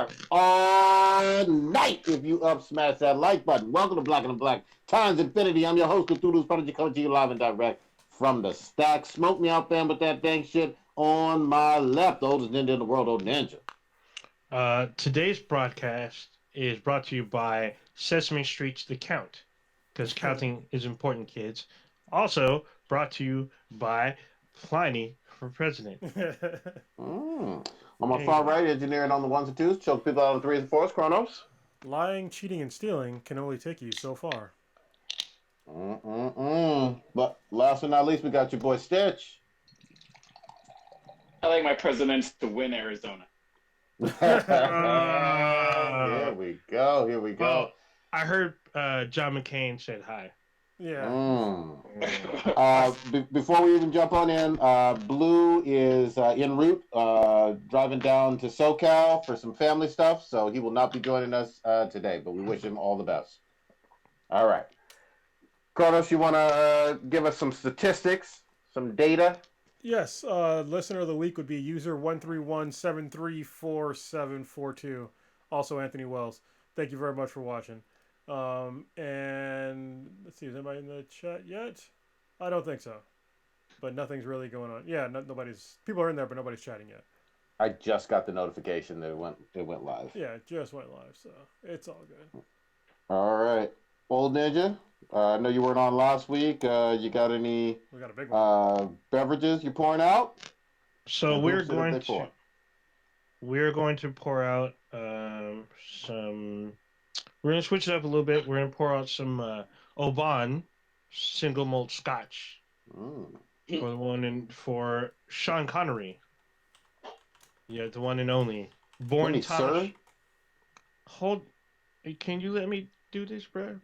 are all night if you up smash that like button. Welcome to Black and the Black Times Infinity. I'm your host, Cthulhu's Prodigy, coming to you live and direct from the stack. Smoke me out, fam, with that dang shit on my left. The oldest ninja in the world, old ninja. Today's broadcast is brought to you by Sesame Street's The Count, because counting is important, kids. Also brought to you by Pliny for President. On my far right, engineering on the ones and twos, choke people out on the threes and fours, Chronos. Lying, cheating, and stealing can only take you so far. But last but not least, we got your boy Stitch. I like my presidents to win Arizona. Here we go. Here we go. Well, I heard John McCain said hi. Yeah. Before we even jump on in, Blue is en route, driving down to SoCal for some family stuff, so he will not be joining us today, but we wish him all the best. All right. Carlos, you want to give us some statistics, some data? Yes. Listener of the week would be user 131734742. Also Anthony Wells. Thank you very much for watching. And let's see, is anybody in the chat yet? I don't think so, but nothing's really going on. Yeah, nobody's. People are in there, but nobody's chatting yet. I just got the notification that it went live. Yeah, it just went live, so it's all good. All right, old ninja. I know you weren't on last week. You got any? We got a big one. Beverages you pouring out? So we're going to pour out some. We're going to switch it up a little bit. We're going to pour out some Oban single malt scotch for Sean Connery. Yeah, the one and only. Born Thomas. Hold. Can you let me do this, bruh?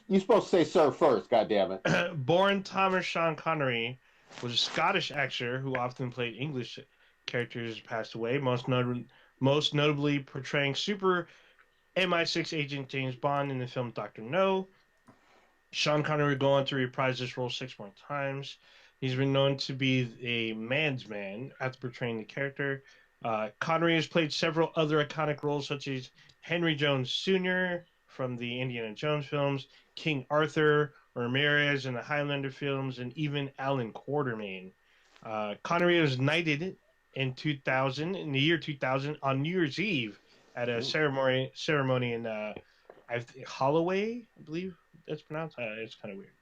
You're supposed to say sir first, goddammit. Born Thomas Sean Connery was a Scottish actor who often played English characters. Passed away, most notably portraying super MI6 agent James Bond in the film Dr. No. Sean Connery would go on to reprise this role 6 more times. He's been known to be a man's man after portraying the character. Connery has played several other iconic roles such as Henry Jones Sr. from the Indiana Jones films, King Arthur, Ramirez in the Highlander films, and even Alan Quartermain. Connery was knighted in the year 2000, on New Year's Eve, at a ceremony in Holloway, I believe that's pronounced. It's kind of weird.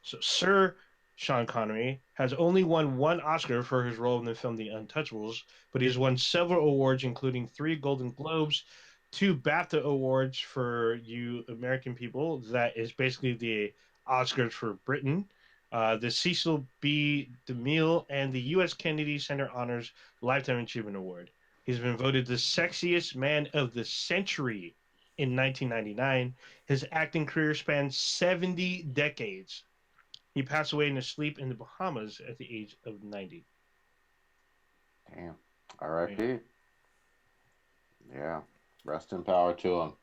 So Sir Sean Connery has only won one Oscar for his role in the film The Untouchables, but he has won several awards, including 3 Golden Globes, 2 BAFTA awards for you American people. That is basically the Oscars for Britain. The Cecil B. DeMille and the U.S. Kennedy Center Honors Lifetime Achievement Award. He's been voted the sexiest man of the century in 1999. His acting career spans 70 decades. He passed away in his sleep in the Bahamas at the age of 90. Damn. R.I.P. Yeah. Rest in power to him.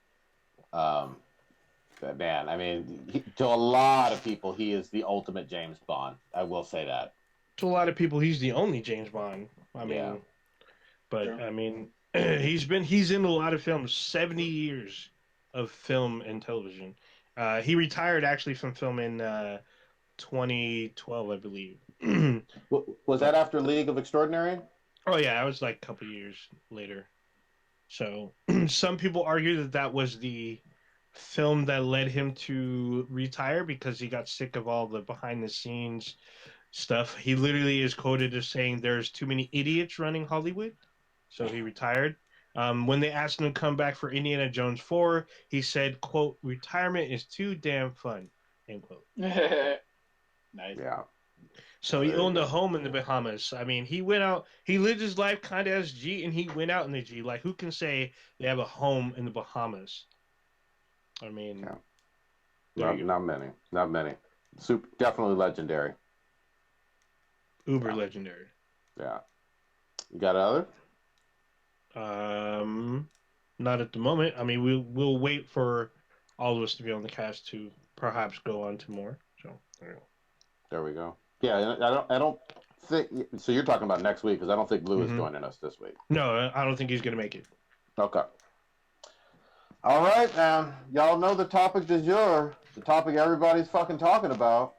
That man, I mean, to a lot of people, he is the ultimate James Bond. I will say that. To a lot of people, he's the only James Bond. He's in a lot of films. 70 years of film and television. He retired actually from film in 2012, I believe. Was that after League of Extraordinary? Oh yeah, that was like a couple years later. So some people argue that was the film that led him to retire because he got sick of all the behind the scenes stuff. He literally is quoted as saying there's too many idiots running Hollywood. So he retired. When they asked him to come back for Indiana Jones 4, he said, quote, "Retirement is too damn fun," end quote. Nice. Yeah. So he owned a home in the Bahamas. I mean, he went out, he lived his life kind of as G, and he went out in the G. Like, who can say they have a home in the Bahamas? I mean, not many. Definitely legendary. Uber legendary. Yeah. You got other? Not at the moment. I mean, we'll wait for all of us to be on the cast to perhaps go on to more. So there we go. Yeah, I don't think so. You're talking about next week because I don't think Blue is joining us this week. No, I don't think he's going to make it. Okay. All right, man. Y'all know the topic du jour. The topic everybody's fucking talking about.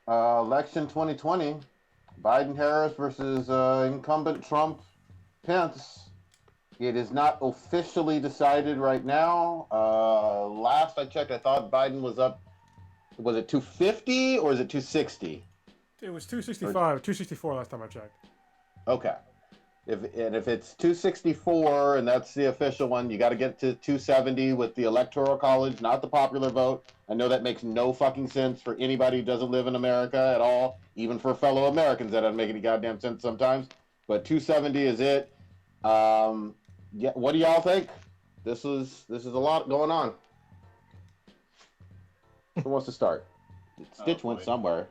Election 2020. Biden Harris versus incumbent Trump Pence. It is not officially decided right now. Last I checked, I thought Biden was up. Was it 250 or is it 260? It was 265, 264 last time I checked. Okay. If it's 264 and that's the official one, you got to get to 270 with the electoral college, not the popular vote. I know that makes no fucking sense for anybody who doesn't live in America at all, even for fellow Americans. That doesn't make any goddamn sense sometimes. But 270 is it. Yeah, what do y'all think? This is a lot going on. Who wants to start? Stitch went somewhere.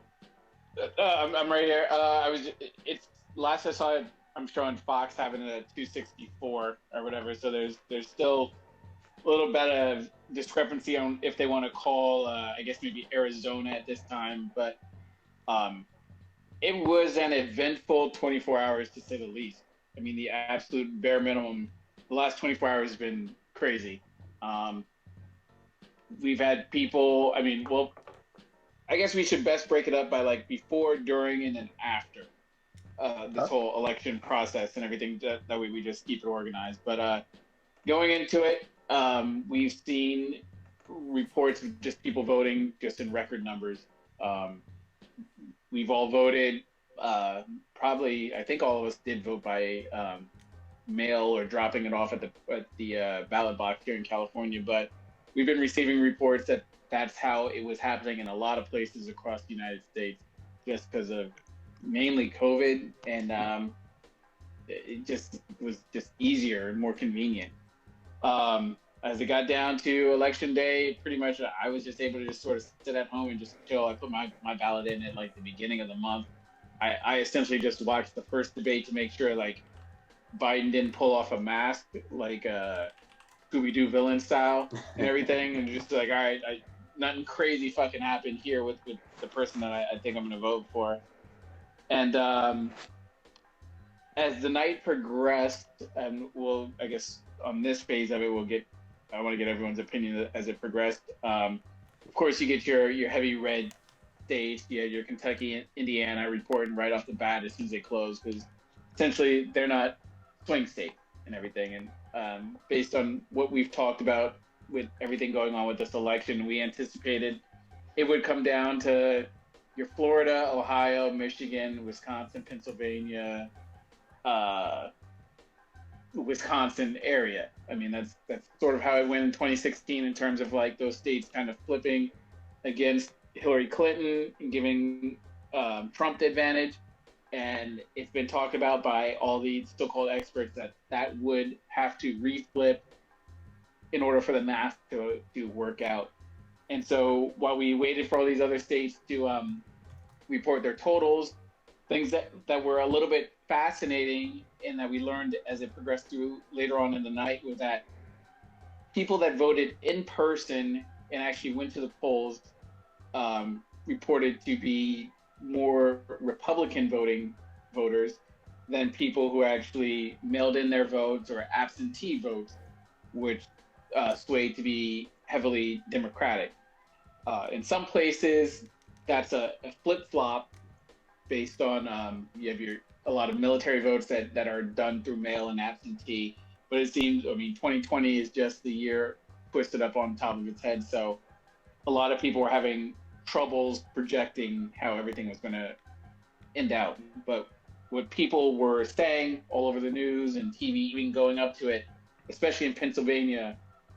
I'm right here. It's last I saw it. I'm showing Fox having it at 264 or whatever. So there's still a little bit of discrepancy on if they want to call. I guess maybe Arizona at this time, but it was an eventful 24 hours to say the least. I mean, the absolute bare minimum. The last 24 hours has been crazy. We've had people. I mean, well, I guess we should best break it up by like before, during, and then after this whole election process and everything. That way we just keep it organized. But going into it, we've seen reports of just people voting just in record numbers. We've all voted. Probably, I think all of us did vote by mail or dropping it off at the ballot box here in California. But we've been receiving reports that that's how it was happening in a lot of places across the United States, just because of mainly COVID, and it just was just easier and more convenient. As it got down to election day, pretty much I was just able to just sort of sit at home and just chill. I put my ballot in at like the beginning of the month. I essentially just watched the first debate to make sure like Biden didn't pull off a mask like Scooby-Doo villain style and everything, and just like, all right, nothing crazy fucking happened here with the person that I think I'm going to vote for. And as the night progressed, and I guess on this phase of it, I want to get everyone's opinion as it progressed. Of course, you get your heavy red states, your Kentucky and Indiana reporting right off the bat as soon as they close, because essentially they're not swing states and everything. And based on what we've talked about with everything going on with this election, we anticipated it would come down to your Florida, Ohio, Michigan, Wisconsin, Pennsylvania, Wisconsin area. I mean, that's sort of how it went in 2016 in terms of like those states kind of flipping against Hillary Clinton and giving Trump the advantage. And it's been talked about by all the so-called experts that would have to reflip in order for the math to work out. And so while we waited for all these other states to report their totals, things that were a little bit fascinating and that we learned as it progressed through later on in the night was that people that voted in person and actually went to the polls reported to be more Republican voters than people who actually mailed in their votes or absentee votes, which swayed to be heavily Democratic. In some places, that's a flip-flop based on you have a lot of military votes that are done through mail and absentee. But it seems, I mean, 2020 is just the year twisted up on top of its head. So a lot of people were having troubles projecting how everything was going to end out. But what people were saying all over the news and TV, even going up to it, especially in Pennsylvania,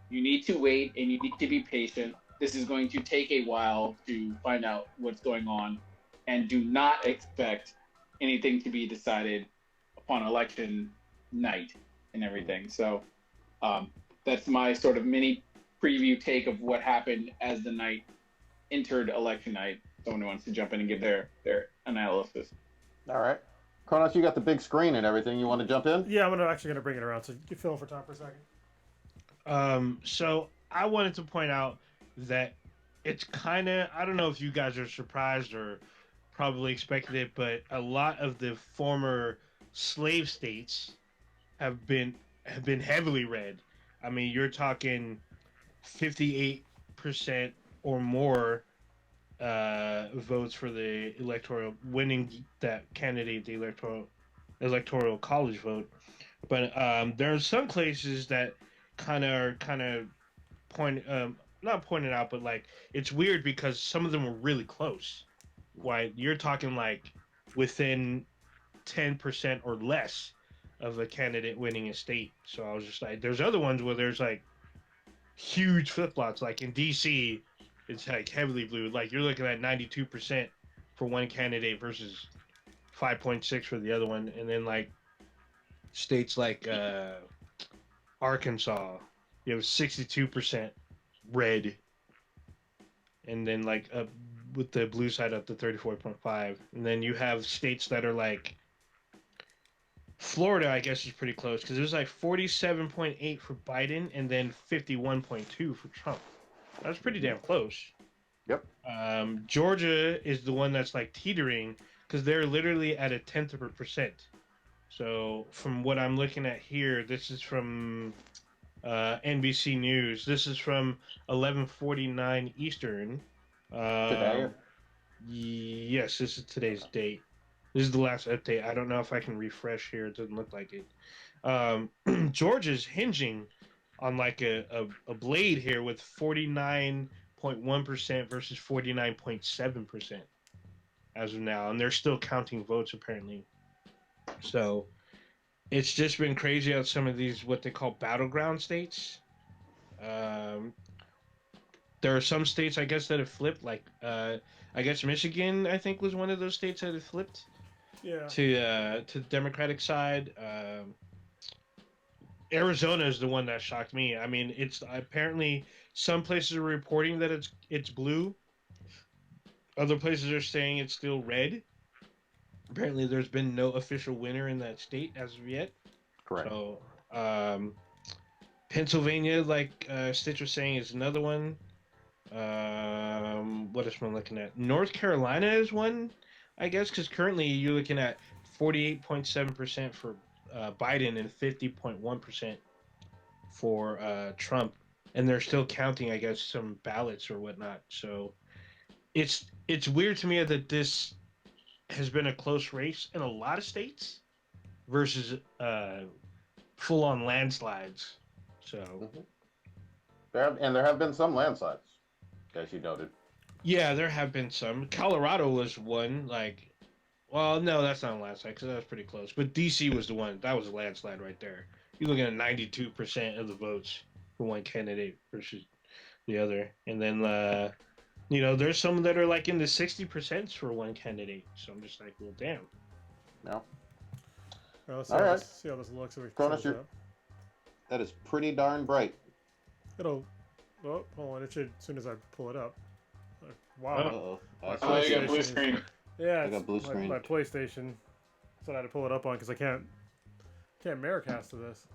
you need to wait and you need to be patient. This is going to take a while to find out what's going on, and do not expect anything to be decided upon election night and everything. So that's my sort of mini preview take of what happened as the night entered election night. Someone wants to jump in and give their analysis. All right. Kronos, you got the big screen and everything. You want to jump in? Yeah, I'm actually going to bring it around, so you fill in for Tom for a second. So I wanted to point out that it's kind of, I don't know if you guys are surprised or probably expected it, but a lot of the former slave states have been heavily red. I mean, you're talking 58% or more votes for the electoral winning that candidate, the electoral college vote. But there are some places that kind of point not pointed out, but like it's weird because some of them were really close. Why you're talking like within 10% or less of a candidate winning a state. So I was just like, there's other ones where there's like huge flip flops. Like in DC, it's like heavily blue. Like you're looking at 92% for one candidate versus 5.6 for the other one, and then like states like Arkansas, you have 62% red, and then like with the blue side up to 34.5, and then you have states that are like Florida, I guess, is pretty close because it was like 47.8 for Biden and then 51.2 for Trump. That's pretty damn close. Yep. Georgia is the one that's like teetering because they're literally at a tenth of a percent. So from what I'm looking at here, this is from NBC News. This is from 11:49 Eastern. Today? Yes, this is today's date. This is the last update. I don't know if I can refresh here. It doesn't look like it. Georgia's hinging on like a blade here with 49.1% versus 49.7% as of now. And they're still counting votes apparently. So it's just been crazy out some of these what they call battleground states. There are some states I guess that have flipped, like I guess Michigan I think was one of those states that have flipped Yeah. to the Democratic side. Arizona is the one that shocked me. I mean, it's apparently some places are reporting that it's blue. Other places are saying it's still red. Apparently, there's been no official winner in that state as of yet. Correct. So, Pennsylvania, like Stitch was saying, is another one. What else am I looking at? North Carolina is one, I guess, because currently you're looking at 48.7% for Biden and 50.1% for Trump, and they're still counting, I guess, some ballots or whatnot. So it's weird to me that this has been a close race in a lot of states versus full-on landslides. So There have been some landslides, as you noted. yeah, there have been some. Colorado was one. Like, well, no, that's not a landslide because that was pretty close. But DC was the one that was a landslide right there. You're looking at 92% of the votes for one candidate versus the other, and then there's some that are like in the 60% for one candidate. So I'm just like, well, damn. No. Well, let's All right. see how this looks. Cronus, that is pretty darn bright. It'll. Oh, hold on. It should as soon as I pull it up. Wow. Uh-oh. Oh, you got blue screen. Yeah, I got blue screen. My PlayStation. So I had to pull it up on because I can't Miracast to this.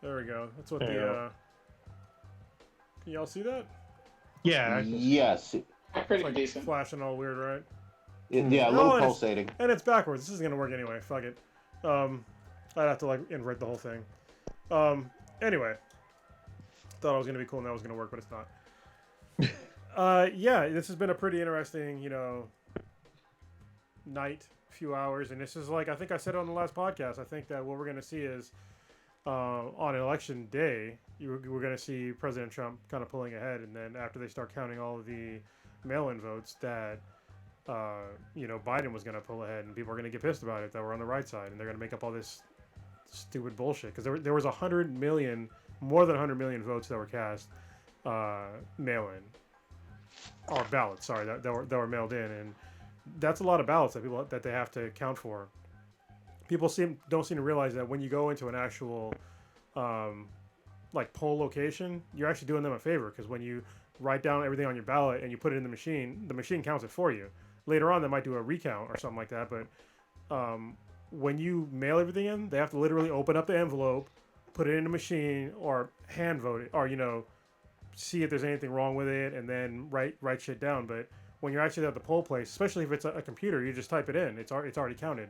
There we go. That's what Yeah. Can y'all see that? Yeah. Yes. Pretty It's like decent. flashing all weird, right? Yeah, a No, little and it's- pulsating. And it's backwards. This isn't gonna work anyway. Fuck it. I'd have to like invert the whole thing. Anyway, thought it was gonna be cool and that was gonna work, but it's not. Yeah, this has been a pretty interesting, night, few hours, and this is like I think I said it on the last podcast. I think that what we're gonna see is on election day, we're gonna see President Trump kind of pulling ahead, and then after they start counting all of the mail-in votes, that Biden was gonna pull ahead, and people are gonna get pissed about it that we're on the right side, and they're gonna make up all this stupid bullshit because there was 100 million, more than 100 million votes that were cast mail-in or ballots. Sorry, that were mailed in, and that's a lot of ballots that they have to count for. People don't seem to realize that when you go into an actual like poll location, you're actually doing them a favor because when you write down everything on your ballot and you put it in the machine counts it for you. Later on, they might do a recount or something like that, but when you mail everything in, they have to literally open up the envelope, put it in a machine, or hand vote it, or see if there's anything wrong with it, and then write shit down. But when you're actually at the poll place, especially if it's a computer, you just type it in. It's already counted.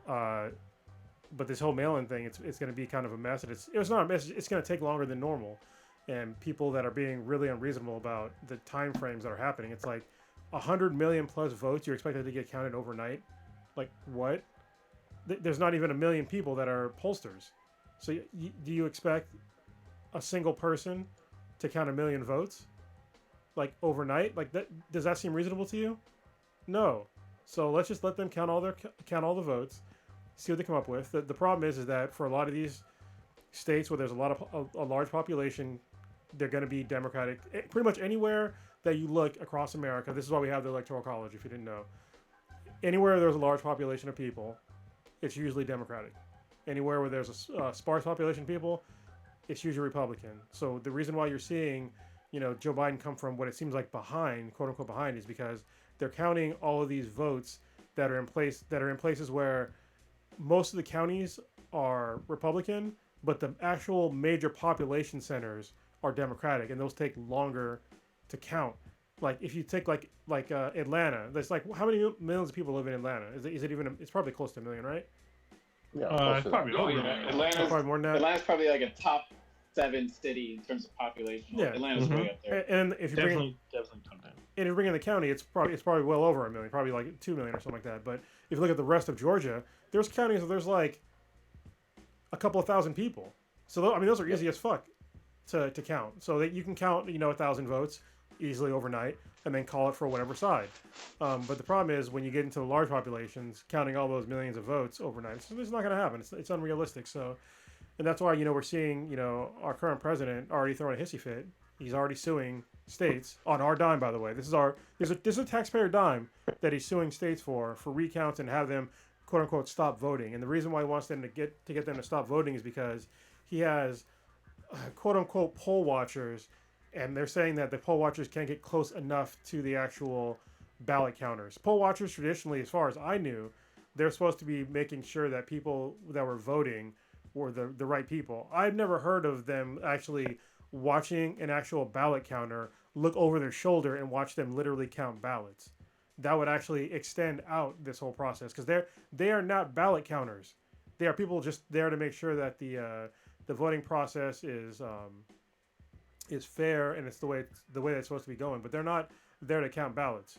But this whole mail-in thing, it's going to be kind of a mess. And it's not a mess. It's going to take longer than normal. and people that are being really unreasonable about the time frames that are happening. It's like 100 million plus votes. You're expected to get counted overnight. Like what? There's not even a million people that are pollsters. So do you expect a single person to count 1 million votes, like overnight? Like that? Does that seem reasonable to you? No. So let's just let them count all the votes, see what they come up with. The problem is that for a lot of these states where there's a large population, they're going to be Democratic. Pretty much anywhere that you look across America, this is why we have the Electoral College. If you didn't know, anywhere there's a large population of people, it's usually Democratic. Anywhere where there's a sparse population of people, it's usually Republican. So the reason why you're seeing, Joe Biden come from what it seems like behind, quote unquote behind, is because they're counting all of these votes that are in places where most of the counties are Republican, but the actual major population centers are Democratic, and those take longer to count. Like if you take like Atlanta, that's like how many millions of people live in Atlanta? Is it even? It's probably close to 1 million, right? Yeah, It's probably over that. Atlanta's Probably more than that. Atlanta's probably like a top 7 city in terms of population. Yeah. Atlanta's way up there. And if you bring Definitely top 10. and if you bring in the county, it's probably well over 1 million, probably like 2 million or something like that. But if you look at the rest of Georgia, there's counties where there's like a couple of thousand people. So I mean, those are easy as fuck to count. So that you can count 1,000 votes easily overnight and then call it for whatever side. But the problem is when you get into the large populations, counting all those millions of votes overnight, it's not going to happen. It's unrealistic. So, and that's why we're seeing our current president already throwing a hissy fit. He's already suing states on our dime, by the way. This is a taxpayer dime that he's suing states for recounts and have them quote unquote stop voting. And the reason why he wants them to get them to stop voting is because he has quote unquote poll watchers, and they're saying that the poll watchers can't get close enough to the actual ballot counters. Poll watchers traditionally, as far as I knew, they're supposed to be making sure that people that were voting were the right people. I've never heard of them actually watching an actual ballot counter, look over their shoulder and watch them literally count ballots. That would actually extend out this whole process, because they are not ballot counters. They are people just there to make sure that the voting process is fair and it's the way it's supposed to be going. But they're not there to count ballots.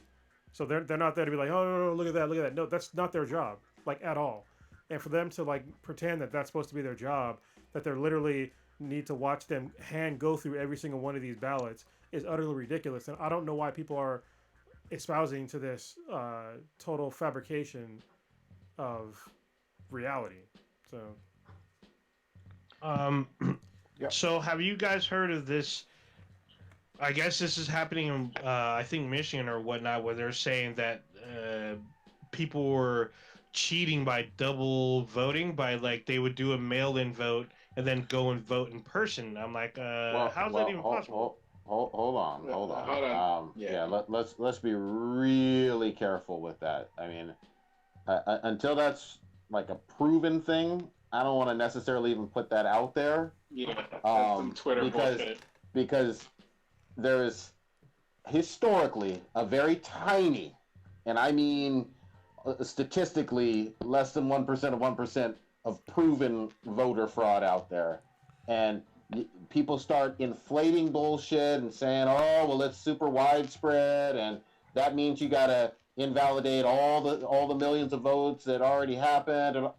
So they're not there to be like, oh no, look at that. No, that's not their job, like at all. And for them to like pretend that that's supposed to be their job, that they're literally need to watch them hand go through every single one of these ballots is utterly ridiculous. And I don't know why people are espousing to this total fabrication of reality. So Yep. So have you guys heard of this? I guess this is happening in I think Michigan or whatnot, where they're saying that people were cheating by double voting, by like they would do a mail-in vote and then go and vote in person. I'm like, how's that even possible? Hold on. Let's be really careful with that. I mean, until that's like a proven thing, I don't want to necessarily even put that out there. Yeah, that's some Twitter bullshit. Because there is historically a very tiny, and I mean statistically less than 1% of 1% of proven voter fraud out there. And people start inflating bullshit and saying, oh, well, it's super widespread, and that means you got to invalidate all the millions of votes that already happened. And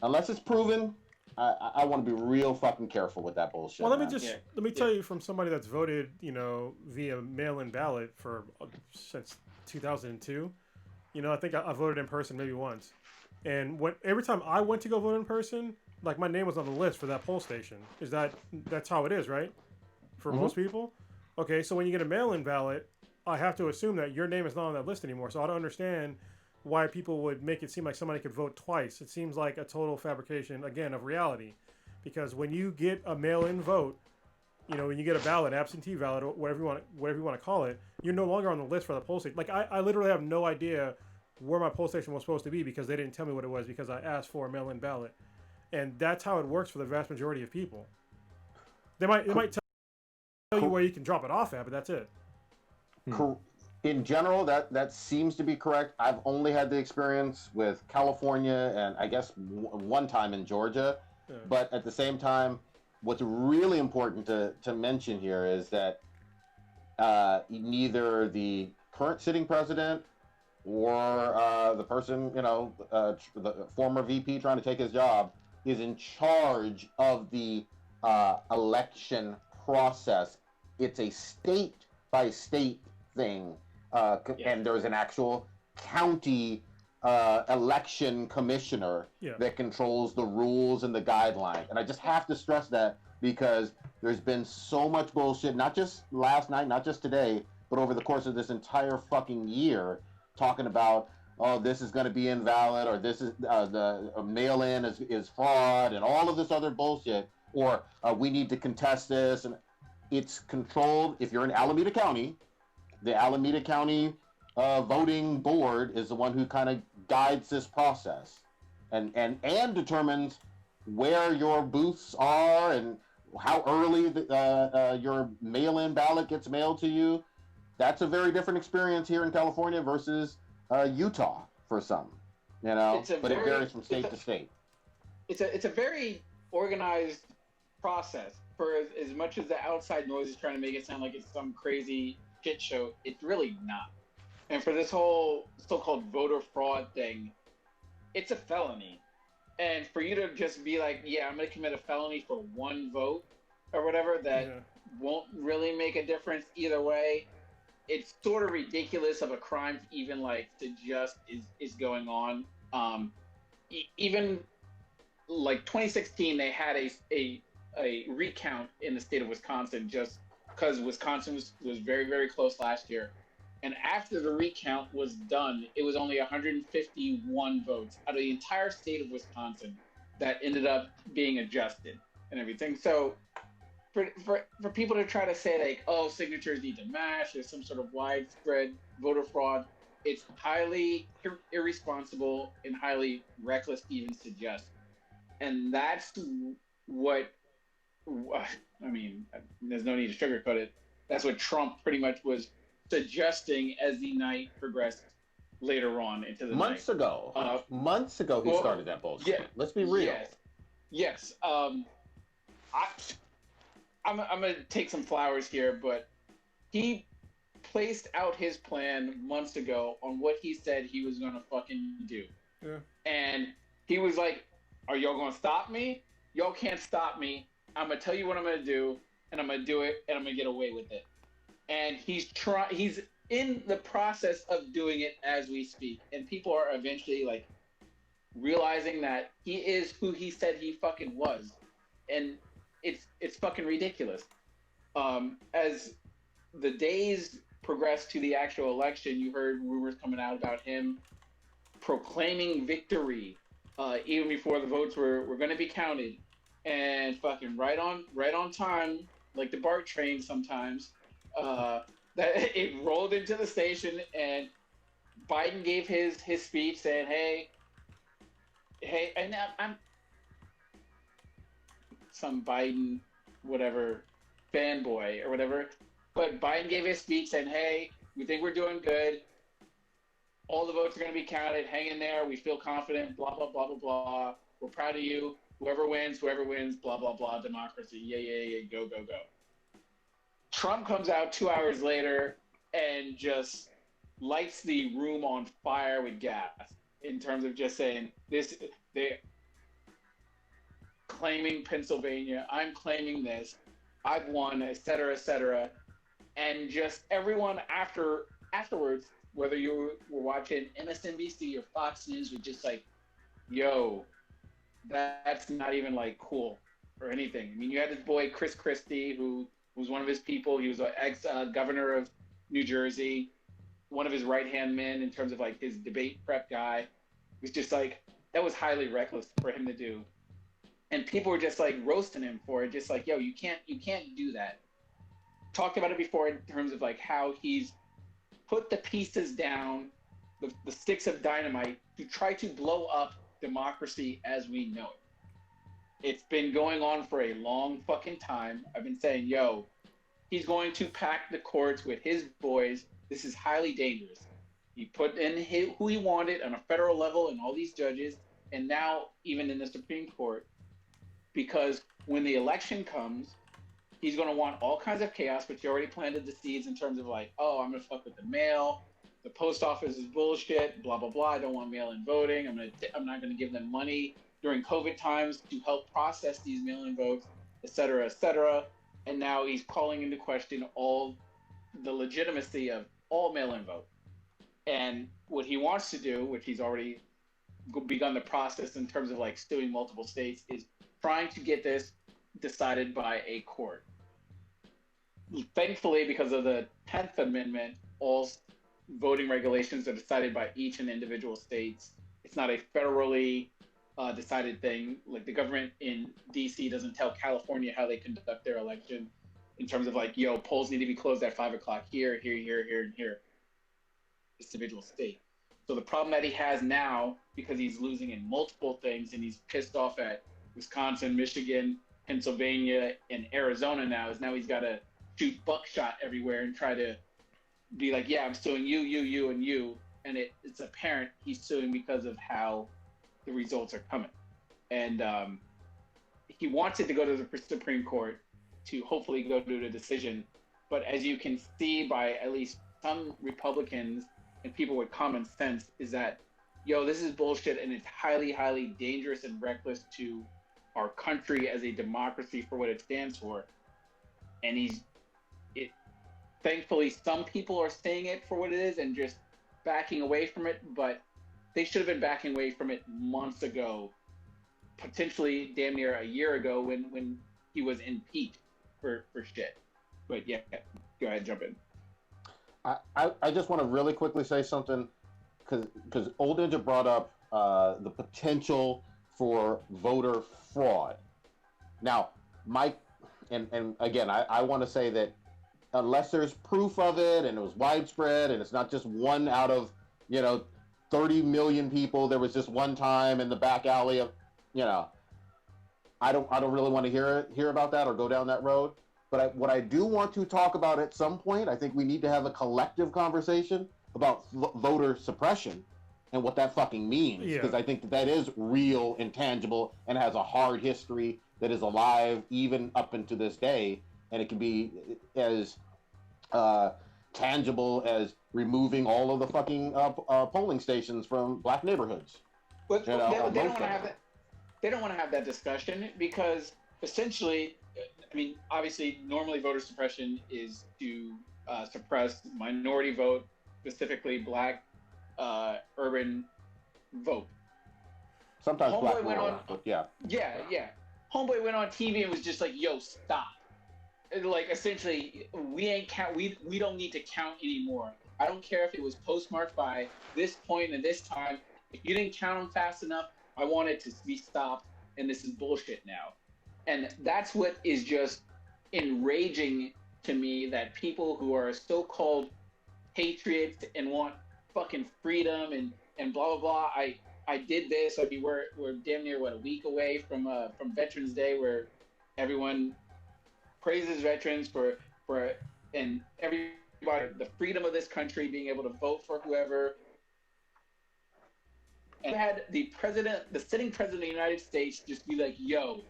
unless it's proven, I want to be real fucking careful with that bullshit. Well, let me tell you from somebody that's voted, via mail-in ballot for since 2002. I think I voted in person maybe once, and every time I went to go vote in person, like my name was on the list for that poll station. That's how it is, right? For most people. Okay, so when you get a mail-in ballot, I have to assume that your name is not on that list anymore. So I don't understand why people would make it seem like somebody could vote twice. It seems like a total fabrication, again, of reality. Because when you get a mail-in vote, when you get a ballot, absentee ballot, or whatever you want to call it, you're no longer on the list for the poll station. Like I literally have no idea where my poll station was supposed to be because they didn't tell me what it was because I asked for a mail-in ballot. And that's how it works for the vast majority of people. They might tell you where you can drop it off at, but that's it. In general, that seems to be correct. I've only had the experience with California and I guess one time in Georgia. Yeah. But at the same time, what's really important to mention here is that neither the current sitting president or the person, the former VP trying to take his job is in charge of the election process. It's a state by state thing, and there's an actual county election commissioner that controls the rules and the guidelines. And I just have to stress that because there's been so much bullshit, not just last night, not just today, but over the course of this entire fucking year, talking about, oh, this is going to be invalid, or this is the mail-in is fraud, and all of this other bullshit, or we need to contest this. And it's controlled. If you're in Alameda County, the Alameda County voting board is the one who kind of guides this process and determines where your booths are and how early your mail-in ballot gets mailed to you. That's a very different experience here in California versus Utah for some, it varies from state to state. It's a very organized process. For as much as the outside noise is trying to make it sound like it's some crazy shit show, it's really not. And for this whole so-called voter fraud thing, it's a felony. And for you to just be like, yeah, I'm going to commit a felony for one vote or whatever, that won't really make a difference either way. It's sort of ridiculous of a crime to even like suggest is going on. Even like 2016, they had a recount in the state of Wisconsin just because Wisconsin was very, very close last year. And after the recount was done, it was only 151 votes out of the entire state of Wisconsin that ended up being adjusted and everything. So for people to try to say like, oh, signatures need to match, there's some sort of widespread voter fraud, it's highly irresponsible and highly reckless to even suggest. And that's what, I mean, there's no need to sugarcoat it. That's what Trump pretty much was suggesting as the night progressed later on into the months night. Months ago he started that bullshit. Yeah, let's be real. Yes. I'm gonna take some flowers here, but he placed out his plan months ago on what he said he was gonna fucking do. Yeah. And he was like, are y'all gonna stop me? Y'all can't stop me. I'm gonna tell you what I'm gonna do, and I'm gonna do it, and I'm gonna get away with it. And he's in the process of doing it as we speak. And people are eventually like realizing that he is who he said he fucking was. And it's fucking ridiculous. As the days progressed to the actual election, you heard rumors coming out about him proclaiming victory even before the votes were going to be counted. And fucking right on time, like the BART train sometimes, that it rolled into the station, and Biden gave his speech saying, hey, and I'm some Biden whatever fanboy or whatever, but Biden gave his speech saying, hey, we think we're doing good, all the votes are going to be counted, hang in there, we feel confident, blah blah blah blah blah, we're proud of you, whoever wins, blah blah blah, democracy, yeah, go. Trump comes out 2 hours later and just lights the room on fire with gas in terms of just saying this, they're claiming Pennsylvania, I'm claiming this, I've won, etc. And just everyone afterwards, whether you were watching MSNBC or Fox News, were just like, yo, that's not even like cool or anything. I mean, you had this boy Chris Christie, who was one of his people. He was an ex-governor of New Jersey, one of his right-hand men in terms of like his debate prep guy. It was just like, that was highly reckless for him to do. And people were just like roasting him for it, just like, yo, you can't do that. Talked about it before in terms of like how he's put the pieces down, the sticks of dynamite to try to blow up democracy as we know it. It's been going on for a long fucking time. I've been saying, yo, he's going to pack the courts with his boys. This is highly dangerous. He put in who he wanted on a federal level and all these judges, and now even in the Supreme Court, because when the election comes, he's going to want all kinds of chaos, but he already planted the seeds in terms of like, oh, I'm going to fuck with the mail. The post office is bullshit, blah, blah, blah. I don't want mail-in voting. I'm not going to give them money during COVID times to help process these mail-in votes, et cetera, et cetera. And now he's calling into question all the legitimacy of all mail-in vote. And what he wants to do, which he's already begun the process in terms of like suing multiple states, is trying to get this decided by a court. Thankfully, because of the 10th Amendment, all voting regulations are decided by each and individual states. It's not a federally decided thing. Like the government in DC doesn't tell California how they conduct their election in terms of like, yo, polls need to be closed at 5 o'clock here, here, and here. This individual state. So the problem that he has now, because he's losing in multiple things and he's pissed off at Wisconsin, Michigan, Pennsylvania, and Arizona now he's got to shoot buckshot everywhere and try to be like, yeah, I'm suing you, and you. And it's apparent he's suing because of how the results are coming. And he wanted to go to the Supreme Court to hopefully go to a decision. But as you can see by at least some Republicans and people with common sense, is that, yo, this is bullshit and it's highly, highly dangerous and reckless to our country as a democracy for what it stands for. And thankfully, some people are saying it for what it is and just backing away from it, but they should have been backing away from it months ago, potentially damn near a year ago when he was impeached for shit. But yeah, go ahead, jump in. I just want to really quickly say something because Old Ninja brought up the potential for voter fraud. Now, Mike, and again, I want to say that unless there's proof of it and it was widespread and it's not just one out of 30 million people, there was just one time in the back alley of I don't really want to hear about that or go down that road. But what I do want to talk about at some point, I think we need to have a collective conversation about voter suppression and what that fucking means. Because I think that is real and tangible and has a hard history that is alive even up into this day. And it can be as tangible as removing all of the fucking polling stations from black neighborhoods. But they don't want to have that. They don't want to have that discussion because essentially, I mean, obviously, normally voter suppression is to suppress minority vote, specifically black urban vote. Sometimes Homeboy black went rural, on, but yeah. Yeah. Homeboy went on TV and was just like, "Yo, stop!" Like essentially, we don't need to count anymore. I don't care if it was postmarked by this point and this time. If you didn't count them fast enough, I want it to be stopped, and this is bullshit now. And that's what is just enraging to me, that people who are so-called patriots and want fucking freedom and blah, blah, blah. I did this. I mean, we're damn near, a week away from Veterans Day, where everyone praises veterans for and everybody, the freedom of this country, being able to vote for whoever. And had the sitting president of the United States just be like, yo,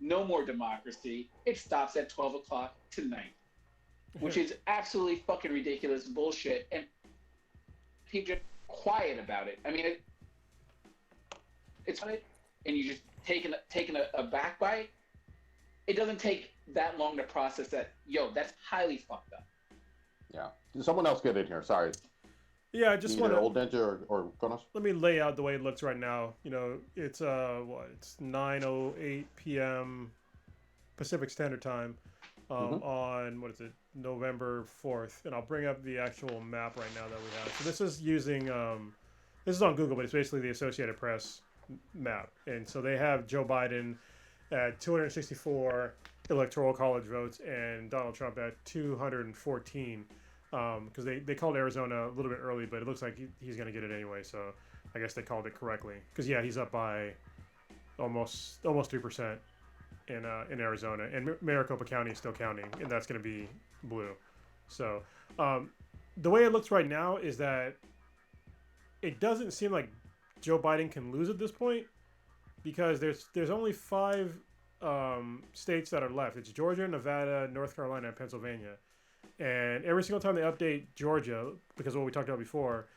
no more democracy. It stops at 12 o'clock tonight, which is absolutely fucking ridiculous bullshit. And people are quiet about it. I mean, it's and you just taking a backbite. It doesn't take that long to process that. Yo, that's highly fucked up. Yeah. Someone else get in here. Sorry. Yeah, I just want to Old Ninja or Kronos. Let me lay out the way it looks right now. It's it's 9:08 p.m. Pacific Standard Time on November 4th, and I'll bring up the actual map right now that we have. So this is using this is on Google, but it's basically the Associated Press map, and so they have Joe Biden at 264 electoral college votes and Donald Trump at 214. Because they called Arizona a little bit early, but it looks like he's going to get it anyway. So I guess they called it correctly. Because he's up by almost 3% in Arizona, and Maricopa County is still counting, and that's going to be blue. So the way it looks right now is that it doesn't seem like Joe Biden can lose at this point, because there's only 5 states that are left. It's Georgia, Nevada, North Carolina, and Pennsylvania. And every single time they update Georgia, because of what we talked about before,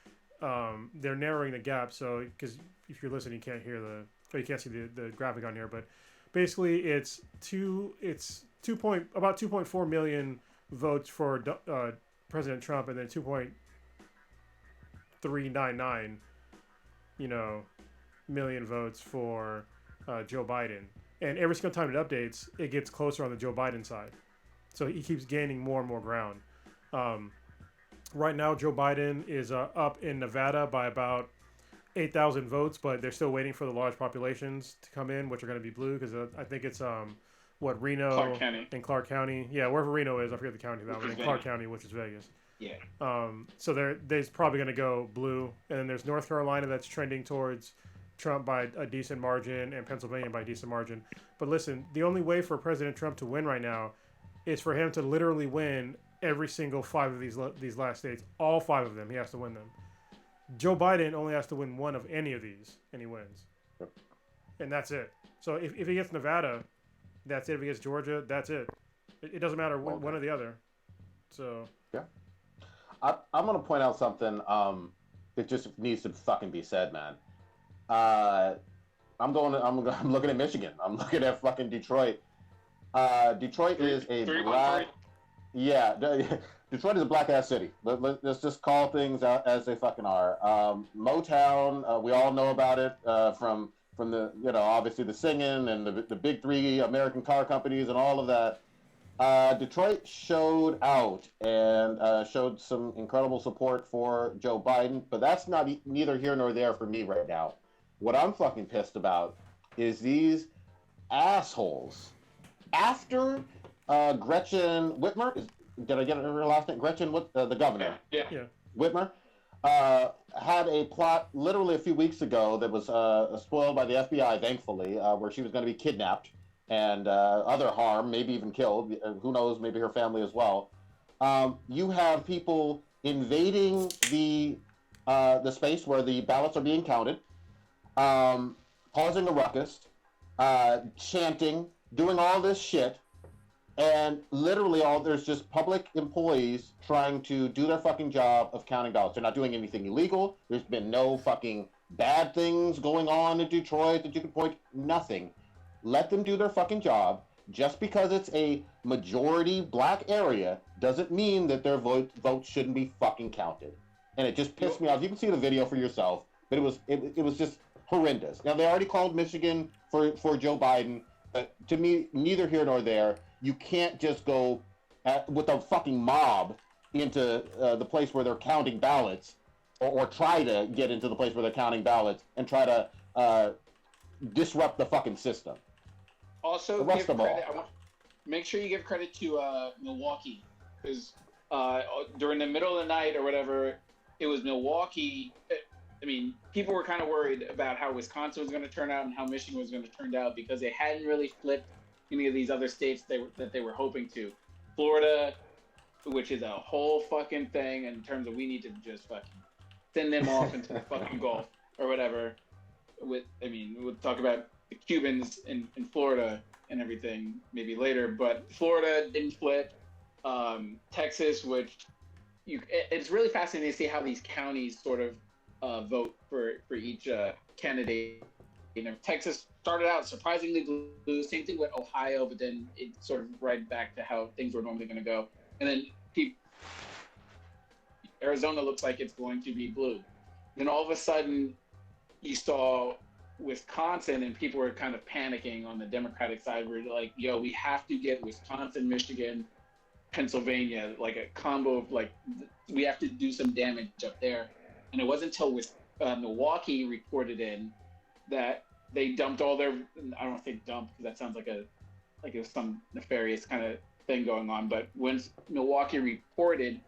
they're narrowing the gap. So, because if you're listening, you can't hear you can't see the graphic on here. But basically, it's about 2.4 million votes for President Trump, and then 2.399, million votes for Joe Biden. And every single time it updates, it gets closer on the Joe Biden side. So he keeps gaining more and more ground. Right now, Joe Biden is up in Nevada by about 8,000 votes, but they're still waiting for the large populations to come in, which are going to be blue, because I think it's Reno and Clark County. Yeah, wherever Reno is, I forget the county that one. And Clark County, which is Vegas. Yeah. So they're probably going to go blue, and then there's North Carolina that's trending towards Trump by a decent margin, and Pennsylvania by a decent margin. But listen, the only way for President Trump to win right now is for him to literally win every single 5 of these last states. All 5 of them, he has to win them. Joe Biden only has to win 1 of any of these, and he wins. Yep. And that's it. So if he gets Nevada, that's it. If he gets Georgia, that's it. It doesn't matter one or the other. So yeah, I'm gonna point out something that just needs to fucking be said, man. I'm looking at Michigan. I'm looking at fucking Detroit. Detroit is a black. Yeah, Detroit is a black ass city. Let's just call things out as they fucking are. Motown, we all know about it from the obviously the singing and the big 3 American car companies and all of that. Detroit showed out and showed some incredible support for Joe Biden, but that's neither here nor there for me right now. What I'm fucking pissed about is these assholes. After Gretchen Whitmer, did I get her last name? Gretchen, the governor? Yeah. Whitmer had a plot literally a few weeks ago that was spoiled by the FBI, thankfully, where she was going to be kidnapped and other harm, maybe even killed. Who knows? Maybe her family as well. You have people invading the space where the ballots are being counted, causing a ruckus, chanting, doing all this shit, and literally there's just public employees trying to do their fucking job of counting ballots. They're not doing anything illegal. There's been no fucking bad things going on in Detroit that you could point. Nothing. Let them do their fucking job. Just because it's a majority black area doesn't mean that their votes shouldn't be fucking counted. And it just pissed me off. You can see the video for yourself, but it was just horrendous. Now, they already called Michigan for Joe Biden. To me, neither here nor there. You can't just go with a fucking mob into the place where they're counting ballots, or try to get into the place where they're counting ballots and try to disrupt the fucking system. Also, make sure you give credit to Milwaukee, because during the middle of the night or whatever, it was Milwaukee. I mean, people were kind of worried about how Wisconsin was going to turn out and how Michigan was going to turn out, because they hadn't really flipped any of these other states that they were hoping to. Florida, which is a whole fucking thing in terms of we need to just fucking send them off into the fucking Gulf or whatever. We'll talk about the Cubans in Florida and everything maybe later, but Florida didn't flip. Texas, which it's really fascinating to see how these counties sort of vote for each candidate. Texas started out surprisingly blue. Same thing with Ohio, but then it sort of right back to how things were normally going to go. And then Arizona looks like it's going to be blue. Then all of a sudden, you saw Wisconsin, and people were kind of panicking on the Democratic side. We're like, yo, we have to get Wisconsin, Michigan, Pennsylvania, like a combo of we have to do some damage up there. And it wasn't until Milwaukee reported in that they dumped all their, I don't think dumped, because that sounds like it was some nefarious kind of thing going on. But when Milwaukee reported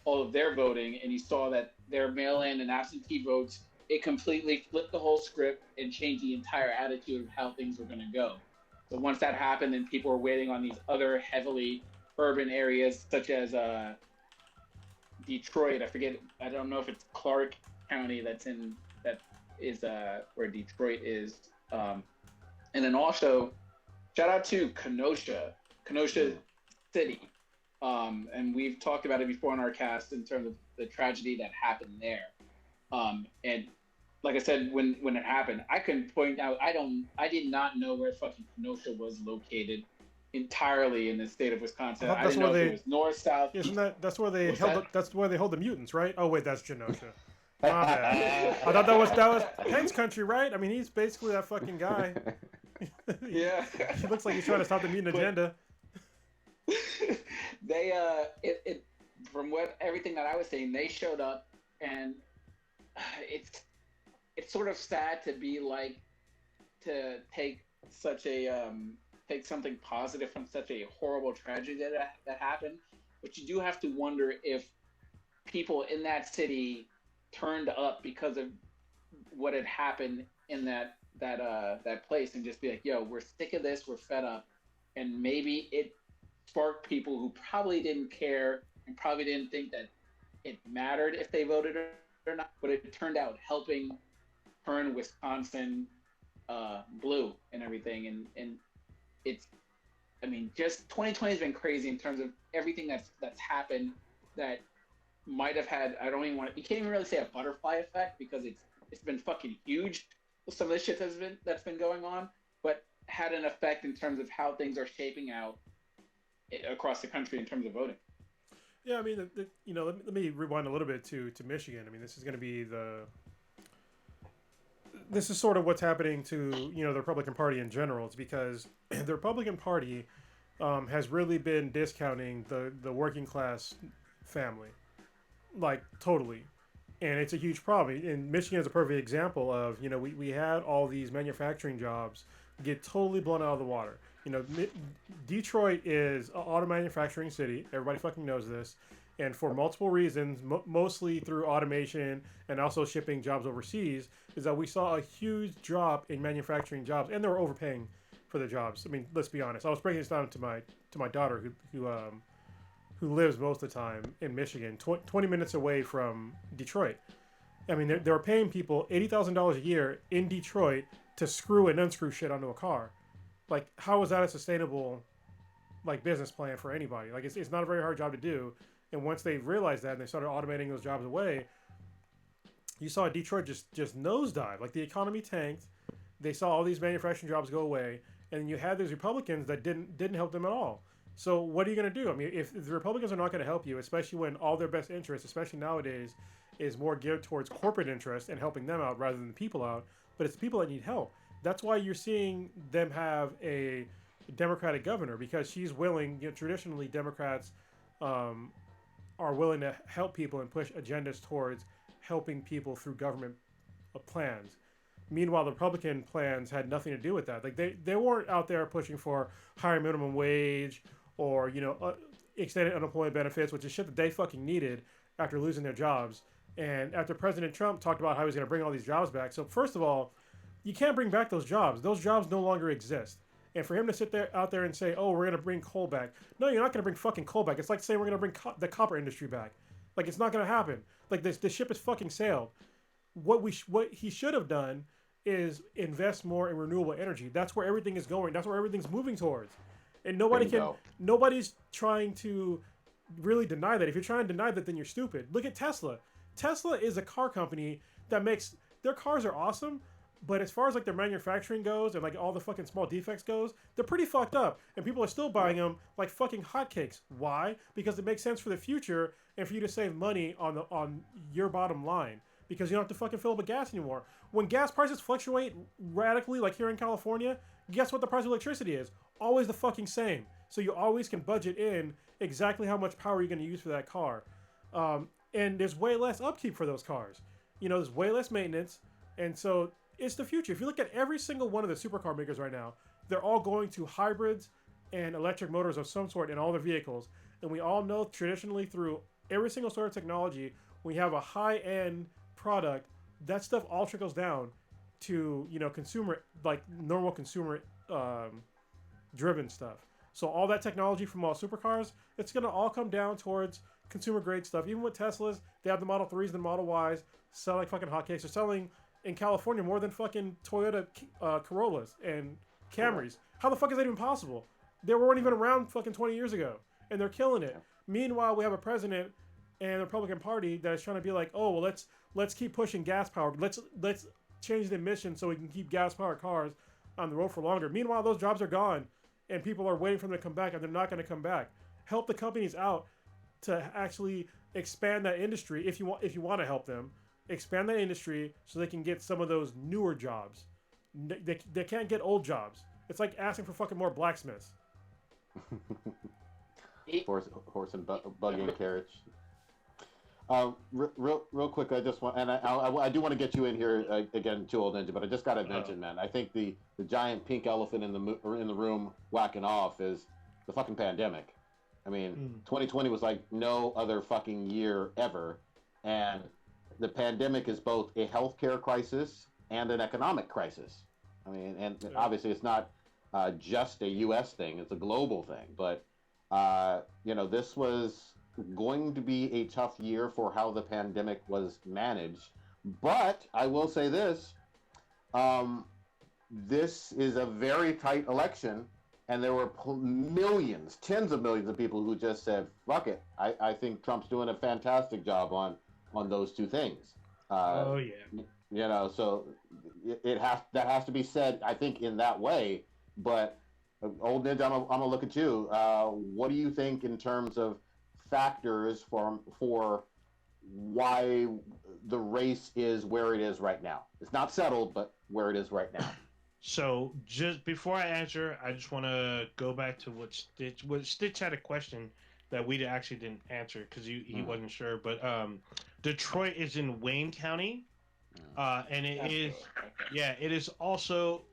all of their voting, and you saw that their mail-in and absentee votes, it completely flipped the whole script and changed the entire attitude of how things were going to go. So once that happened, then people were waiting on these other heavily urban areas, such as Detroit. I don't know if it's Clark County that is where Detroit is. And then also Shout out to Kenosha City. And we've talked about it before on our cast in terms of the tragedy that happened there. And like I said, when it happened, I can point out I did not know where fucking Kenosha was located entirely in the state of Wisconsin. I didn't know if it was north, south, Isn't east. that's where they What's that? that's where they hold the mutants, right? Oh wait, that's Genosha. My bad. I thought that was Penn's country, right? I mean, he's basically that fucking guy. Yeah. He looks like he's trying to stop the mutant agenda. They from what everything that I was saying, they showed up, and it's sort of sad to be like to take such a take something positive from such a horrible tragedy that happened, but you do have to wonder if people in that city turned up because of what had happened in that place, and just be like, yo, we're sick of this, we're fed up. And maybe it sparked people who probably didn't care and probably didn't think that it mattered if they voted or not, but it turned out helping turn Wisconsin blue and everything. And it's, I mean, just 2020 has been crazy in terms of everything that's happened that might have had, I don't even want to, you can't even really say a butterfly effect, because it's been fucking huge, some of the shit that's been going on, but had an effect in terms of how things are shaping out across the country in terms of voting. Yeah, I mean, let me rewind a little bit to Michigan. I mean, this is going to be this is sort of what's happening to, the Republican Party in general. It's because the Republican Party has really been discounting the working class family, like totally. And it's a huge problem. And Michigan is a perfect example of, we had all these manufacturing jobs get totally blown out of the water. Detroit is an auto manufacturing city. Everybody fucking knows this. And for multiple reasons, mostly through automation and also shipping jobs overseas, is that we saw a huge drop in manufacturing jobs, and they were overpaying for the jobs. I mean, let's be honest. I was breaking this down to my daughter, who lives most of the time in Michigan, 20 minutes away from Detroit. I mean, they were paying people $80,000 a year in Detroit to screw and unscrew shit onto a car. Like, how is that a sustainable, business plan for anybody? Like, it's not a very hard job to do. And once they realized that and they started automating those jobs away, you saw Detroit just nosedive. Like, the economy tanked. They saw all these manufacturing jobs go away, and you had these Republicans that didn't help them at all. So what are you going to do? I mean, if the Republicans are not going to help you, especially when all their best interests, especially nowadays, is more geared towards corporate interest and helping them out rather than the people out, but it's the people that need help. That's why you're seeing them have a Democratic governor, because she's willing, traditionally Democrats are willing to help people and push agendas towards helping people through government plans. Meanwhile, the Republican plans had nothing to do with that. Like, they weren't out there pushing for higher minimum wage or, extended unemployment benefits, which is shit that they fucking needed after losing their jobs. And after President Trump talked about how he's going to bring all these jobs back. So first of all, you can't bring back those jobs. Those jobs no longer exist. And for him to sit out there and say, oh, we're going to bring coal back. No, you're not going to bring fucking coal back. It's like saying we're going to bring the copper industry back. Like, it's not going to happen. Like, this ship is fucking sailed. What he should have done is invest more in renewable energy. That's where everything is going. That's where everything's moving towards. And nobody's trying to really deny that. If you're trying to deny that, then you're stupid. Look at Tesla. Tesla is a car company that makes, their cars are awesome, but as far as their manufacturing goes and all the fucking small defects goes, they're pretty fucked up. And people are still buying them like fucking hotcakes. Why? Because it makes sense for the future and for you to save money on your bottom line. Because you don't have to fucking fill up with gas anymore. When gas prices fluctuate radically, like here in California, guess what the price of electricity is? Always the fucking same. So you always can budget in exactly how much power you're going to use for that car. And there's way less upkeep for those cars. There's way less maintenance. And so it's the future. If you look at every single one of the supercar makers right now, they're all going to hybrids and electric motors of some sort in all their vehicles. And we all know traditionally through every single sort of technology, when you have a high-end product, that stuff all trickles down to, consumer, normal consumer driven stuff. So all that technology from all supercars, it's going to all come down towards consumer grade stuff. Even with Teslas, they have the Model 3s and the Model Ys sell like fucking hotcakes. They're selling in California more than fucking Toyota Corollas and Camrys. How the fuck is that even possible? They weren't even around fucking 20 years ago, and they're killing it. Meanwhile, we have a president and the Republican Party that is trying to be like, oh well, let's keep pushing gas powered. Let's change the emissions so we can keep gas powered cars on the road for longer. Meanwhile, those jobs are gone, and people are waiting for them to come back, and they're not going to come back. Help the companies out to actually expand that industry if you want to help them. Expand that industry so they can get some of those newer jobs. They can't get old jobs. It's like asking for fucking more blacksmiths. Horse and buggy and carriage. Real quick, I just want, and I do want to get you in here again, too, Old Ninja, but I just got to mention, man, I think the giant pink elephant in the room whacking off is the fucking pandemic. I mean, 2020 was like no other fucking year ever, and the pandemic is both a healthcare crisis and an economic crisis. I mean, and obviously it's not just a U.S. thing; it's a global thing. But this was going to be a tough year for how the pandemic was managed. But I will say this: this is a very tight election, and there were millions, tens of millions of people who just said, "Fuck it." I think Trump's doing a fantastic job on those two things. Oh yeah. So that has to be said, I think, in that way. But Old Ninja, I'm gonna look at you. What do you think in terms of factors for why the race is where it is right now? It's not settled, but where it is right now. So just before I answer, I just want to go back to what Stitch had a question that we actually didn't answer because he wasn't sure. But Detroit is in Wayne County, and it is also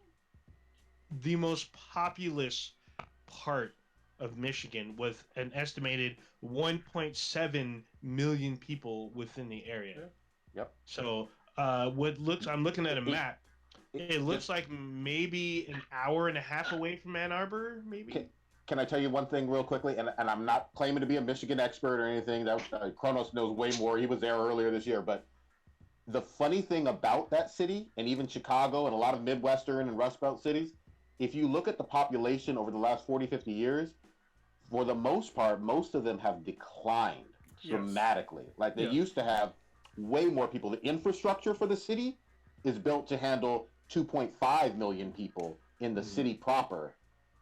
the most populous part of Michigan, with an estimated 1.7 million people within the area. Yep. So I'm looking at a map. It looks like maybe an hour and a half away from Ann Arbor, maybe. Can I tell you one thing real quickly? And I'm not claiming to be a Michigan expert or anything. That Kronos knows way more. He was there earlier this year. But the funny thing about that city, and even Chicago and a lot of Midwestern and Rust Belt cities, if you look at the population over the last 40, 50 years, for the most part, most of them have declined dramatically. Like they used to have way more people. The infrastructure for the city is built to handle 2.5 million people in the city proper,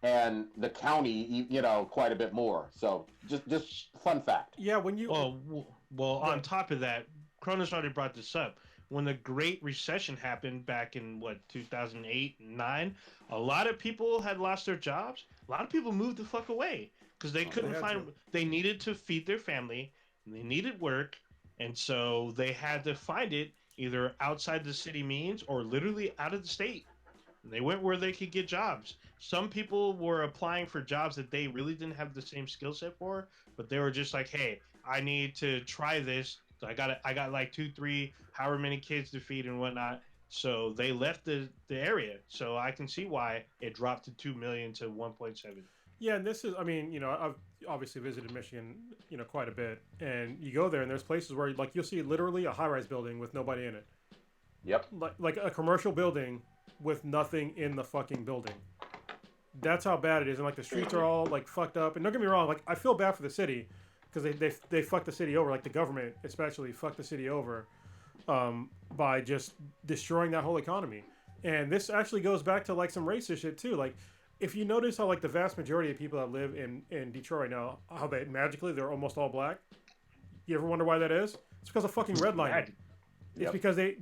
and the county, quite a bit more. So just fun fact. Yeah, when you well, on top of that, Cronus already brought this up. When the Great Recession happened back in 2008 and 9, a lot of people had lost their jobs. A lot of people moved the fuck away because they couldn't find. They needed to feed their family, and they needed work, and so they had to find it either outside the city means or literally out of the state. And they went where they could get jobs. Some people were applying for jobs that they really didn't have the same skill set for, but they were just like, "Hey, I need to try this. So I got like 2, 3, however many kids to feed and whatnot." So they left the area. So I can see why it dropped to 2 million to 1.7. Yeah, and this is, I've obviously visited Michigan, quite a bit, and you go there and there's places where like you'll see literally a high-rise building with nobody in it. Yep. Like a commercial building with nothing in the fucking building. That's how bad it is, and like the streets are all like fucked up. And don't get me wrong, like I feel bad for the city because they fucked the city over, like the government especially fucked the city over by just destroying that whole economy. And this actually goes back to like some racist shit too. Like if you notice how like the vast majority of people that live in Detroit now, how they magically they're almost all black. You ever wonder why that is? It's because of fucking redlining. It's because they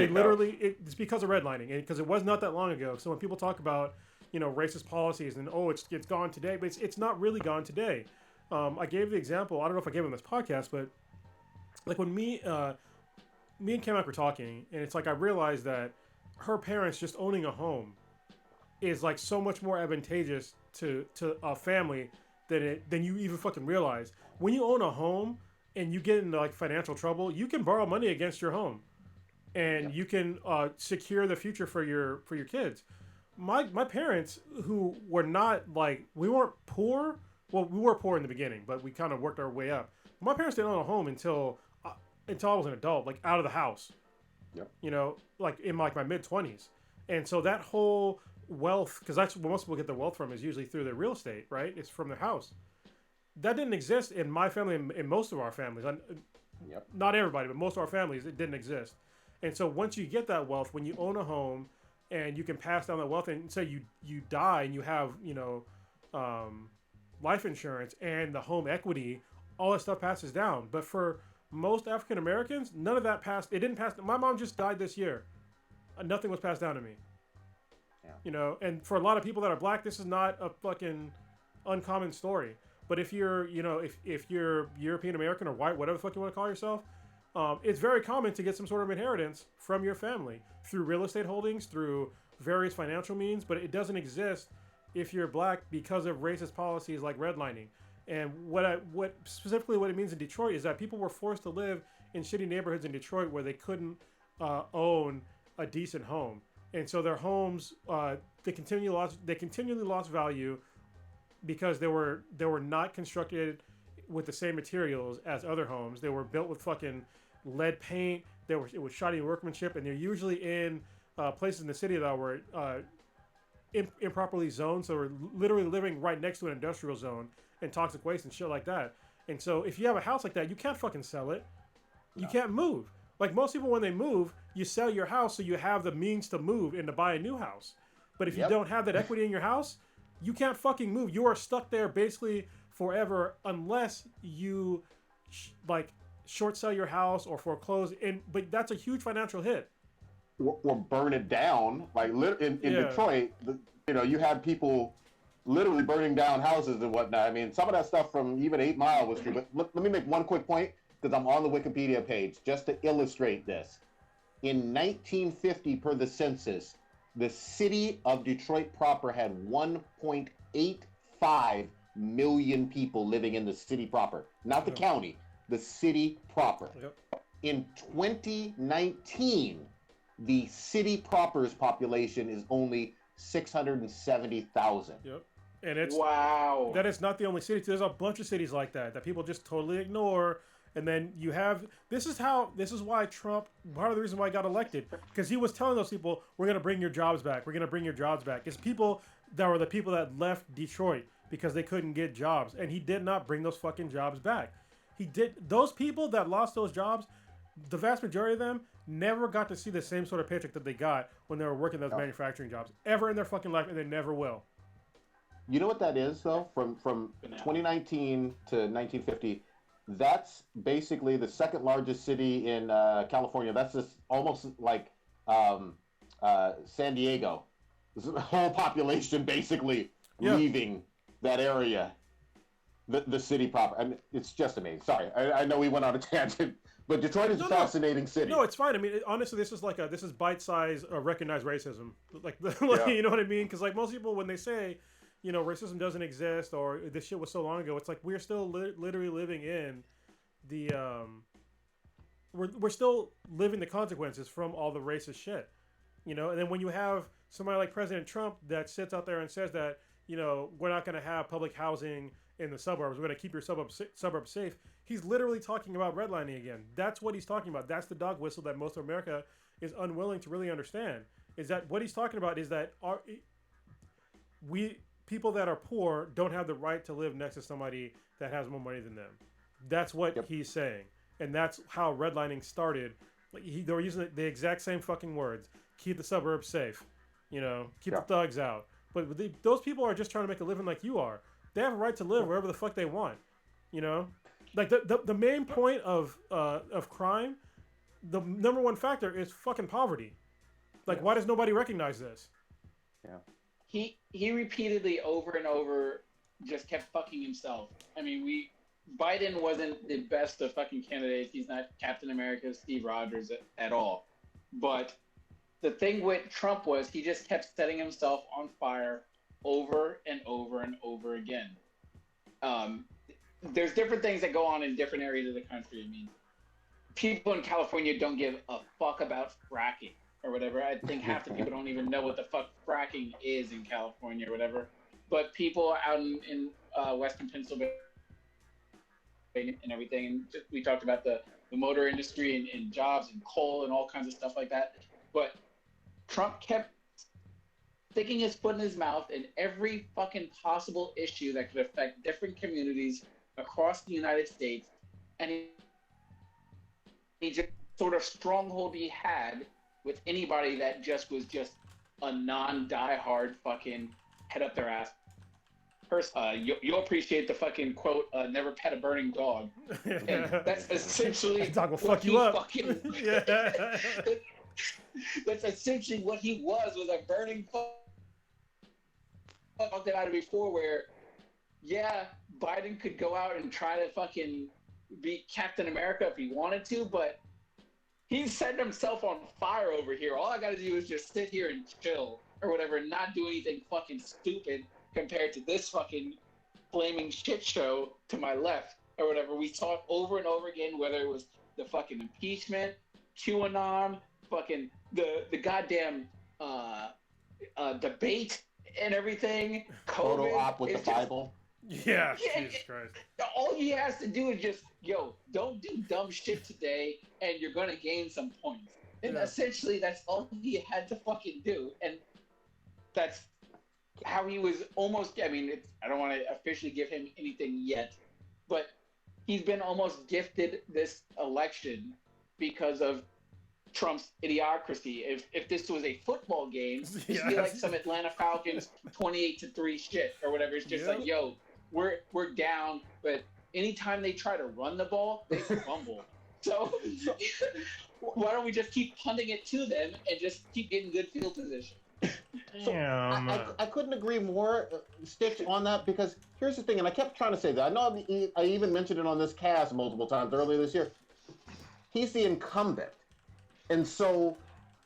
literally it's because of redlining, and because it was not that long ago. So when people talk about racist policies and it's gone today, but it's not really gone today. I gave the example. I don't know if I gave it on this podcast, but like when me and Kamak were talking, and it's like I realized that her parents just owning a home is like so much more advantageous to a family than you even fucking realize. When you own a home and you get into like financial trouble, you can borrow money against your home, and you can secure the future for your kids. My parents, who were not like, we weren't poor. Well, we were poor in the beginning, but we kind of worked our way up. My parents didn't own a home until I was an adult, like out of the house. Yep. Like in like my mid-20s. And so that whole wealth, because that's where most people get their wealth from, is usually through their real estate, right? It's from their house. That didn't exist in my family and in most of our families. Yep. Not everybody, but most of our families, it didn't exist. And so once you get that wealth, when you own a home and you can pass down that wealth, and say you die and you have, life insurance and the home equity, all that stuff passes down. But for most African Americans, none of that passed. It didn't pass. My mom just died this year. Nothing was passed down to me. Yeah. And for a lot of people that are black, this is not a fucking uncommon story. But if you're, if you're European American or white, whatever the fuck you want to call yourself, it's very common to get some sort of inheritance from your family through real estate holdings, through various financial means. But it doesn't exist if you're black because of racist policies like redlining. And what specifically what it means in Detroit is that people were forced to live in shitty neighborhoods in Detroit where they couldn't own a decent home, and so their homes they continually lost value because they were not constructed with the same materials as other homes. They were built with fucking lead paint. It was shoddy workmanship, and they're usually in places in the city that were improperly zoned, so we're literally living right next to an industrial zone and toxic waste and shit like that. And so if you have a house like that, you can't fucking sell it. You can't move. Like most people, when they move, you sell your house so you have the means to move and to buy a new house. But if you don't have that equity in your house, you can't fucking move. You are stuck there basically forever unless you short sell your house or foreclose. But that's a huge financial hit. Or burn it down. Like in Detroit, you had people literally burning down houses and whatnot. I mean, some of that stuff from even 8 Mile was true. But let me make one quick point, because I'm on the Wikipedia page, just to illustrate this. In 1950, per the census, the city of Detroit proper had 1.85 million people living in the city proper. Not the county, the city proper. Yep. In 2019, the city proper's population is only 670,000. Yep. And it's wow. That is not the only city. There's a bunch of cities like that people just totally ignore. And then you have this is why Trump, part of the reason why he got elected, because he was telling those people, we're gonna bring your jobs back. We're gonna bring your jobs back. It's people that were the people that left Detroit because they couldn't get jobs, and he did not bring those fucking jobs back. Those people that lost those jobs, the vast majority of them never got to see the same sort of paycheck that they got when they were working those manufacturing jobs ever in their fucking life, and they never will. You know what that is, though? From 2019 to 1950, that's basically the second largest city in California. That's just almost like San Diego. The whole population basically leaving that area, the city proper. I mean, it's just amazing. Sorry, I know we went on a tangent, but Detroit is a fascinating city. No, it's fine. I mean, honestly, this is bite-sized recognized racism. You know what I mean? Because like most people, when they say, racism doesn't exist or this shit was so long ago, it's like we're still literally living in the we're still living the consequences from all the racist shit. And then when you have somebody like President Trump that sits out there and says that we're not going to have public housing in the suburbs, we're going to keep your suburbs safe, he's literally talking about redlining again. That's what he's talking about. That's the dog whistle that most of America is unwilling to really understand. Is that what he's talking about? Is that people that are poor don't have the right to live next to somebody that has more money than them. That's what he's saying. And that's how redlining started. They were using the exact same fucking words. Keep the suburbs safe. Keep the thugs out. But those people are just trying to make a living like you are. They have a right to live wherever the fuck they want. Like the main point of crime, the number one factor is fucking poverty. Like, why does nobody recognize this? Yeah. He repeatedly over and over just kept fucking himself. I mean, Biden wasn't the best of fucking candidates. He's not Captain America, Steve Rogers at all. But the thing with Trump was he just kept setting himself on fire over and over and over again. There's different things that go on in different areas of the country. I mean, people in California don't give a fuck about fracking or whatever. I think half the people don't even know what the fuck fracking is in California or whatever. But people out in Western Pennsylvania and everything, and we talked about the motor industry and jobs and coal and all kinds of stuff like that. But Trump kept sticking his foot in his mouth in every fucking possible issue that could affect different communities across the United States, and he just sort of stronghold he had with anybody that just was just a non-diehard fucking head up their ass person. You'll appreciate the fucking quote, never pet a burning dog. And that's essentially that dog will fuck you up. Fucking, that's essentially what he was a burning fuck. I talked about it before where, yeah, Biden could go out and try to fucking be Captain America if he wanted to, but he's setting himself on fire over here. All I gotta do is just sit here and chill or whatever and not do anything fucking stupid compared to this fucking flaming shit show to my left or whatever. We saw it over and over again, whether it was the fucking impeachment, QAnon, fucking the goddamn debate and everything. Photo op with the just, Bible. Yeah, Jesus Christ. All he has to do is just, don't do dumb shit today, and you're gonna gain some points. And essentially, that's all he had to fucking do, and that's how he was almost. I mean, I don't want to officially give him anything yet, but he's been almost gifted this election because of Trump's idiocracy. If this was a football game, this would be like some Atlanta Falcons 28-3 shit or whatever. It's just like, we're down, but anytime they try to run the ball, they fumble. So why don't we just keep punting it to them and just keep getting good field position? So I couldn't agree more, Stitch, on that, because here's the thing, and I kept trying to say that. I know I even mentioned it on this cast multiple times earlier this year. He's the incumbent. And so,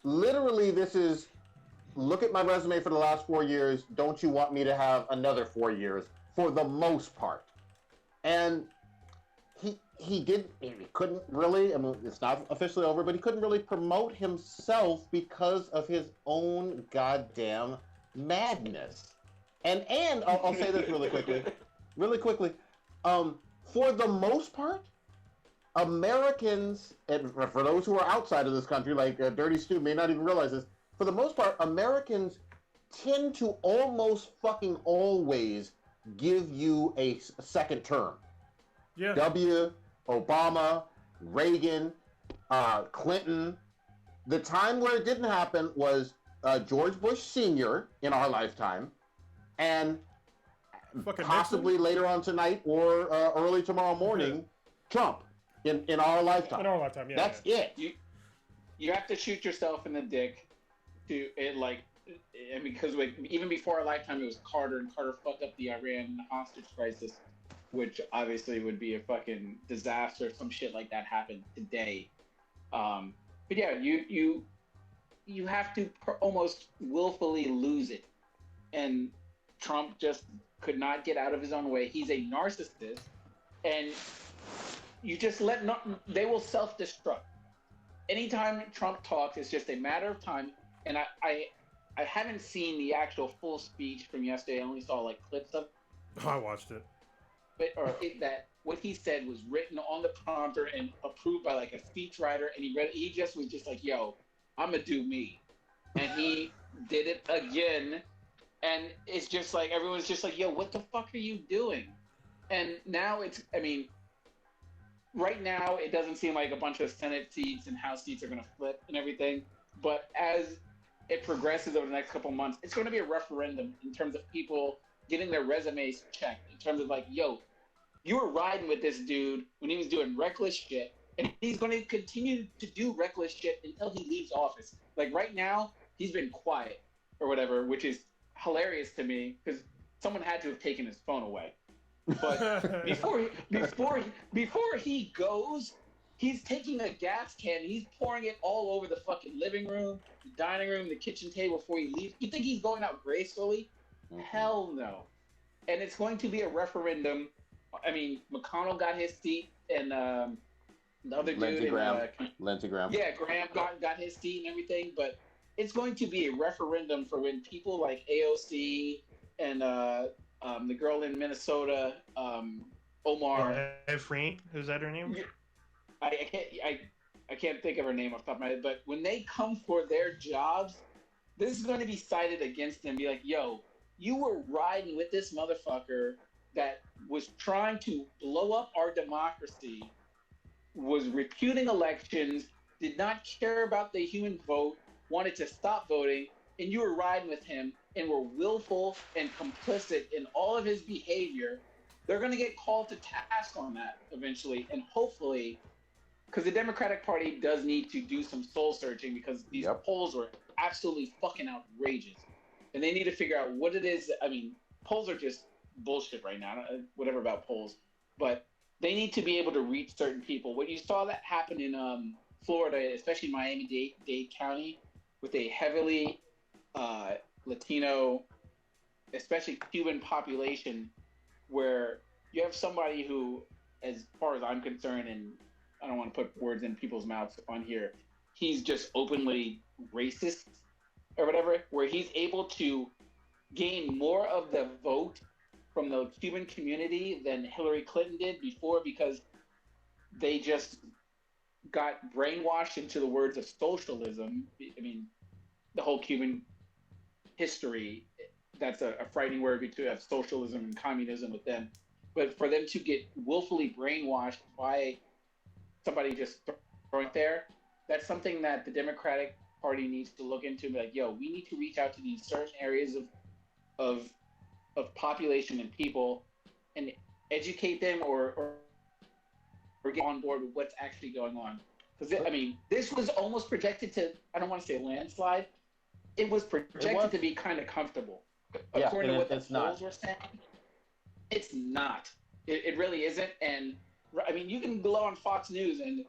literally, this is, look at my resume for the last 4 years. Don't you want me to have another 4 years? For the most part. And he couldn't really, I mean, it's not officially over, but he couldn't really promote himself because of his own goddamn madness. And I'll say this really quickly. For the most part, Americans, and for those who are outside of this country, like Dirty Stu may not even realize this, for the most part, Americans tend to almost fucking always give you a second term. Yeah. Obama, Reagan, Clinton. The time where it didn't happen was George Bush Sr. in our lifetime, and possibly later on tonight or early tomorrow morning, Trump in our lifetime. In our lifetime, yeah. That's it. You have to shoot yourself in the dick to it, like. And because even before our lifetime, it was Carter, and Carter fucked up the Iran hostage crisis, which obviously would be a fucking disaster if some shit like that happened today. But yeah, you have to almost willfully lose it, and Trump just could not get out of his own way. He's a narcissist, and you just they will self-destruct. Anytime Trump talks, it's just a matter of time, and I haven't seen the actual full speech from yesterday. I only saw like clips of. Oh, I watched it. That what he said was written on the prompter and approved by like a speechwriter, and he read it. He just was just like, "Yo, I'm gonna do me," and he did it again. And it's just like everyone's just like, "Yo, what the fuck are you doing?" And now right now it doesn't seem like a bunch of Senate seats and House seats are gonna flip and everything, but as it progresses over the next couple months, it's going to be a referendum in terms of people getting their resumes checked, in terms of like, yo, you were riding with this dude when he was doing reckless shit, and he's going to continue to do reckless shit until he leaves office. Like right now, he's been quiet or whatever, which is hilarious to me because someone had to have taken his phone away. But before he goes, he's taking a gas can and he's pouring it all over the fucking living room, the dining room, the kitchen table before he leaves. You think he's going out gracefully? Mm-hmm. Hell no. And it's going to be a referendum. I mean, McConnell got his seat, and the other Lindsey dude, Graham. Yeah, Graham got his seat and everything. But it's going to be a referendum for when people like AOC and the girl in Minnesota, Omar. Efrain, is that her name? I can't think of her name off the top of my head, but when they come for their jobs, this is going to be cited against him. Be like, yo, you were riding with this motherfucker that was trying to blow up our democracy, was reputing elections, did not care about the human vote, wanted to stop voting, and you were riding with him and were willful and complicit in all of his behavior. They're going to get called to task on that eventually, and hopefully, because the Democratic Party does need to do some soul searching, because these polls were absolutely fucking outrageous, and they need to figure out what it is. I mean, polls are just bullshit right now. Whatever about polls, but they need to be able to reach certain people. What you saw that happen in Florida, especially Miami-Dade County, with a heavily Latino, especially Cuban population, where you have somebody who, as far as I'm concerned, and I don't want to put words in people's mouths on here, he's just openly racist or whatever, where he's able to gain more of the vote from the Cuban community than Hillary Clinton did before, because they just got brainwashed into the words of socialism. I mean, the whole Cuban history, that's a frightening word between socialism and communism with them. But for them to get willfully brainwashed by somebody just throwing it there, that's something that the Democratic Party needs to look into and be like, yo, we need to reach out to these certain areas of population and people and educate them or get on board with what's actually going on. Because, I mean, this was almost projected to, I don't want to say landslide, it was projected to be kind of comfortable. According to what the polls were saying, it's not. It really isn't. And, I mean, you can go on Fox News, and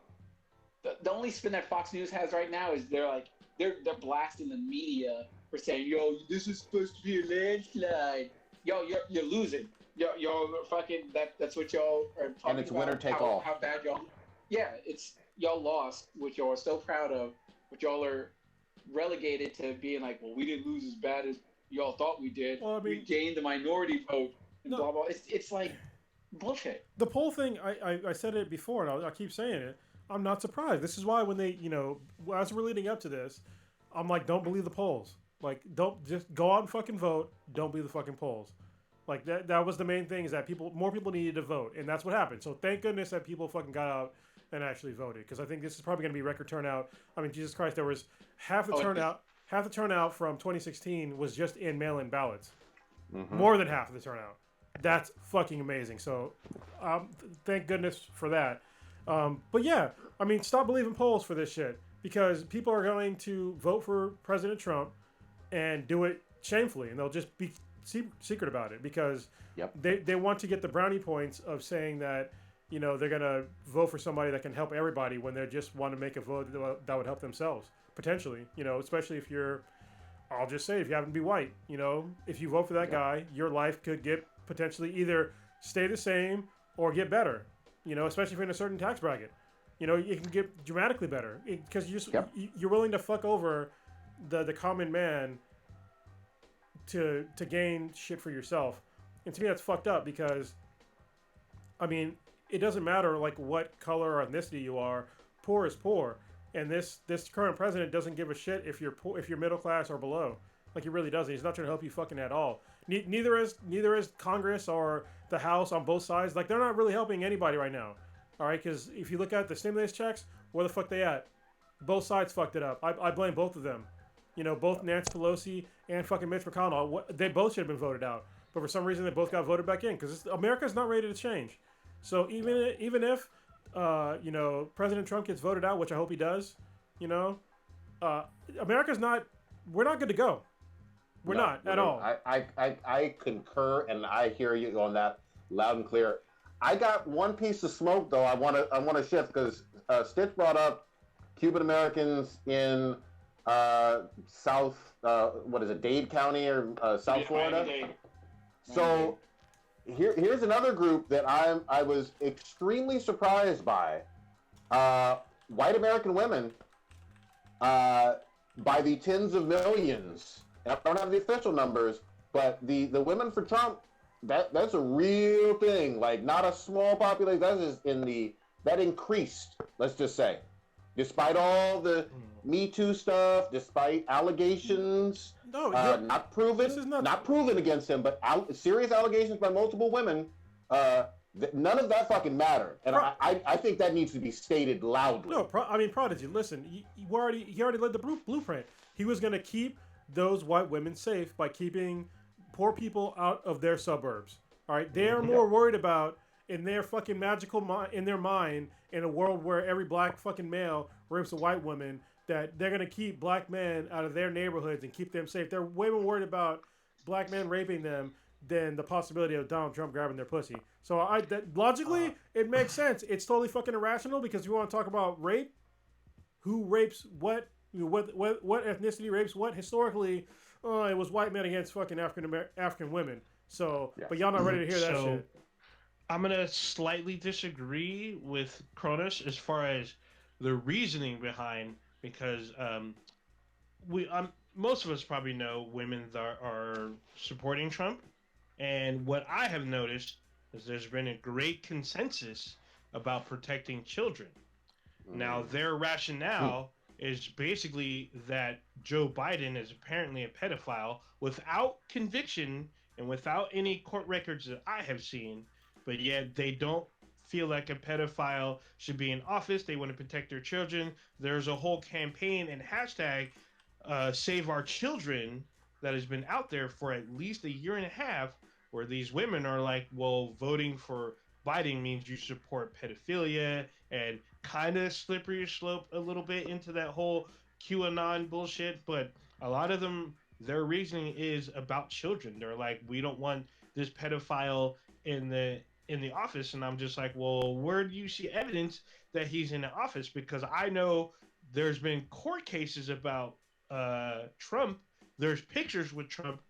the only spin that Fox News has right now is they're blasting the media for saying, yo, this is supposed to be a landslide. Yo, you're losing. Y'all fucking, that's what y'all are talking about. And it's winner take all. How bad y'all. Yeah, it's y'all lost, which y'all are so proud of, but y'all are relegated to being like, well, we didn't lose as bad as y'all thought we did. Well, I mean, we gained the minority vote. And blah blah. It's like bullshit. The poll thing, I said it before, and I'll keep saying it. I'm not surprised. This is why when they, as we're leading up to this, I'm like, don't believe the polls. Like, don't just go out and fucking vote. Don't believe the fucking polls. Like that was the main thing, is that more people needed to vote, and that's what happened. So thank goodness that people fucking got out and actually voted, because I think this is probably going to be record turnout. I mean, Jesus Christ, there was half the turnout from 2016 was just in mail-in ballots. Mm-hmm. More than half of the turnout. That's fucking amazing. So thank goodness for that. But yeah, I mean, stop believing polls for this shit, because people are going to vote for President Trump and do it shamefully, and they'll just be secret about it, because they want to get the brownie points of saying that, they're going to vote for somebody that can help everybody, when they just want to make a vote that would help themselves, potentially, especially if you're, I'll just say, if you happen to be white, if you vote for that guy, your life could get potentially either stay the same or get better, especially if you're in a certain tax bracket. It can get dramatically better, because you're willing to fuck over the common man to gain shit for yourself. And to me, that's fucked up, because, I mean, it doesn't matter like what color or ethnicity you are. Poor is poor, and this current president doesn't give a shit if you're poor, if you're middle class or below. Like, he really doesn't. He's not trying to help you fucking at all. Neither is Congress or the House on both sides. Like, they're not really helping anybody right now. All right, because if you look at the stimulus checks, where the fuck they at? Both sides fucked it up. I blame both of them. Both Nancy Pelosi and fucking Mitch McConnell, they both should have been voted out. But for some reason, they both got voted back in, because America's not ready to change. So even if President Trump gets voted out, which I hope he does, America's not. We're not good to go. We're not at all. I concur, and I hear you on that loud and clear. I got one piece of smoke though. I want to shift, because Stitch brought up Cuban Americans in South, Dade County or South Florida. Miami-Dade. So here's another group that I was extremely surprised by. White American women, by the tens of millions. And I don't have the official numbers, but the women for Trump, that's a real thing. Like, not a small population. That increased. Let's just say. Despite all the Me Too stuff, despite allegations, No, not proven, this is not proven against him, but serious allegations by multiple women. None of that fucking mattered, and I think that needs to be stated loudly. No, Prodigy. Listen, he already laid the blueprint. He was gonna keep those white women safe by keeping poor people out of their suburbs. All right, they are more worried about in their fucking in their mind, in a world where every black fucking male rapes a white woman, that they're gonna keep black men out of their neighborhoods and keep them safe. They're way more worried about black men raping them than the possibility of Donald Trump grabbing their pussy. So logically, it makes sense. It's totally fucking irrational because you want to talk about rape, who rapes what, what ethnicity rapes what historically. It was white men against fucking African women. So, yes. But y'all not ready to hear that shit. I'm gonna slightly disagree with Kronos as far as the reasoning behind, because most of us probably know women are supporting Trump, and what I have noticed is there's been a great consensus about protecting children. Now, their rationale is basically that Joe Biden is apparently a pedophile without conviction and without any court records that I have seen, but yet they don't feel like a pedophile should be in office. They want to protect their children. There's a whole campaign and hashtag Save Our Children that has been out there for at least a year and a half, where these women are like, well, voting for Biden means you support pedophilia, and kind of slippery slope a little bit into that whole QAnon bullshit. But a lot of them, their reasoning is about children. They're like, we don't want this pedophile in the office. And I'm just like, well, where do you see evidence that he's in the office? Because I know there's been court cases about Trump. There's pictures with Trump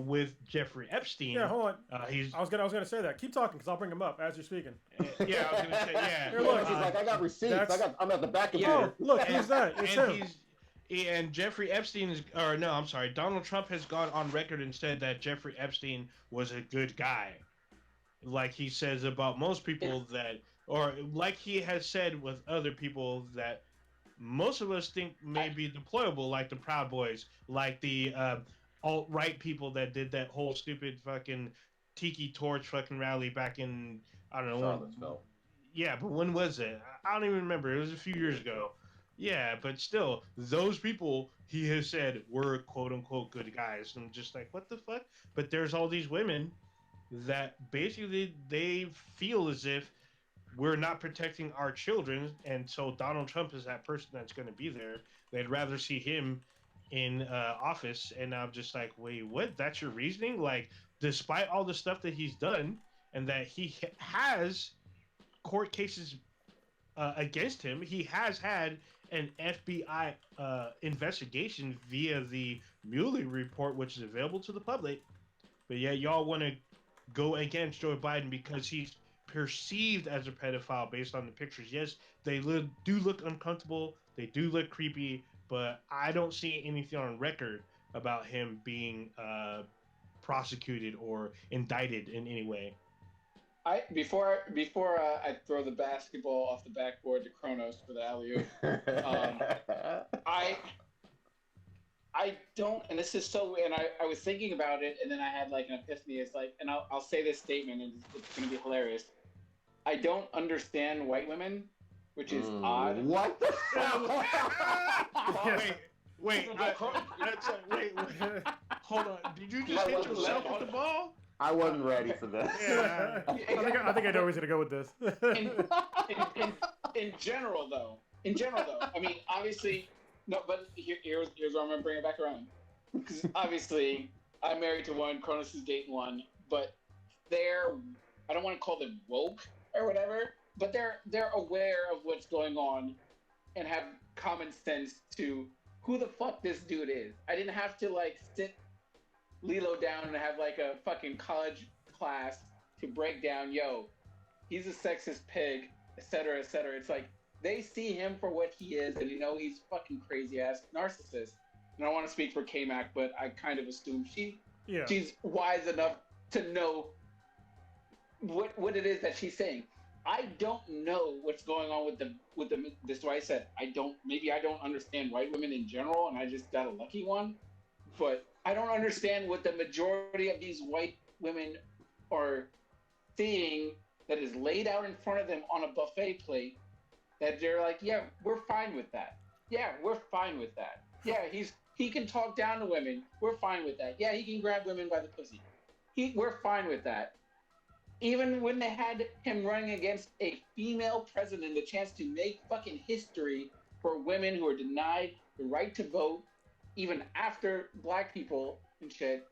with Jeffrey Epstein. Yeah, hold on. I was gonna say that. Keep talking, because I'll bring him up as you're speaking. Yeah, I was gonna say, yeah. Here, look, he's like, I got receipts. I'm at the back of it. Look, he's that. It's him. And Jeffrey Epstein Donald Trump has gone on record and said that Jeffrey Epstein was a good guy. Like he says about most people or like he has said with other people that most of us think may be deployable, like the Proud Boys, like the alt-right people that did that whole stupid fucking tiki torch fucking rally back in, I don't know. Charlottesville. Yeah, but when was it? I don't even remember. It was a few years ago. Yeah, but still, those people, he has said, were quote-unquote good guys. And I'm just like, what the fuck? But there's all these women that basically they feel as if we're not protecting our children, and so Donald Trump is that person that's going to be there. They'd rather see him in office, and I'm just like, wait, what? That's your reasoning? Like, despite all the stuff that he's done, and that he has court cases against him, he has had an FBI investigation via the Mueller report, which is available to the public, but yet y'all want to go against Joe Biden because he's perceived as a pedophile based on the pictures. Yes, they do look uncomfortable, they do look creepy, but I don't see anything on record about him being prosecuted or indicted in any way. Before I throw the basketball off the backboard to Kronos for the alley-oop, I don't, and this is so weird, and I was thinking about it, and then I had like an epiphany. It's like, and I'll say this statement, and it's going to be hilarious. I don't understand white women, which is odd. What the Wait, hold on. Did you just hit yourself with the ball? I wasn't ready for this. Yeah. I think I know where he's going to go with this. In general, though, I mean, obviously, no, but here's where I'm going to bring it back around. Because obviously, I'm married to one, Kronos is dating one, but I don't want to call them woke or whatever, but they're aware of what's going on and have common sense to who the fuck this dude is. I didn't have to like sit Lilo down and have like a fucking college class to break down, yo, he's a sexist pig, etc., etc. It's like they see him for what he is, and he's fucking crazy ass narcissist. And I don't want to speak for K-Mac, but I kind of assume she's wise enough to know what it is that she's saying. I don't know what's going on with the. This is why I said maybe I don't understand white women in general, and I just got a lucky one. But I don't understand what the majority of these white women are seeing that is laid out in front of them on a buffet plate. That they're like, yeah, we're fine with that. Yeah, we're fine with that. Yeah, he can talk down to women. We're fine with that. Yeah, he can grab women by the pussy. We're fine with that. Even when they had him running against a female president, the chance to make fucking history for women who are denied the right to vote, even after black people and shit,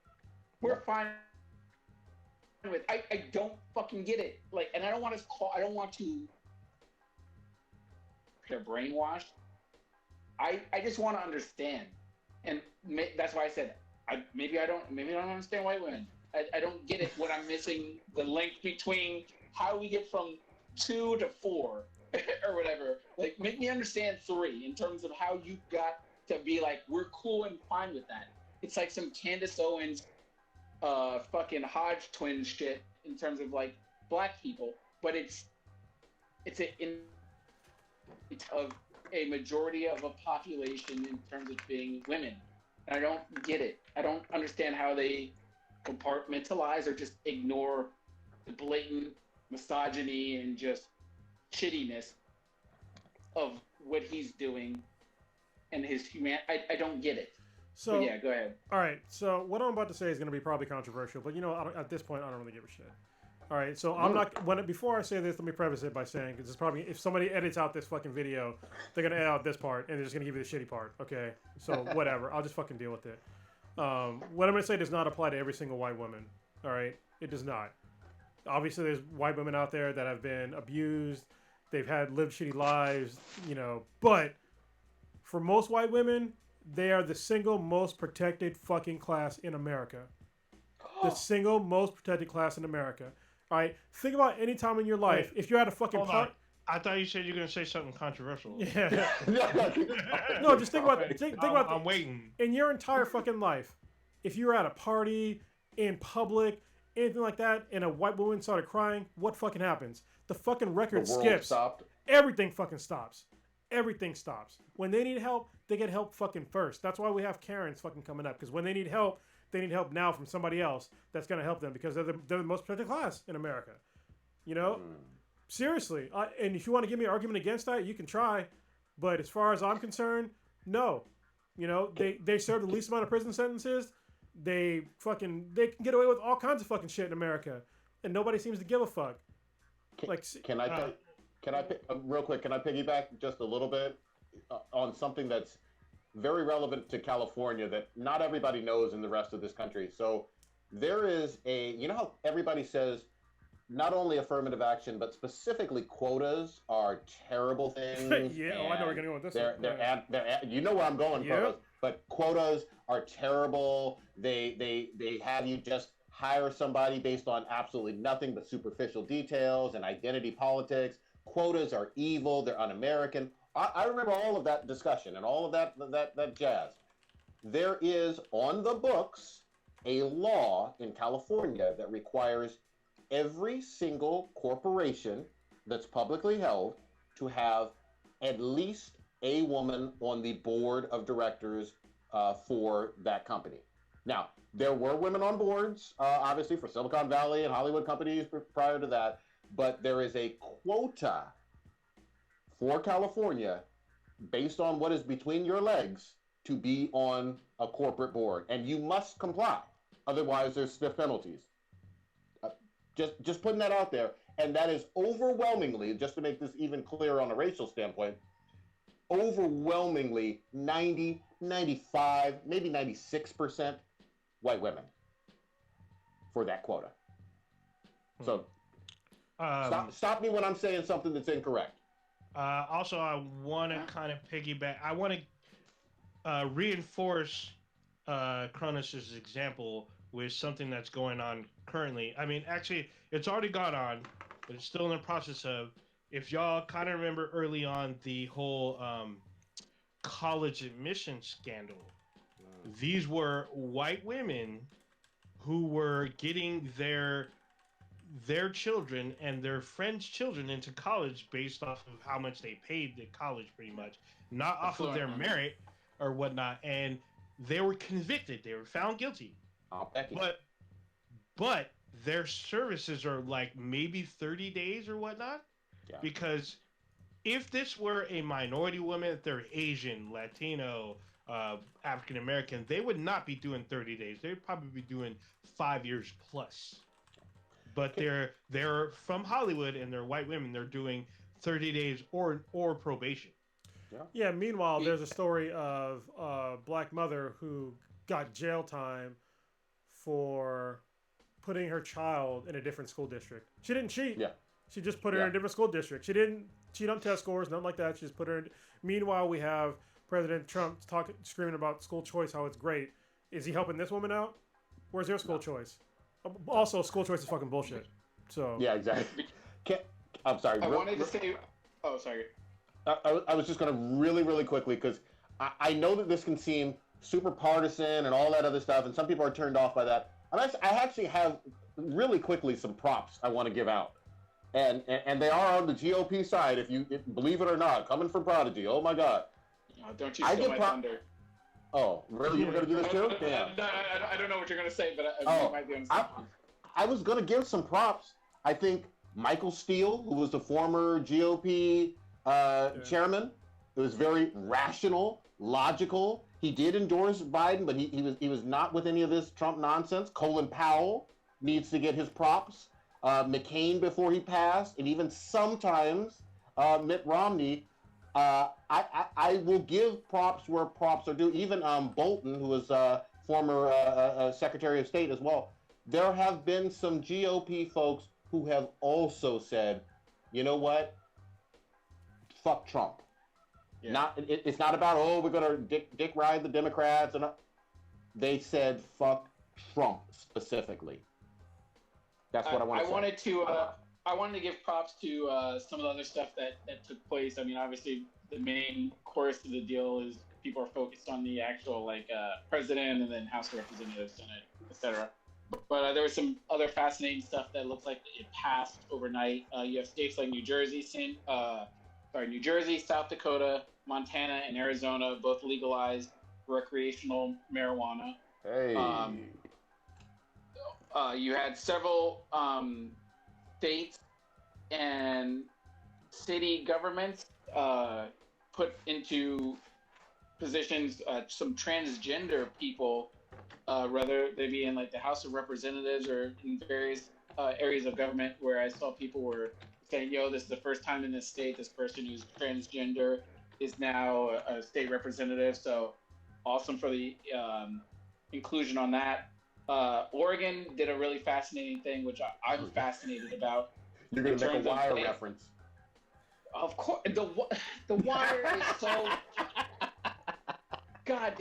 we're fine with. I don't fucking get it. Like, and I don't want to they're brainwashed. I just want to understand, and that's why I said maybe I don't understand white women. I don't get it when I'm missing the link between how we get from 2 to 4 or whatever. Like, make me understand 3 in terms of how you got to be like, we're cool and fine with that. It's like some Candace Owens fucking Hodge twin shit in terms of like black people, but it's of a majority of a population in terms of being women. And I don't get it. I don't understand how they compartmentalize or just ignore the blatant misogyny and just shittiness of what he's doing and his I don't get it. So but yeah, go ahead. All right. So what I'm about to say is going to be probably controversial, but at this point, I don't really give a shit. All right. So I'm not. Before I say this, let me preface it by saying, because it's probably, if somebody edits out this fucking video, they're gonna edit out this part and they're just gonna give you the shitty part. Okay. So whatever. I'll just fucking deal with it. What I'm gonna say does not apply to every single white woman. All right. It does not. Obviously, there's white women out there that have been abused. They've lived shitty lives. But for most white women, they are the single most protected fucking class in America. The single most protected class in America. All right, think about any time in your life. If you're at a fucking party. I thought you said you were gonna say something controversial. Yeah. No, just think about. Think about. I'm waiting. In your entire fucking life, if you were at a party, in public, anything like that, and a white woman started crying, what fucking happens? The fucking record skips. Stopped. Everything fucking stops. Everything stops. When they need help, they get help fucking first. That's why we have Karens fucking coming up, because when they need help now from somebody else that's going to help them, because they're the most protected class in America. Seriously. And if you want to give me an argument against that, you can try. But as far as I'm concerned, no. They serve the least amount of prison sentences. They can get away with all kinds of fucking shit in America, and nobody seems to give a fuck. Can I real quick? Can I piggyback just a little bit on something that's very relevant to California that not everybody knows in the rest of this country? So there is how everybody says not only affirmative action, but specifically quotas are terrible things. Yeah, I know we're gonna go with this. You know where I'm going, yep. But quotas are terrible. They have you just hire somebody based on absolutely nothing but superficial details and identity politics. Quotas are evil. They're un-American. I remember all of that discussion and all of that jazz. There is on the books a law in California that requires every single corporation that's publicly held to have at least a woman on the board of directors for that company. Now, there were women on boards, obviously, for Silicon Valley and Hollywood companies prior to that, but there is a quota for California based on what is between your legs to be on a corporate board, and you must comply. Otherwise, there's stiff penalties. Just putting that out there, and that is overwhelmingly, just to make this even clearer on a racial standpoint, overwhelmingly 90, 95, maybe 96% white women for that quota. So stop me when I'm saying something that's incorrect. Also, I want to kind of piggyback. I want to reinforce Cronus's example with something that's going on currently. I mean, actually, it's already gone on, but it's still in the process of. If y'all kind of remember early on the whole college admission scandal, these were white women who were getting their their children and their friends' children into college based off of how much they paid the college, pretty much, not off of their merit or whatnot. And they were convicted. They were found guilty. Oh, Becky. But their services are like maybe 30 days or whatnot. Yeah. Because if this were a minority woman, if they're Asian, Latino, African American, they would not be doing 30 days. They'd probably be doing 5 years plus. But they're from Hollywood and they're white women. They're doing 30 days or probation. Yeah. Meanwhile, there's a story of a black mother who got jail time for putting her child in a different school district. She didn't cheat. Yeah. She just put her in a different school district. She didn't cheat on test scores, nothing like that. She just put her in. Meanwhile, we have President Trump screaming about school choice, how it's great. Is he helping this woman out? Where's their school choice? Also, school choice is fucking bullshit. So yeah, exactly. I'm sorry. I wanted to say. Oh, sorry. I was just going to really quickly, because I know that this can seem super partisan and all that other stuff, and some people are turned off by that. I actually have really quickly some props I want to give out, and they are on the GOP side. If you believe it or not, coming from Prodigy. Oh my God! Don't you steal my thunder? Oh, really? You were going to do this too? Damn. I don't know what you're going to say, but I might be on something. I was going to give some props. I think Michael Steele, who was the former GOP chairman, it was very rational, logical. He did endorse Biden, but he was not with any of this Trump nonsense. Colin Powell needs to get his props. McCain before he passed, and even sometimes Mitt Romney. I will give props where props are due. Even Bolton, who was former Secretary of State as well. There have been some GOP folks who have also said, you know what? Fuck Trump. Yeah. It's not about, we're going to dick ride the Democrats. They said, fuck Trump specifically. That's what I want to say. I wanted to give props to some of the other stuff that took place. I mean, obviously, the main course of the deal is people are focused on the actual president and then House of Representatives, Senate, etc. But there was some other fascinating stuff that looks like it passed overnight. You have states like New Jersey, South Dakota, Montana, and Arizona both legalized recreational marijuana. Hey. You had several states and city governments put into positions some transgender people, whether they be in the House of Representatives or in various areas of government, where I saw people were saying, yo, this is the first time in this state this person who's transgender is now a state representative. So awesome for the inclusion on that. Oregon did a really fascinating thing, which I'm fascinated about. You're going to make a Wire reference. Of course. The Wire is so... God,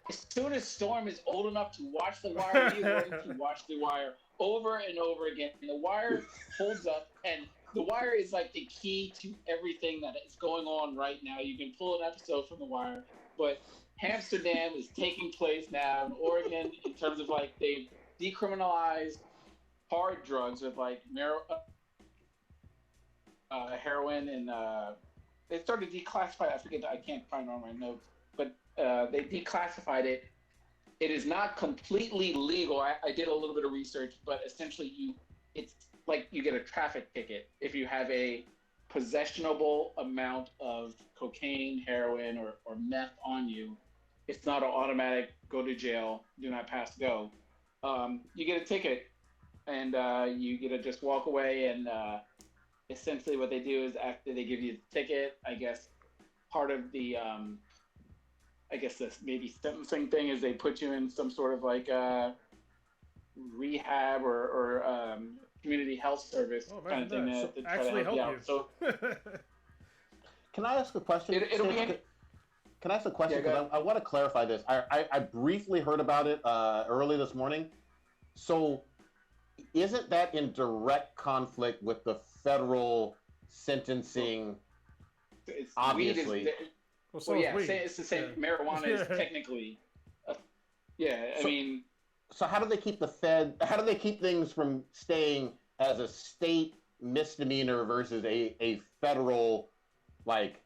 as soon as Storm is old enough to watch The Wire, he's going to watch The Wire over and over again. And The Wire holds up, and The Wire is the key to everything that is going on right now. You can pull an episode from The Wire, but Amsterdam is taking place now in Oregon in terms of they've decriminalized hard drugs with heroin, and they started to declassify. I forget. I can't find it on my notes, but they declassified it. It is not completely legal. I did a little bit of research, but essentially, it's like you get a traffic ticket if you have a possessionable amount of cocaine, heroin, or meth on you. It's not an automatic go to jail, do not pass go. You get a ticket, and you get to just walk away. And essentially, what they do is after they give you the ticket, I guess part of the this maybe sentencing thing is they put you in some sort of rehab or community health service kind of thing to try to help you out. So, can I ask a question? Can I ask a question? Because I want to clarify this. I briefly heard about it early this morning. So isn't that in direct conflict with the federal sentencing? It's obviously. It's the same. Yeah. Marijuana is technically. I mean. So how do they keep How do they keep things from staying as a state misdemeanor versus a federal, like,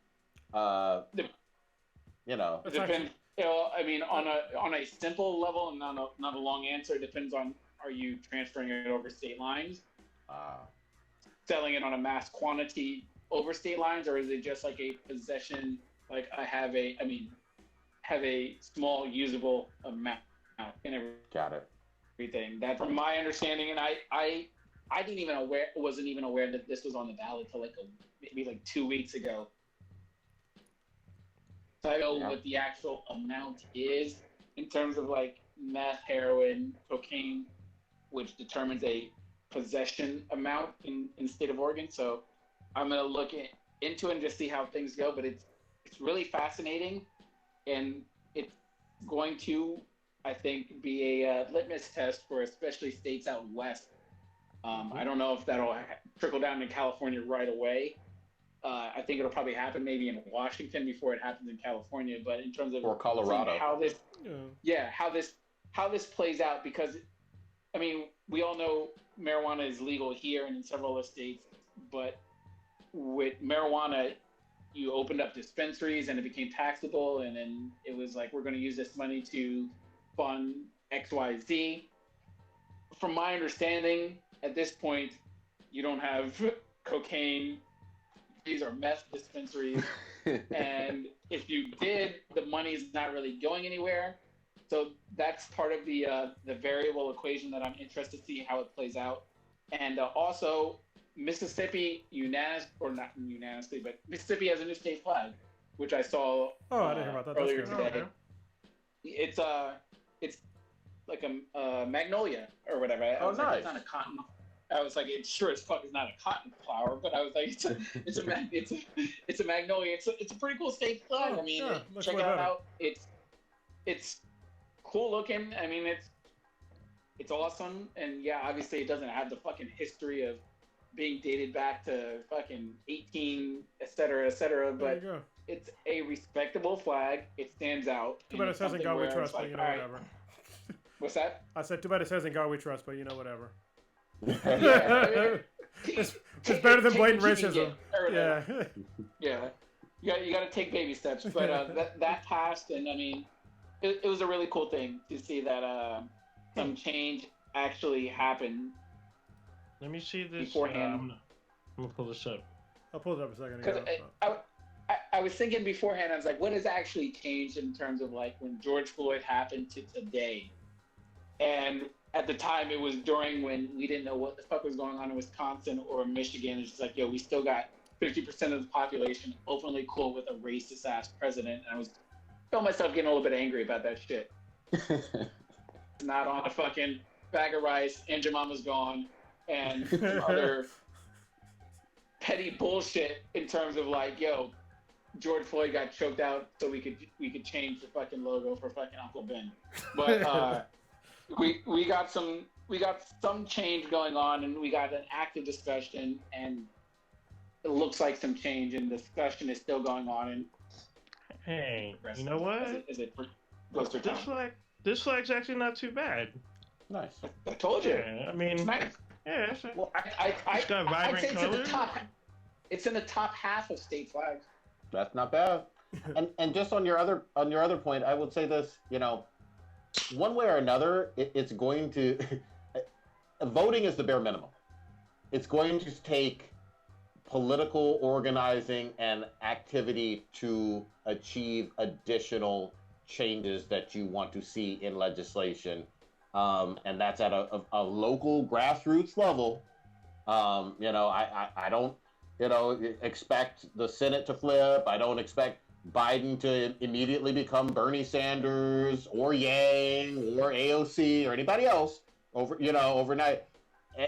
you know. It depends. I mean, on a simple level and not a long answer, it depends on, are you transferring it over state lines, selling it on a mass quantity over state lines, or is it just like a possession? Like I have a small usable amount in Got it. everything. That, from my understanding, and I wasn't even aware that this was on the ballot till maybe like 2 weeks ago. So I know what the actual amount is in terms of like meth, heroin, cocaine, which determines a possession amount in the state of Oregon. So I'm gonna look into it and just see how things go. But it's really fascinating, and it's going to, I think, be a litmus test for especially states out west. I don't know if that'll trickle down to California right away. I think it'll probably happen maybe in Washington before it happens in California. But in terms of Or Colorado, how this plays out, because I mean, we all know marijuana is legal here and in several other states, but with marijuana, you opened up dispensaries and it became taxable, and then it was like, we're going to use this money to fund XYZ. From my understanding, at this point, you don't have cocaine. These are meth dispensaries. And if you did, the money is not really going anywhere. So that's part of the variable equation that I'm interested to see how it plays out. And also, Mississippi, not unanimously, but Mississippi has a new state flag, which I saw I didn't hear about that. earlier That's today. good. It's like a magnolia or whatever. I was nice. like, it's not a cotton. I was like, it sure as fuck is not a cotton flower, but I was like, it's a magnolia. It's a pretty cool state flag. I mean, check it out. It's cool looking. I mean, it's awesome, and yeah, obviously it doesn't have the fucking history of being dated back to fucking 18, et cetera, but it's a respectable flag. It stands out. Too bad it says in God we trust, but you know, whatever. What's that? I said, too bad it says in God we trust, but you know, whatever. Yeah, it's better than blatant racism. Yeah. You got to take baby steps, but that passed, and I mean, it was a really cool thing to see that some change actually happened. Let me see this. Beforehand. I'm gonna pull this up. I'll pull it up a second. Because I was thinking beforehand, I was like, what has actually changed in terms of like when George Floyd happened to today? And at the time, it was during when we didn't know what the fuck was going on in Wisconsin or Michigan. It's just like, yo, we still got 50% of the population openly cool with a racist ass president. And I felt myself getting a little bit angry about that shit. Not on a fucking bag of rice, and your mama's gone, and some other petty bullshit in terms of like, yo, George Floyd got choked out so we could change the fucking logo for fucking Uncle Ben. But we got some change going on, and we got an active discussion, and it looks like some change, and discussion is still going on. And hey, you know what? This flag's actually not too bad. Nice. I told you. Yeah, I mean, it's nice. Yeah. Well, it's got vibrant colors. It's in the top half of state flags. That's not bad. And just on your other point, I would say this. You know, one way or another, it's going to voting is the bare minimum. It's going to take political organizing and activity to achieve additional changes that you want to see in legislation, and that's at a local grassroots level. You know, I don't, you know, expect the Senate to flip. I don't expect Biden to immediately become Bernie Sanders or Yang or AOC or anybody else overnight.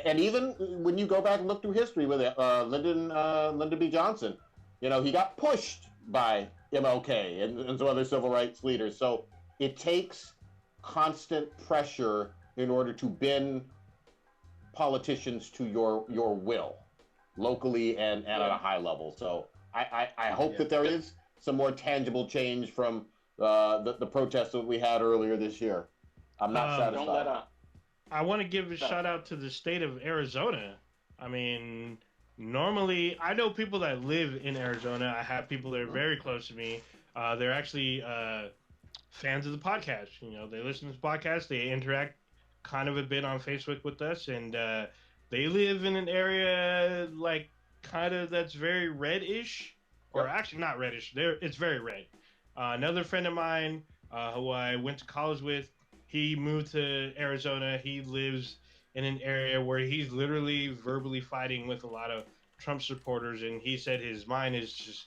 And even when you go back and look through history with it, Lyndon B. Johnson, you know, he got pushed by MLK and some other civil rights leaders. So it takes constant pressure in order to bend politicians to your will, locally and at a high level. So I hope that there is some more tangible change from the protests that we had earlier this year. I'm not satisfied. Don't let up. I want to give a shout out to the state of Arizona. I mean, normally I know people that live in Arizona. I have people that are very close to me. They're actually fans of the podcast. You know, they listen to the podcast. They interact kind of a bit on Facebook with us, and they live in an area like kind of that's very reddish, or Yep. actually not reddish. There, it's very red. Another friend of mine who I went to college with, he moved to Arizona. He lives in an area where he's literally verbally fighting with a lot of Trump supporters, and he said his mind is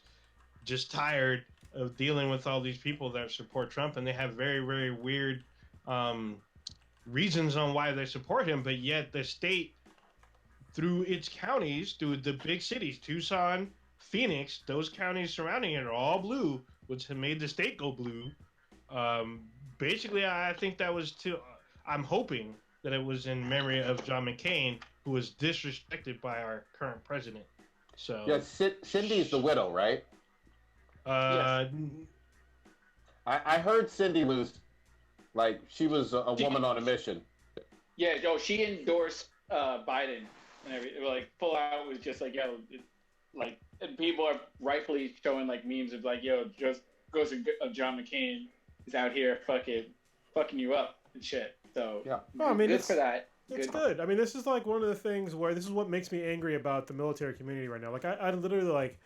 just tired of dealing with all these people that support Trump, and they have very very weird um, reasons on why they support him, but yet the state, through its counties, through the big cities, Tucson, Phoenix, those counties surrounding it are all blue, which have made the state go blue. Um, Basically, I think that was to. I'm hoping that it was in memory of John McCain, who was disrespected by our current president. Yeah, So, Cindy's the widow, right? Yes. uh, I heard Cindy was like she was a woman on a mission. Yeah, no, she endorsed Biden and everything. Like full out was just like, yo, like, and people are rightfully showing like memes of like, yo, just goes of John McCain is out here fucking you up and shit. So Yeah. Well, I mean, good for that. It's Good. good. I mean, this is like one of the things where this is what makes me angry about the military community right now. Like, I literally like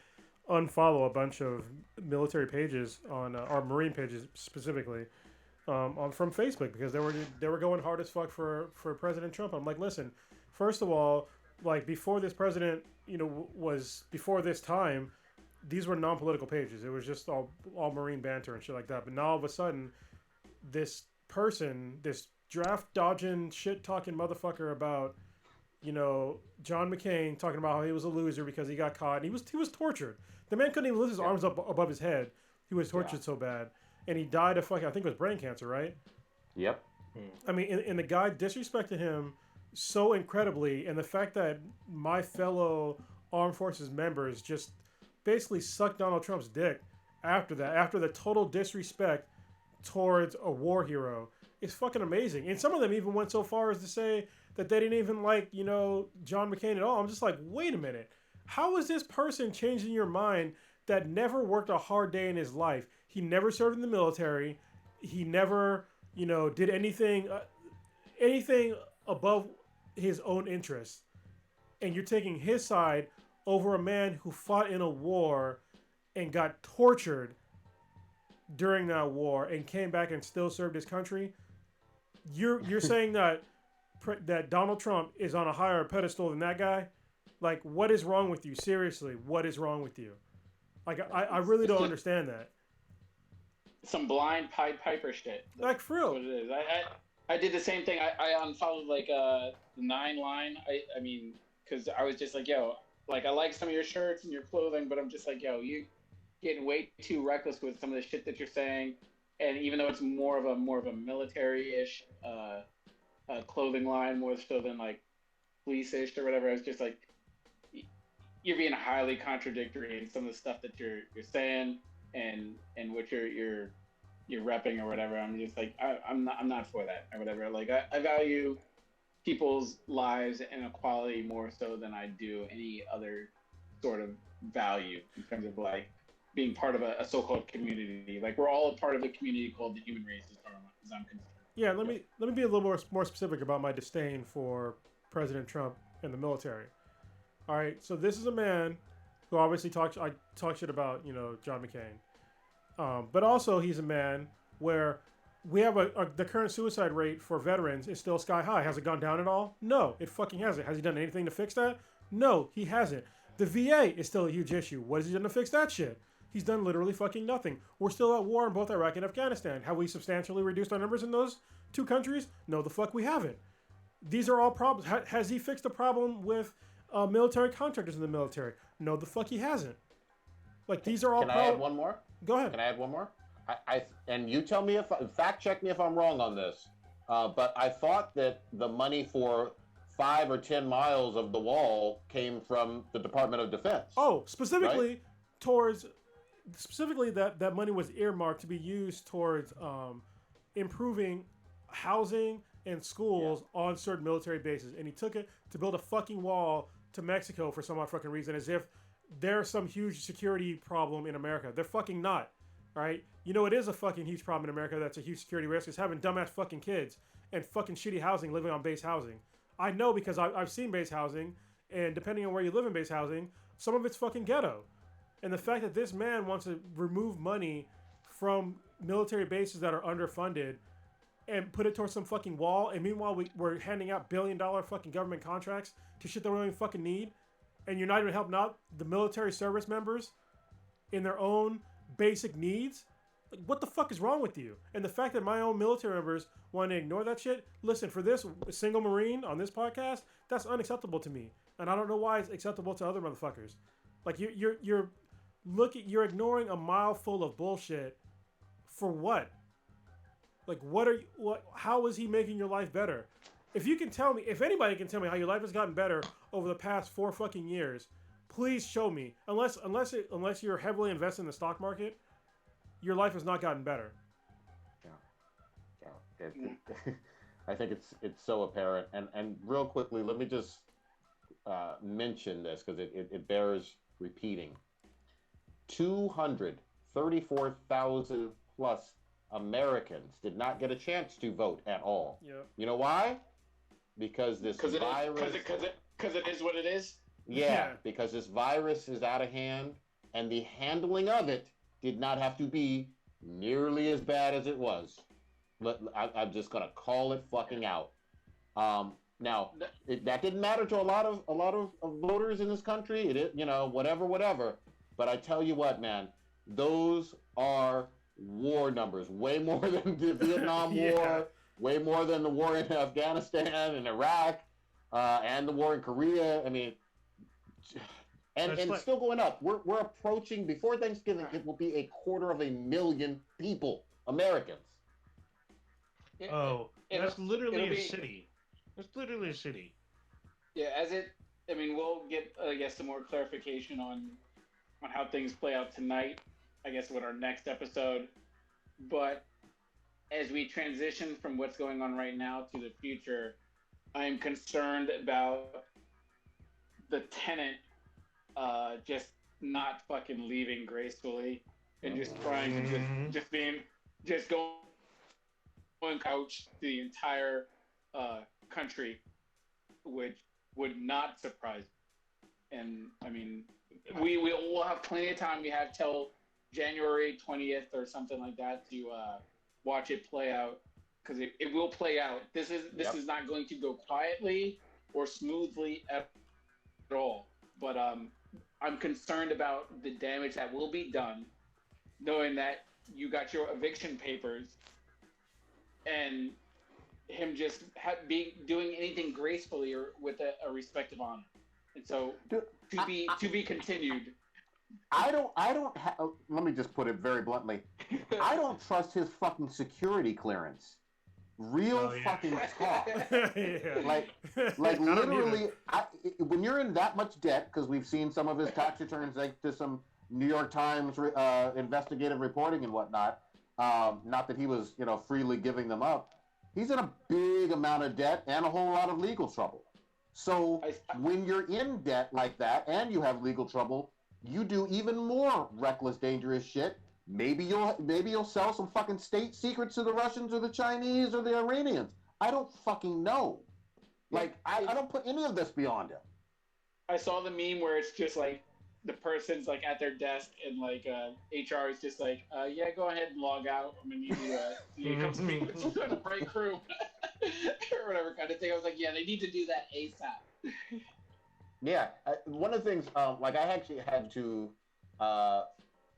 unfollow a bunch of military pages on or Marine pages specifically from Facebook because they were going hard as fuck for President Trump. I'm like, listen, first of all, like before this president, was before this time, these were non-political pages. It was just all Marine banter and shit like that. But now all of a sudden, this person, this draft dodging, shit talking motherfucker about, John McCain talking about how he was a loser because he got caught. And he was tortured. The man couldn't even lift his arms up above his head. He was tortured so bad, and he died of fucking, I think it was brain cancer, right? Yep. I mean, and the guy disrespected him so incredibly, and the fact that my fellow armed forces members just basically sucked Donald Trump's dick after that, after the total disrespect towards a war hero, is fucking amazing. And some of them even went so far as to say that they didn't even like, John McCain at all. I'm just like, wait a minute. How is this person changing your mind that never worked a hard day in his life? He never served in the military. He never, did anything above his own interests. And you're taking his side over a man who fought in a war and got tortured during that war and came back and still served his country. You're saying that Donald Trump is on a higher pedestal than that guy? Like, what is wrong with you? Seriously, what is wrong with you? Like, I really don't understand that. Some blind Pied Piper shit. Like, for real. That's what it is. I did the same thing. I unfollowed like the 9 line. I mean, because I was just like, yo, like I like some of your shirts and your clothing, but I'm just like, yo, you getting way too reckless with some of the shit that you're saying. And even though it's more of a military-ish clothing line, more so than like police-ish or whatever, I was just like, you're being highly contradictory in some of the stuff that you're saying and what you're repping or whatever. I'm just like, I'm not for that or whatever. Like I value people's lives and equality more so than I do any other sort of value in terms of like being part of a so-called community. Like we're all a part of a community called the human race, as far as I'm concerned. Yeah, let me be a little more specific about my disdain for President Trump and the military. All right, so this is a man who obviously talk shit about John McCain, but also he's a man where we have the current suicide rate for veterans is still sky high. Has it gone down at all? No, it fucking hasn't. Has he done anything to fix that? No, he hasn't. The VA is still a huge issue. What has he done to fix that shit? He's done literally fucking nothing. We're still at war in both Iraq and Afghanistan. Have we substantially reduced our numbers in those two countries? No, the fuck we haven't. These are all problems. Has he fixed the problem with military contractors in the military? No, the fuck he hasn't. Like, these are all Can I add one more? Go ahead. Can I add one more? And you tell me fact check me if I'm wrong on this. But I thought that the money for 5 or 10 miles of the wall came from the Department of Defense. Oh, specifically that money was earmarked to be used towards improving housing and schools on certain military bases, and he took it to build a fucking wall to Mexico for some odd fucking reason as if there's some huge security problem in America. They're fucking not. All right? You know, it is a fucking huge problem in America that's a huge security risk is having dumbass fucking kids and fucking shitty housing living on base housing. I know because I've seen base housing, and depending on where you live in base housing, some of it's fucking ghetto. And the fact that this man wants to remove money from military bases that are underfunded and put it towards some fucking wall, and meanwhile we're handing out billion-dollar fucking government contracts to shit they don't even fucking need, and you're not even helping out the military service members in their own basic needs? Like, what the fuck is wrong with you? And the fact that my own military members want to ignore that shit, listen, for this single Marine on this podcast, that's unacceptable to me. And I don't know why it's acceptable to other motherfuckers. Like, you're ignoring a mile full of bullshit for what? Like, how is he making your life better? If you can tell me, if anybody can tell me how your life has gotten better over the past 4 fucking years, please show me. Unless you're heavily invested in the stock market, your life has not gotten better. Yeah. I think it's so apparent. And real quickly, let me just mention this because it bears repeating. 234,000 plus Americans did not get a chance to vote at all. Yep. You know why? Because this virus. Because it is what it is. Yeah, because this virus is out of hand, and the handling of it did not have to be nearly as bad as it was. But I'm just gonna call it fucking out. Now that didn't matter to a lot of voters in this country. It is, whatever. But I tell you what, man, those are war numbers, way more than the Vietnam War, way more than the war in Afghanistan and Iraq, and the war in Korea. I mean, and it's still going up. We're approaching, before Thanksgiving, it will be 250,000 people, Americans. That's literally a city. It's literally a city. Yeah, we'll get, I guess, some more clarification on how things play out tonight, I guess, with our next episode. But as we transition from what's going on right now to the future, I'm concerned about the tenant just not fucking leaving gracefully and just trying to just going coach the entire country, which would not surprise me. And I mean, we'll have plenty of time. We have till January 20th or something like that to watch it play out, because it will play out. This is not going to go quietly or smoothly at all. But I'm concerned about the damage that will be done, knowing that you got your eviction papers and him just doing anything gracefully or with a respect of honor. And so to be continued. Let me just put it very bluntly. I don't trust his fucking security clearance. Fucking talk. Like literally, when you're in that much debt, because we've seen some of his tax returns to some New York Times investigative reporting and whatnot. Not that he was, freely giving them up. He's in a big amount of debt and a whole lot of legal trouble. So when you're in debt like that and you have legal trouble, you do even more reckless, dangerous shit. Maybe you'll sell some fucking state secrets to the Russians or the Chinese or the Iranians. I don't fucking know. Like, I don't put any of this beyond him. I saw the meme where it's just like the person's like at their desk and like HR is just like, yeah, go ahead and log out. I'm gonna need you to come speak with you in a break room or whatever kind of thing. I was like, yeah, they need to do that ASAP. Yeah, one of the things, I actually had to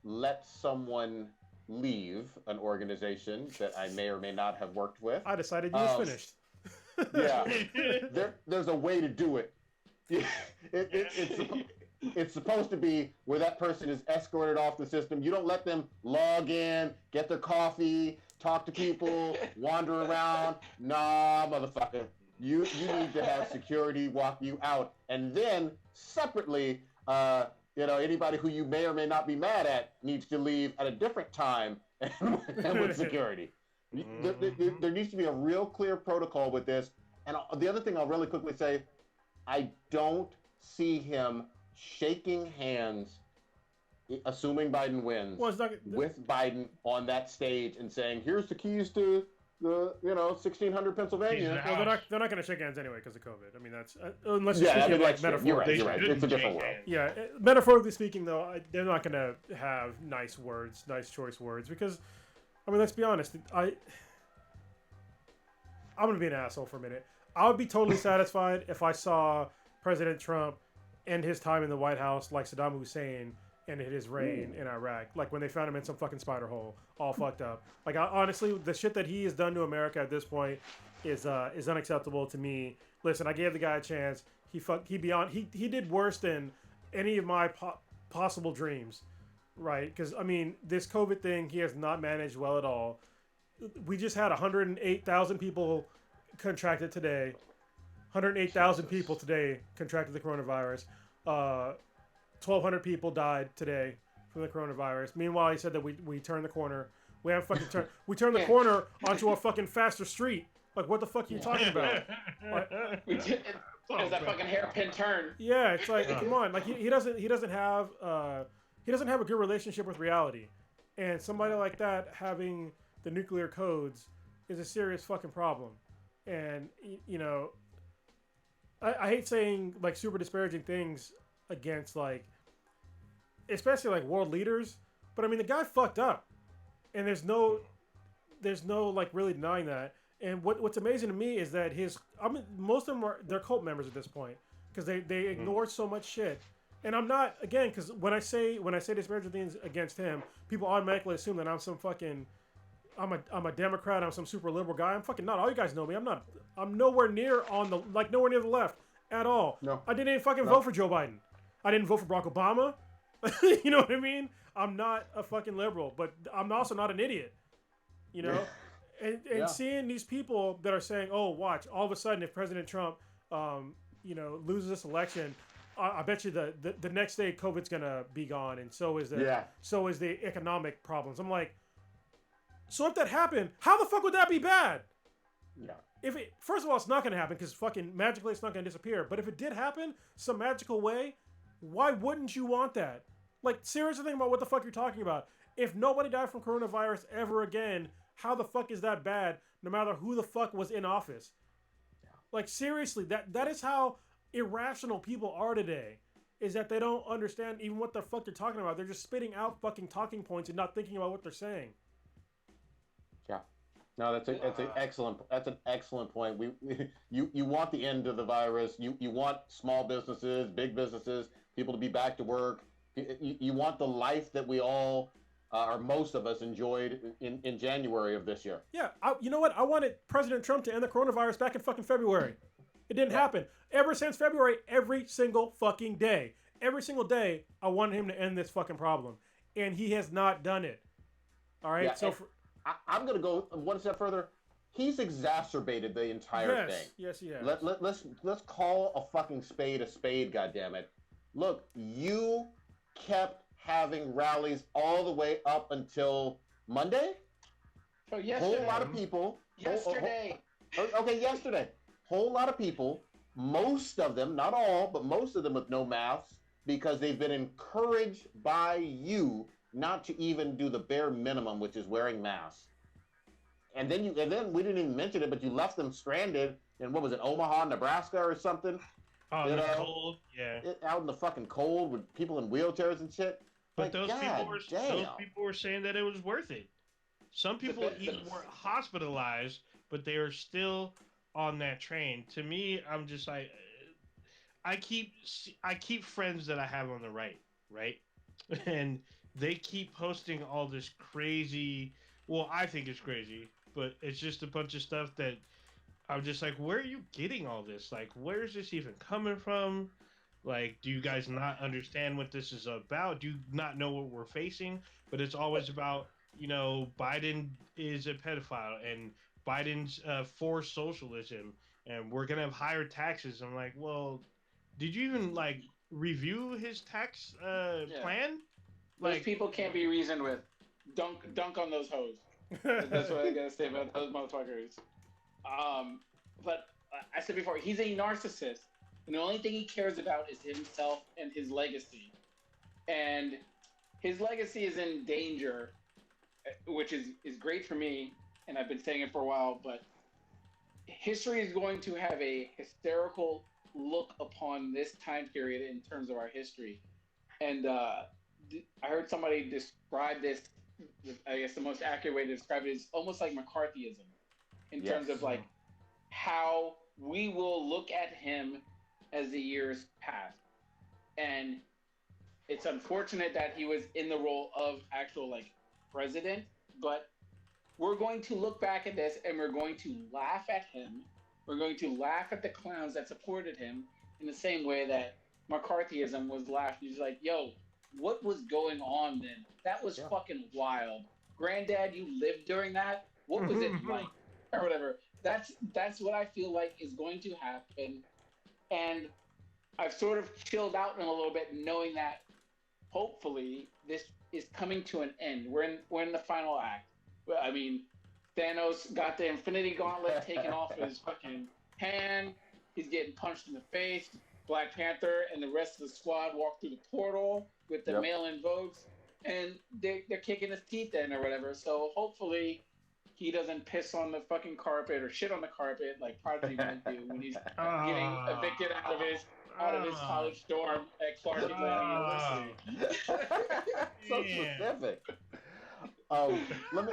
let someone leave an organization that I may or may not have worked with. I decided you was finished. Yeah, there's a way to do it. It's supposed to be where that person is escorted off the system. You don't let them log in, get their coffee, talk to people, wander around. Nah, motherfucker. You need to have security walk you out. And then, separately, anybody who you may or may not be mad at needs to leave at a different time and with security. There needs to be a real clear protocol with this. And the other thing I'll really quickly say, I don't see him shaking hands, assuming Biden wins, Well, it's not, with Biden on that stage and saying, "Here's the keys to the 1600 Pennsylvania." well, they're not going to shake hands anyway because of COVID. I mean, that's unless you're Yeah, I speaking mean, like that's true. metaphorically. You're right. It's a different world. Yeah, metaphorically speaking, though, they're not going to have nice words, nice choice words, because, I mean, let's be honest. I'm going to be an asshole for a minute. I would be totally satisfied if I saw President Trump end his time in the White House like Saddam Hussein ended his reign in Iraq, like when they found him in some fucking spider hole, all fucked up. Like, honestly, the shit that he has done to America at this point is unacceptable to me. Listen, I gave the guy a chance. He did worse than any of my possible dreams, right? Because I mean, this COVID thing, he has not managed well at all. We just had 108,000 people contracted today. 108,000 people today contracted the coronavirus. 1,200 people died today from the coronavirus. Meanwhile, he said that we turned the corner. We haven't fucking turned. We turned the corner onto a fucking faster street. Like, what the fuck are you talking about? Like, It was that fucking hairpin turn. yeah, it's like, come on. Like, he doesn't have a good relationship with reality, and somebody like that having the nuclear codes is a serious fucking problem. And I hate saying like super disparaging things against like, especially like world leaders, but I mean the guy fucked up, and there's no like really denying that. And what's amazing to me is that most of them they're cult members at this point because they ignore so much shit. And I'm not, again, because when I say disparaging things against him, people automatically assume that I'm a Democrat, I'm some super liberal guy. I'm fucking not. All you guys know me. I'm nowhere near nowhere near the left at all. No. I didn't even fucking vote for Joe Biden. I didn't vote for Barack Obama. You know what I mean? I'm not a fucking liberal, but I'm also not an idiot. You know? And seeing these people that are saying, "Oh, watch! All of a sudden, if President Trump, loses this election, I bet you the next day COVID's gonna be gone, and so is the economic problems." I'm like, so if that happened, how the fuck would that be bad? Yeah. First of all, it's not gonna happen because fucking magically it's not gonna disappear. But if it did happen some magical way, why wouldn't you want that? Like, seriously, think about what the fuck you're talking about. If nobody died from coronavirus ever again, how the fuck is that bad, no matter who the fuck was in office? Yeah. Like, seriously, that is how irrational people are today, is that they don't understand even what the fuck they're talking about. They're just spitting out fucking talking points and not thinking about what they're saying. Yeah. No, that's an excellent point. You want the end of the virus. You want small businesses, big businesses, people to be back to work. You want the life that we all or most of us enjoyed in January of this year. Yeah, you know what? I wanted President Trump to end the coronavirus back in fucking February. It didn't happen. Ever since February, every single fucking day. Every single day, I wanted him to end this fucking problem. And he has not done it. All right? Yeah, so I'm going to go one step further. He's exacerbated the entire thing. Yes, he has. Let's call a fucking spade, goddammit. Look, you kept having rallies all the way up until Monday. Oh, yesterday. Whole lot of people. Yesterday. Okay, yesterday. Whole lot of people. Most of them, not all, but most of them with no masks because they've been encouraged by you not to even do the bare minimum, which is wearing masks. And then we didn't even mention it, but you left them stranded in what was it, Omaha, Nebraska, or something? Oh, in the cold, yeah. Out in the fucking cold with people in wheelchairs and shit. But those people were saying that it was worth it. Some people even were hospitalized, but they were still on that train. To me, I'm just like, I keep friends that I have on the right, and they keep posting all this crazy. Well, I think it's crazy, but it's just a bunch of stuff that I'm just like, where are you getting all this? Like, where is this even coming from? Like, do you guys not understand what this is about? Do you not know what we're facing? But it's always about, Biden is a pedophile and Biden's for socialism and we're going to have higher taxes. I'm like, well, did you even, review his tax plan? Those people can't be reasoned with. Dunk on those hoes. That's what I got to say about those motherfuckers. But I said before, he's a narcissist. and the only thing he cares about is himself and his legacy. And his legacy is in danger, which is great for me, and I've been saying it for a while, but history is going to have a hysterical look upon this time period in terms of our history. And I heard somebody describe this, I guess the most accurate way to describe it is almost like McCarthyism in terms of like how we will look at him as the years pass. And it's unfortunate that he was in the role of actual like president, but we're going to look back at this and we're going to laugh at him. We're going to laugh at the clowns that supported him in the same way that McCarthyism was laughed. He's like, yo, what was going on then? That was fucking wild. Granddad, you lived during that? What was it like? Or whatever. That's what I feel like is going to happen. And I've sort of chilled out in a little bit knowing that hopefully this is coming to an end. We're in the final act. I mean, Thanos got the Infinity Gauntlet taken off his fucking hand. He's getting punched in the face. Black Panther and the rest of the squad walk through the portal with the mail-in votes, and they're kicking his teeth in or whatever. So hopefully he doesn't piss on the fucking carpet or shit on the carpet like Prodigy might do when he's getting evicted out of his college dorm at Clark Atlanta University. So specific. Let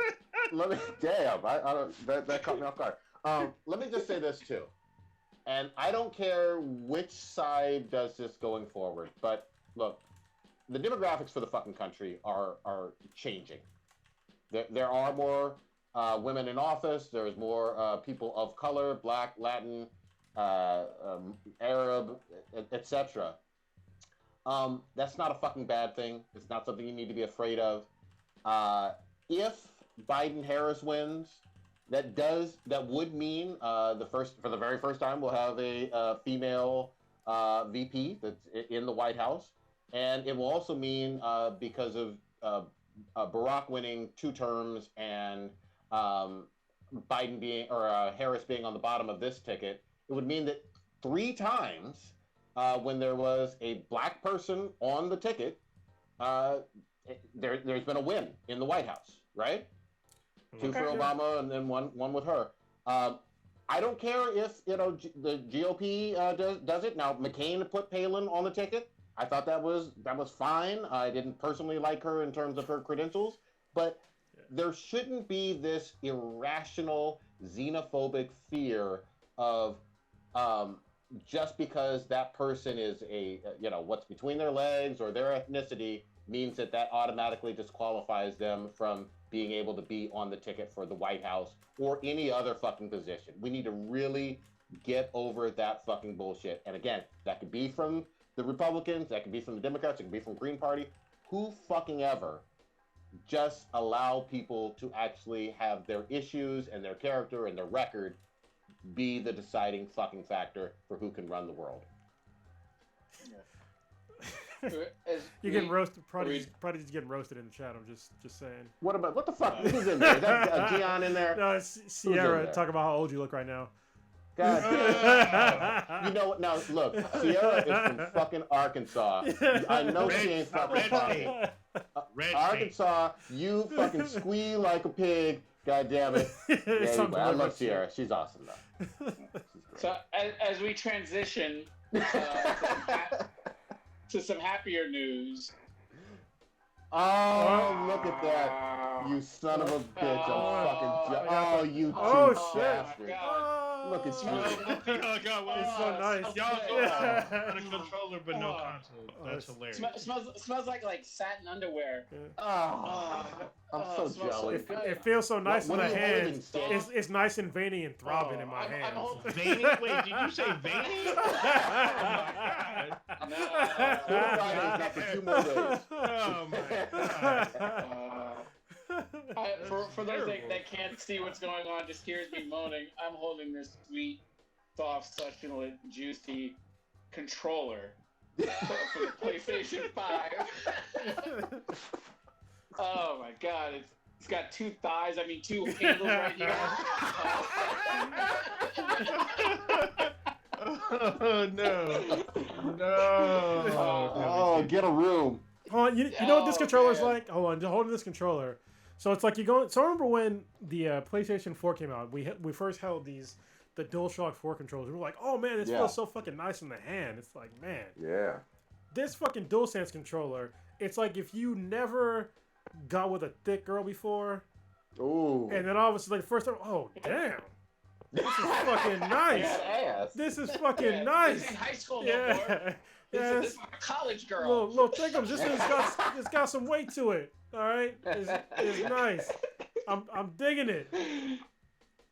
me. Damn, I don't. That caught me off guard. Let me just say this too, and I don't care which side does this going forward. But look, the demographics for the fucking country are changing. There are more women in office. There's more people of color, Black, Latin, Arab, etc. That's not a fucking bad thing. It's not something you need to be afraid of. If Biden-Harris wins, that would mean for the very first time we'll have a female VP that's in the White House, and it will also mean because of Barack winning 2 terms and Biden being or Harris being on the bottom of this ticket, it would mean that 3 times when there was a black person on the ticket, there's been a win in the White House, right? 2 for Obama and then one with her. I don't care if the GOP does it. Now McCain put Palin on the ticket. I thought that was fine. I didn't personally like her in terms of her credentials, but there shouldn't be this irrational xenophobic fear of just because that person is a what's between their legs or their ethnicity means that automatically disqualifies them from being able to be on the ticket for the White House or any other fucking position. We need to really get over that fucking bullshit. And again, that could be from the Republicans, that could be from the Democrats, it could be from Green Party. Who fucking ever just allow people to actually have their issues and their character and their record be the deciding fucking factor for who can run the world? You're getting roasted. Prodigy's getting roasted in the chat. I'm just saying. What the fuck? Who's in there? Is that Gian in there? No, it's Sierra. Talk about how old you look right now. God damn. You know what? Now, look, Sierra is from fucking Arkansas. I know she ain't fucking talking. Arkansas, you fucking squeal like a pig. God damn it. Yeah, I love Sierra. She's awesome, though. So, as we transition to some happier news. Oh, look at that. You son of a bitch. You bastard. Look at you. Oh, God, it's so nice. Y'all on a controller, but no console. That's hilarious. Smells like satin underwear. I'm so jealous. It feels so nice in the hand. It's nice and veiny and throbbing in my hand. Veiny? Wait, did you say veiny? Oh, my God. For 2 more days. Oh, my God. For those that can't see what's going on, just hears me moaning, I'm holding this sweet, soft, succulent, juicy controller for the PlayStation 5. Oh my God, it's got 2 thighs, 2 handles right here. Oh no! Oh, get a room. Hold on, you know what this Oh, controller's man. like? Hold on, just holding this controller. So it's like you go. So I remember when the PlayStation 4 came out, we first held the DualShock 4 controllers. We were like, oh man, this Yeah. feels so fucking nice in the hand. It's like, man, Yeah. this fucking DualSense controller. It's like if you never got with a thick girl before, Ooh. and then all of a sudden, like, first time, oh damn, this is fucking nice. Got ass. This is fucking Yeah, nice. This in high school, no more. Yeah. This Yes. is a college girl. Little thickums. This thing's got some weight to it. All right, it's nice. I'm digging it.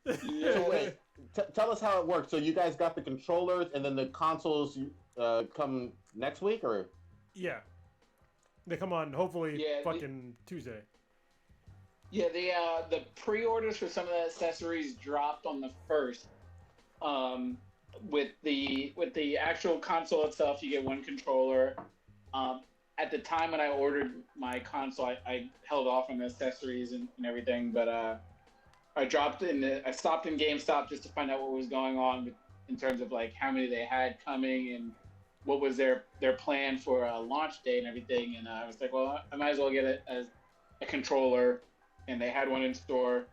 So wait, tell us how it works. So you guys got the controllers, and then the consoles come next week, or? Yeah, they come on hopefully Yeah, fucking Tuesday. Yeah, the pre-orders for some of the accessories dropped on the 1st. With the actual console itself, you get one controller. At the time when I ordered my console, I held off on the accessories and everything, but I stopped in GameStop just to find out what was going on in terms of like how many they had coming and what was their plan for a launch date and everything. And I was like, well, I might as well get it as a controller, and they had one in store,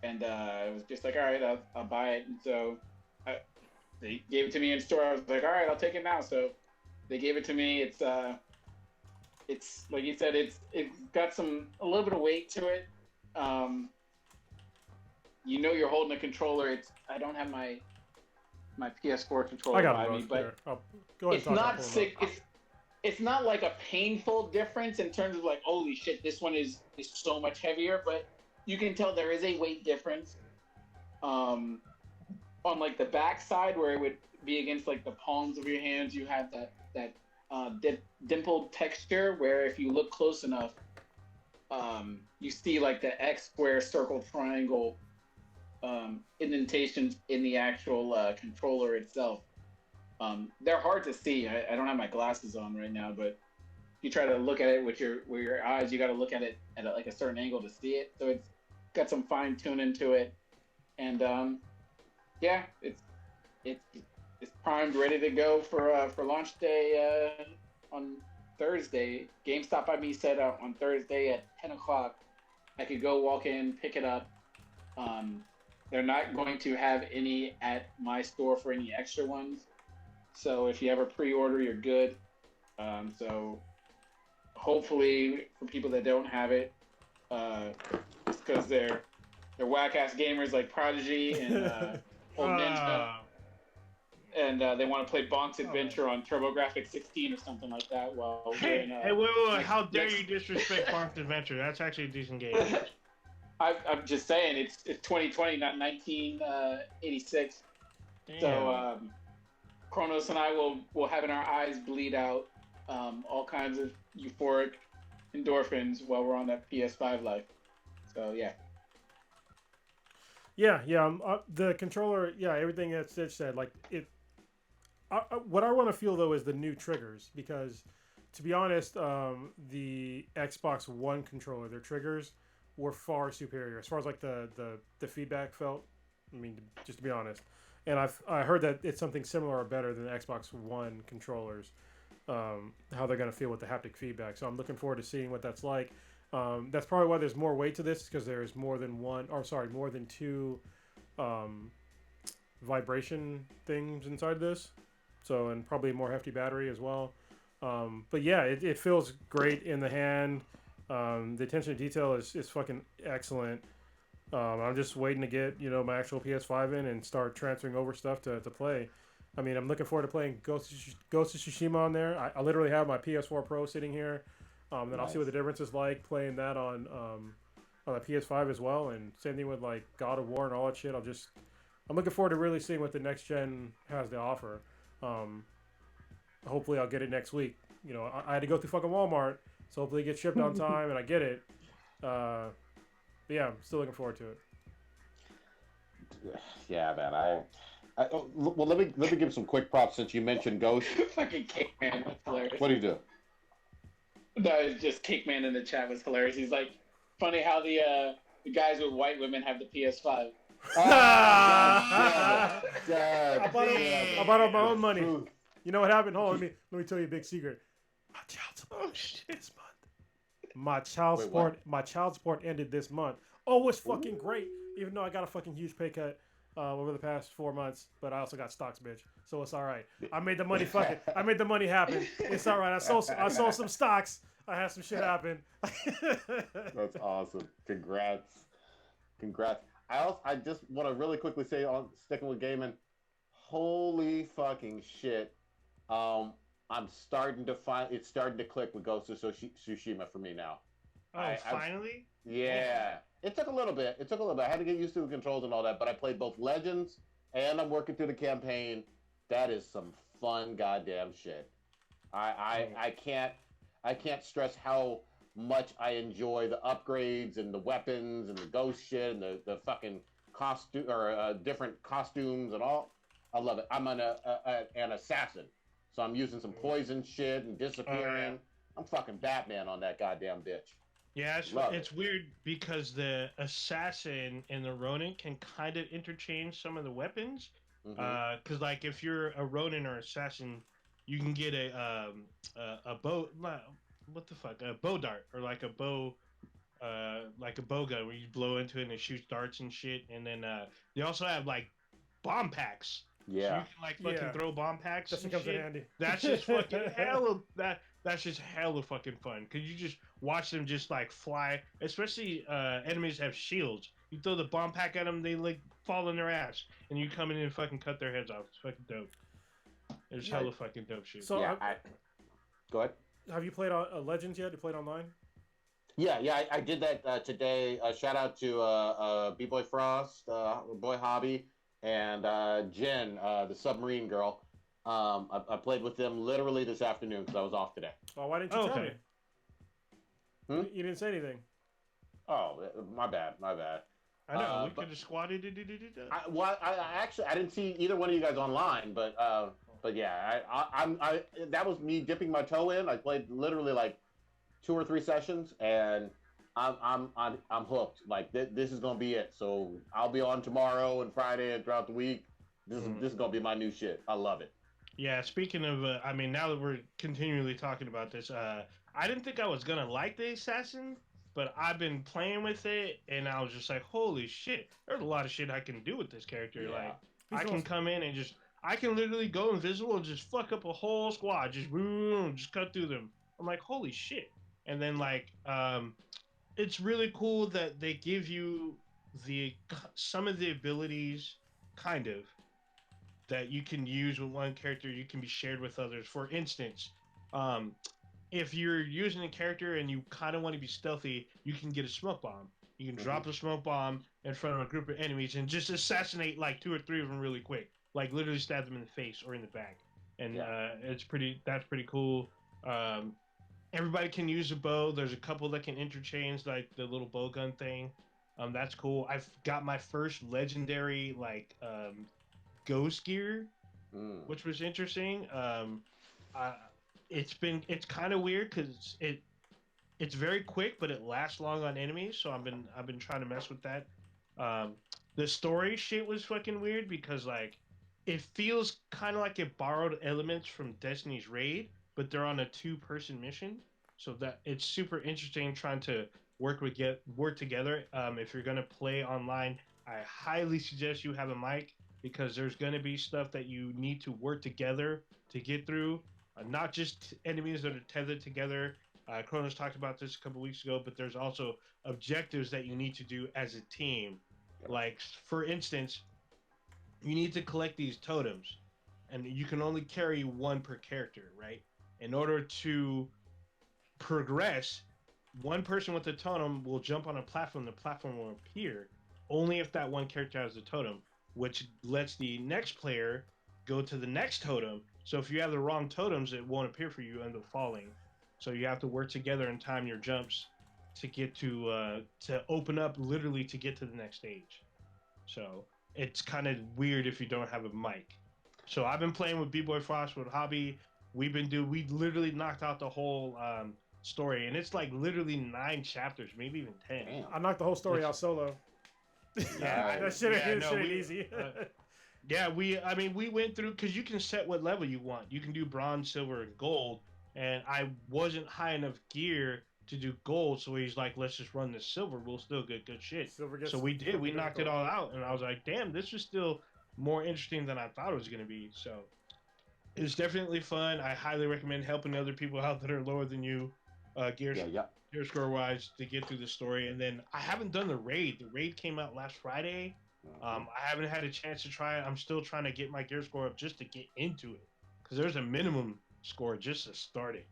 and I was just like, all right, I'll buy it. And so they gave it to me in store. I was like, all right, I'll take it now. So they gave it to me. It's like you said, it's got a little bit of weight to it. You're holding a controller. I don't have my PS4 controller I got by it me, but go ahead. it's not sick. It's not like a painful difference in terms of like, holy shit, this one is so much heavier, but you can tell there is a weight difference. On like the back side where it would be against like the palms of your hands, you have that dimpled texture where if you look close enough, you see like the X, square, circle, triangle indentations in the actual controller itself. They're hard to see. I don't have my glasses on right now, but if you try to look at it with your eyes, you got to look at it at like a certain angle to see it. So it's got some fine tuning to it, and yeah, it's primed, ready to go for launch day on Thursday. GameStop by me said on Thursday at 10 o'clock, I could go walk in, pick it up. They're not going to have any at my store for any extra ones. So if you ever pre-order, you're good. So hopefully for people that don't have it, it's because they're whack-ass gamers like Prodigy and Old Ninja. And they want to play Bonk's Adventure on TurboGrafx 16 or something like that. Well, Hey, wait, how dare you disrespect Bonk's Adventure? That's actually a decent game. I'm just saying, it's 2020, not 1986. Damn. So Kronos and I will have in our eyes bleed out all kinds of euphoric endorphins while we're on that PS5 life. So yeah. Yeah. The controller, yeah, everything that Stitch said, like it. What I want to feel though is the new triggers, because, to be honest, the Xbox One controller, their triggers were far superior as far as like the feedback felt. I mean, just to be honest, and I heard that it's something similar or better than the Xbox One controllers. How they're gonna feel with the haptic feedback. So I'm looking forward to seeing what that's like. That's probably why there's more weight to this, because there's more than two vibration things inside this. So, and probably a more hefty battery as well. But yeah, it feels great in the hand. The attention to detail is fucking excellent. I'm just waiting to get my actual PS5 in and start transferring over stuff to play. I mean, I'm looking forward to playing Ghost of Tsushima on there. I literally have my PS4 Pro sitting here. Then Nice. I'll see what the difference is like playing that on the PS5 as well. And same thing with like God of War and all that shit. I'm looking forward to really seeing what the next gen has to offer. Hopefully I'll get it next week. I had to go through fucking Walmart, so hopefully it gets shipped on time and I get it. But yeah, I'm still looking forward to it. Yeah, man. Well, let me give some quick props since you mentioned Ghost. Fucking Cake Man, that's hilarious. What do you do? No, it's just Cake Man in the chat was hilarious. He's like, funny how the guys with white women have the PS5. Ah, God I bought it. damn I bought it with my The own money. truth. You know what happened? Hold on, let me tell you a big secret. My child support Oh ended shit! this month. My child Wait, support. what? My child support ended this month. Oh, it's fucking Ooh. great. Even though I got a fucking huge pay cut over the past 4 months, but I also got stocks, bitch. So it's all right. I made the money. Fuck it. I made the money happen. It's all right. I sold some stocks. I had some shit happen. That's awesome. Congrats. I just want to really quickly say on sticking with gaming, holy fucking shit. Um, I'm starting to find it's starting to click with Ghost of Tsushima for me now. Oh, finally? Yeah. It took a little bit. I had to get used to the controls and all that, but I played both Legends and I'm working through the campaign. That is some fun goddamn shit. I can't stress how much I enjoy the upgrades and the weapons and the ghost shit and the fucking costume or different costumes and all. I love it. I'm an assassin, so I'm using some poison shit and disappearing. Oh, yeah. I'm fucking Batman on that goddamn bitch. Yeah, Love it's weird because the assassin and the Ronin can kind of interchange some of the weapons. Mm-hmm. Because like if you're a Ronin or assassin, you can get a bow. What the fuck? A bow dart or like a bow gun where you blow into it and it shoots darts and shit. And then they also have like bomb packs. So you Yeah. can like fucking Yeah. throw bomb packs That shit and comes in shit. handy. That's just fucking hella that's just hella fucking fun because you just watch them just like fly. Especially enemies have shields. You throw the bomb pack at them, they like fall in their ass, and you come in and fucking cut their heads off. It's fucking dope. There's Yeah. hella fucking dope shit. So Yeah. Go ahead. have you played Legends yet? You played online? Yeah, I did that today. Shout out to B-Boy Frost, Boy Hobby, and Jen, the submarine girl. I played with them literally this afternoon because I was off today. Oh, why didn't you Oh, tell okay. me? You didn't say anything. Oh, my bad. I know we But could have squatted. I actually I didn't see either one of you guys online, but yeah, I that was me dipping my toe in. I played literally like 2 or 3 sessions, and I'm hooked. Like this is gonna be it. So I'll be on tomorrow and Friday and throughout the week. This is gonna be my new shit. I love it. Yeah, speaking of, I mean, now that we're continually talking about this, I didn't think I was gonna like the assassin, but I've been playing with it, and I was just like, holy shit, there's a lot of shit I can do with this character. Yeah. Like, He's I the can most- come in and I can literally go invisible and just fuck up a whole squad, just boom, just cut through them. I'm like, holy shit. And then like, it's really cool that they give you some of the abilities, kind of that you can use with one character, you can be shared with others. For instance, um, if you're using a character and you kind of want to be stealthy, you can get a smoke bomb. You can drop the smoke bomb in front of a group of enemies and just assassinate like 2 or 3 of them really quick. Like literally stab them in the face or in the back. And Yeah. that's pretty cool. Um, everybody can use a bow. There's a couple that can interchange like the little bow gun thing. That's cool. I've got my first legendary like ghost gear, which was interesting. Uh, it's kind of weird because it's very quick, but it lasts long on enemies. So I've been trying to mess with that. Um, the story shit was fucking weird because like it feels kind of like it borrowed elements from Destiny's Raid, but they're on a 2-person mission. So that it's super interesting trying to work together. If you're gonna play online, I highly suggest you have a mic because there's gonna be stuff that you need to work together to get through. Not just enemies that are tethered together. Kronos talked about this a couple weeks ago, but there's also objectives that you need to do as a team. Like, for instance, you need to collect these totems, and you can only carry one per character, right? In order to progress, one person with the totem will jump on a platform. The platform will appear only if that one character has the totem, which lets the next player go to the next totem. So if you have the wrong totems, it won't appear for you. You end up falling. So you have to work together and time your jumps to get to open up literally to get to the next stage. So it's kind of weird if you don't have a mic. So I've been playing with B-Boy Frost with Hobby. We literally knocked out the whole story, and it's like literally 9 chapters, maybe even 10. Damn. I knocked the whole story out solo. Yeah, that shit ain't no, easy. Yeah, we went through because you can set what level you want. You can do bronze, silver, and gold. And I wasn't high enough gear to do gold, so he's like, "Let's just run the silver. We'll still get good shit." Silver gets So we did. We knocked it difficult. all out, and I was like, "Damn, this is still more interesting than I thought it was going to be." So it's definitely fun. I highly recommend helping other people out that are lower than you, gear score wise, to get through the story. And then I haven't done the raid. The raid came out last Friday. I haven't had a chance to try it. I'm still trying to get my gear score up just to get into it because there's a minimum score just to start it.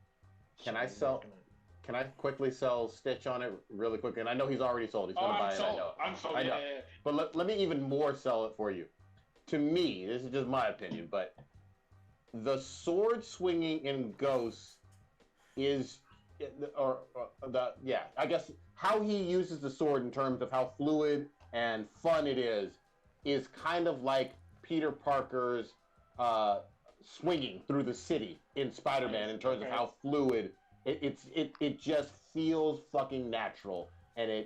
Can I quickly sell Stitch on it really quick? And I know he's already sold. He's gonna buy it. I'm sold. I know. Yeah. But let me even more sell it for you. To me, this is just my opinion, but the sword swinging in Ghosts is, I guess how he uses the sword in terms of how fluid and fun it is kind of like Peter Parker's swinging through the city in Spider-Man in terms of how fluid it just feels fucking natural. And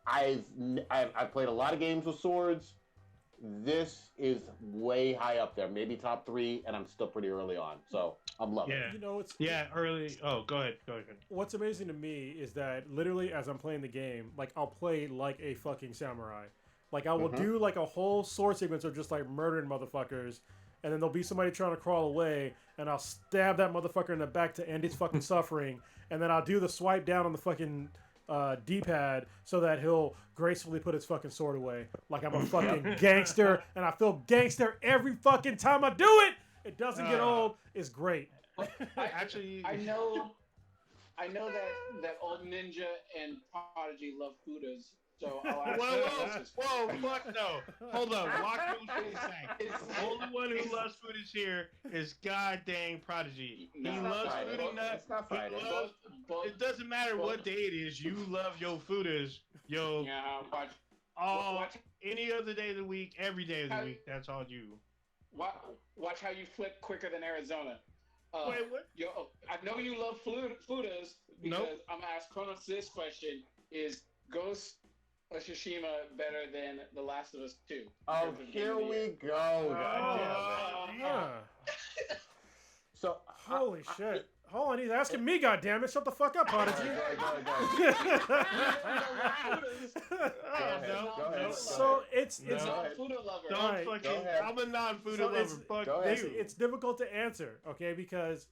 I've played a lot of games with swords. This is way high up there, maybe top 3, and I'm still pretty early on, so I'm loving it. You know, it's early. Oh, go ahead. What's amazing to me is that literally as I'm playing the game, like I'll play like a fucking samurai. Like I will do like a whole sword sequence of just like murdering motherfuckers, and then there'll be somebody trying to crawl away, and I'll stab that motherfucker in the back to end his fucking suffering, and then I'll do the swipe down on the fucking D-pad so that he'll gracefully put his fucking sword away. Like I'm a fucking gangster, and I feel gangster every fucking time I do it. It doesn't get old. It's great. I know that old ninja and Prodigy love Fudas. So I'll ask whoa, fuck no. Hold on, walk me through the only one who loves food is here is god dang Prodigy. He loves food enough. It doesn't matter what day it is, you love your fooders. Watch any other day of the week, every day of the week, that's all you. Watch how you flip quicker than Arizona. Wait, what? I know you love Fudas because I'm gonna ask Kronos this question: is Ghost of Tsushima better than The Last of Us 2? Oh, here we go. Yeah. So holy shit. Hold on, he's asking me, goddammit. Shut the fuck up, Prodigy. Go ahead. So it's non-Fuda lover. Don't fucking. I'm a non-Fuda lover. Fuck you. It's difficult to answer, okay, because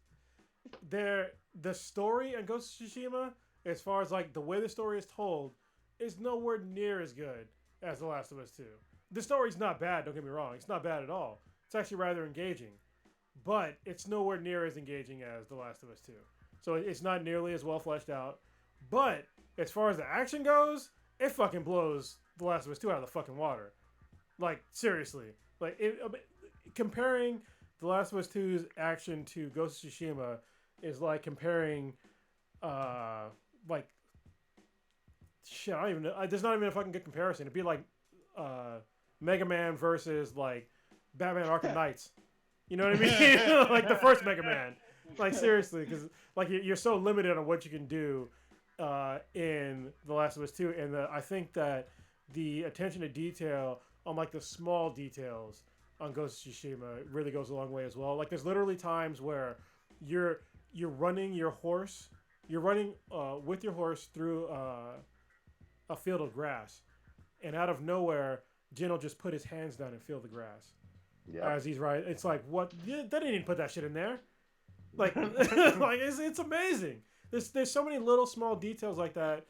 the story in Ghost of Tsushima, as far as like the way the story is told, is nowhere near as good as The Last of Us 2. The story's not bad, don't get me wrong. It's not bad at all. It's actually rather engaging. But it's nowhere near as engaging as The Last of Us 2. So it's not nearly as well fleshed out. But as far as the action goes, it fucking blows The Last of Us 2 out of the fucking water. Like, seriously. Like, comparing The Last of Us 2's action to Ghost of Tsushima is like comparing, like, shit, I don't even know. There's not even a fucking good comparison. It'd be like Mega Man versus, like, Batman Arkham Knights. You know what I mean? Like the first Mega Man. Like seriously, because like you're so limited on what you can do in The Last of Us 2, and I think that the attention to detail on like the small details on Ghost of Tsushima really goes a long way as well. Like there's literally times where you're running your horse, with your horse through a field of grass, and out of nowhere, Jin will just put his hands down and feel the grass. Yeah. As he's riding, it's like what? Yeah, they didn't even put that shit in there. Like, like it's amazing. There's so many little small details like that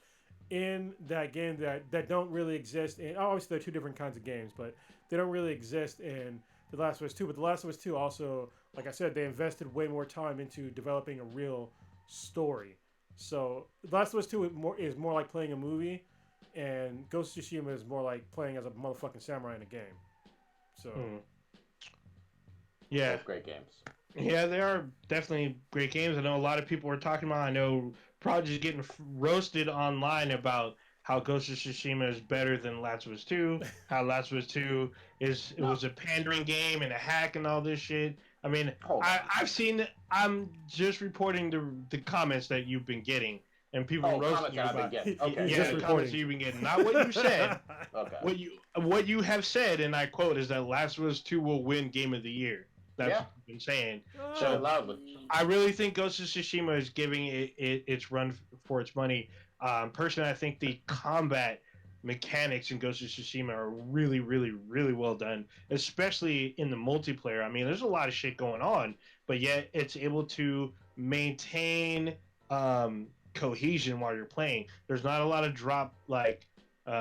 in that game that don't really exist in. Obviously, they're two different kinds of games, but they don't really exist in The Last of Us 2. But The Last of Us 2 also, like I said, they invested way more time into developing a real story. So The Last of Us 2 is more like playing a movie, and Ghost of Tsushima is more like playing as a motherfucking samurai in a game. So. Yeah, both great games. Yeah, they are definitely great games. I know a lot of people were talking about. I know Prodigy's getting roasted online about how Ghost of Tsushima is better than Last of Us 2. How Last of Us 2 was a pandering game and a hack and all this shit. I mean, I've seen. I'm just reporting the comments that you've been getting. and people Oh, roasting comments you I've been about getting. Okay. He's yeah, just the comments reporting. you've been getting, not what you said. Okay. What you have said, and I quote, is that Last of Us 2 will win Game of the Year. That's Yeah. what you've been saying. Say it So loudly. I really think Ghost of Tsushima is giving it its run for its money. Personally, I think the combat mechanics in Ghost of Tsushima are really, really, really well done, especially in the multiplayer. I mean, there's a lot of shit going on, but yet it's able to maintain cohesion while you're playing. There's not a lot of drop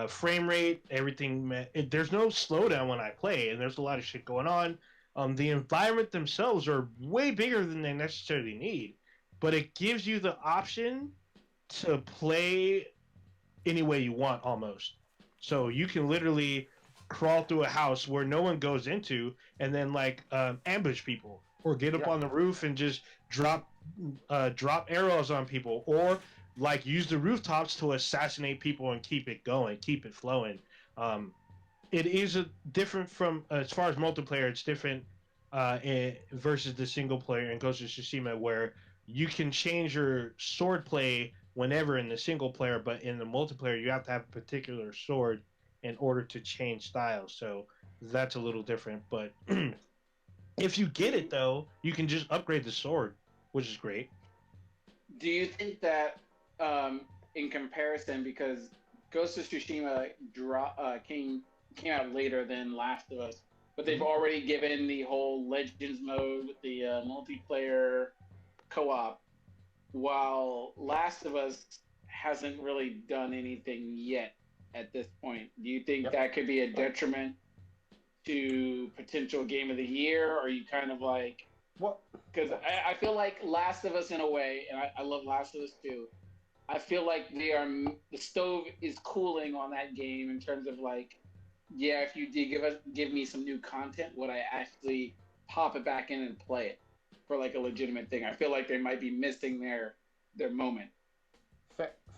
frame rate. There's no slowdown when I play, and there's a lot of shit going on. The environment themselves are way bigger than they necessarily need, but it gives you the option to play any way you want almost. So you can literally crawl through a house where no one goes into and then ambush people or get up on the roof and just drop arrows on people, or use the rooftops to assassinate people and keep it going, keep it flowing. It is different from as far as multiplayer. It's different versus the single player in Ghost of Tsushima, where you can change your sword play whenever in the single player, but in the multiplayer you have to have a particular sword in order to change styles. So that's a little different. But if you get it though, you can just upgrade the sword, which is great. Do you think that in comparison, because Ghost of Tsushima came out later than Last of Us, but they've already given the whole Legends mode with the multiplayer co-op, while Last of Us hasn't really done anything yet at this point. Do you think that could be a detriment to potential Game of the Year? Or are you kind of like, What? Because I feel like Last of Us in a way, and I love Last of Us too. I feel like the stove is cooling on that game in terms of if you did give me some new content, would I actually pop it back in and play it for a legitimate thing? I feel like they might be missing their moment.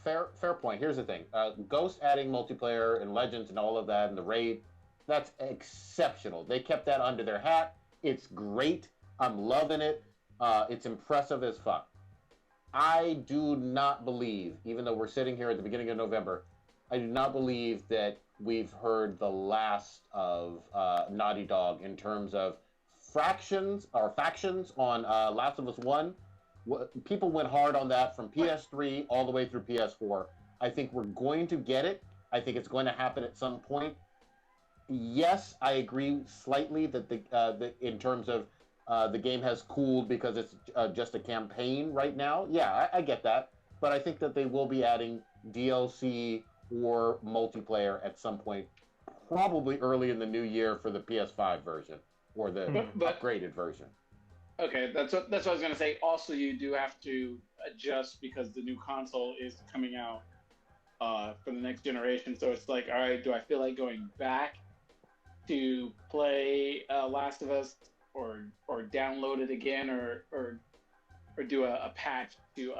Fair point. Here's the thing: Ghost adding multiplayer and Legends and all of that, and the raid, that's exceptional. They kept that under their hat. It's great. I'm loving it. It's impressive as fuck. I do not believe, even though we're sitting here at the beginning of November, I do not believe that we've heard the last of Naughty Dog in terms of factions on Last of Us 1. People went hard on that from PS3 all the way through PS4. I think we're going to get it. I think it's going to happen at some point. Yes, I agree slightly that in terms of the game has cooled because it's just a campaign right now. Yeah, I get that. But I think that they will be adding DLC or multiplayer at some point, probably early in the new year for the PS5 version or the upgraded version. Okay, that's what I was gonna say. Also, you do have to adjust because the new console is coming out for the next generation. So it's like, all right, do I feel like going back to play Last of Us or download it again or do a patch to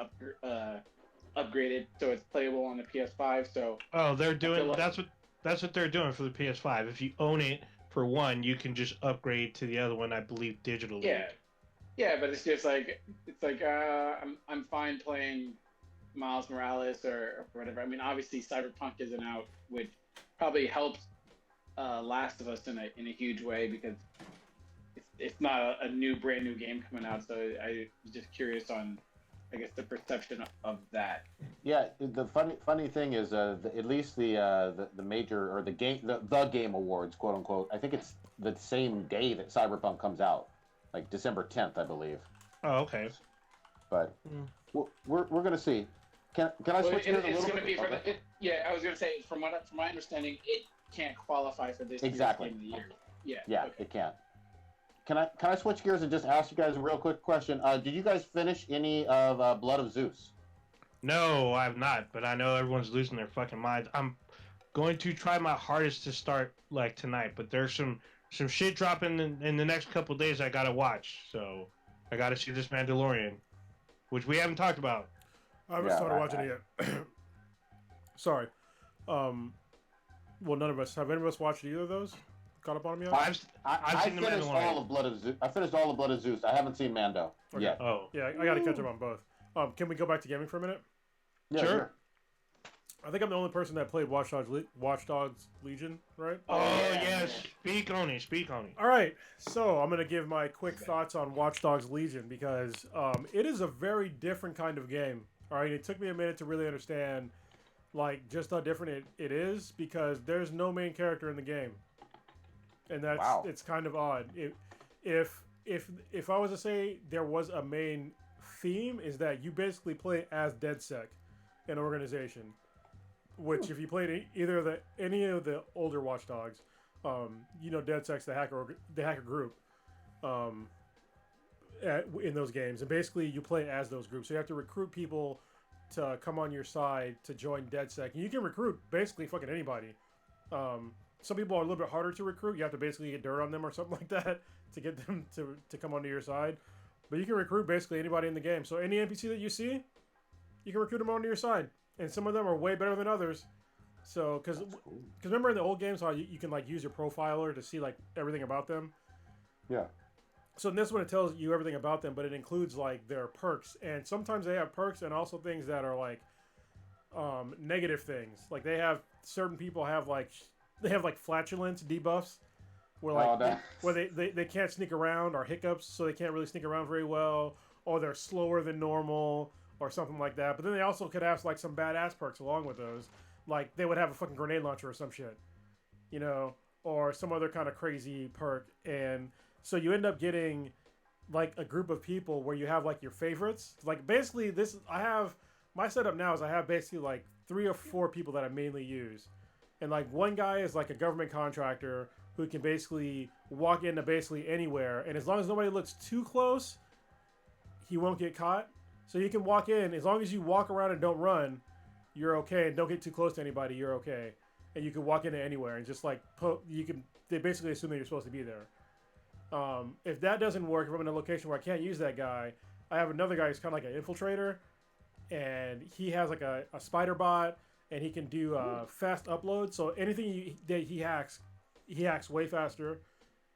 upgrade it so it's playable on the PS5? So they're doing that's what they're doing for the PS5. If you own it for one, you can just upgrade to the other one, I believe, digitally. Yeah, but it's just I'm fine playing Miles Morales or whatever. I mean, obviously Cyberpunk isn't out, which probably helps Last of Us in a huge way because it's not a brand new game coming out. So I was just curious on, I guess, the perception of that. Yeah, the funny thing is, at least the major or the Game Awards, quote unquote. I think it's the same day that Cyberpunk comes out, like December 10th, I believe. Oh, okay. But we're gonna see. Can I switch gears a little bit? I was gonna say from my understanding, it can't qualify for this exactly. Game of the Year. Yeah, okay. It can't. Can I switch gears and just ask you guys a real quick question? Did you guys finish any of Blood of Zeus? No, I've not, but I know everyone's losing their fucking minds. I'm going to try my hardest to start tonight, but there's some shit dropping in the next couple of days I gotta watch. So I gotta see this Mandalorian, which we haven't talked about. I haven't started watching it yet. Sorry. Well, none of us. Have any of us watched either of those? Caught up on them yet? I finished all of Blood of Zeus. I finished all of Blood of Zeus. I haven't seen Mando yet. Oh. Yeah, I got to catch up on both. Can we go back to gaming for a minute? Yeah, Sure. sure. I think I'm the only person that played Watch Dogs Legion, right? Oh, yeah. yes. Speak on it. Speak on it. All right, so I'm gonna give my quick thoughts on Watch Dogs Legion because it is a very different kind of game. All right, it took me a minute to really understand like just how different it is because there's no main character in the game, and Wow. it's kind of odd. If I was to say there was a main theme, is that you basically play as DedSec, an organization. Which, if you played any of the older Watch Dogs, DedSec's the hacker group, in those games, and basically you play as those groups. So you have to recruit people to come on your side to join DedSec. And you can recruit basically fucking anybody. Some people are a little bit harder to recruit. You have to basically get dirt on them or something like that to get them to come onto your side. But you can recruit basically anybody in the game. So any NPC that you see, you can recruit them onto your side. And some of them are way better than others. So, because remember in the old games how you can like use your profiler to see like everything about them. Yeah. So in this one it tells you everything about them, but it includes like their perks, and sometimes they have perks and also things that are like negative things. Like certain people have like flatulence debuffs, where like where they can't sneak around, or hiccups, so they can't really sneak around very well, or they're slower than normal, or something like that. But then they also could have like some badass perks along with those. Like they would have a fucking grenade launcher or some shit, or some other kind of crazy perk. And so you end up getting like a group of people where you have like your favorites. Like basically my setup now is I have basically like 3 or 4 people that I mainly use. And like one guy is like a government contractor who can basically walk into basically anywhere. And as long as nobody looks too close, he won't get caught. So you can walk in, as long as you walk around and don't run, you're okay, and don't get too close to anybody, you're okay. And you can walk into anywhere and just like they basically assume that you're supposed to be there. If that doesn't work, if I'm in a location where I can't use that guy, I have another guy who's kind of like an infiltrator, and he has like a spider bot, and he can do fast upload. So anything that he hacks way faster.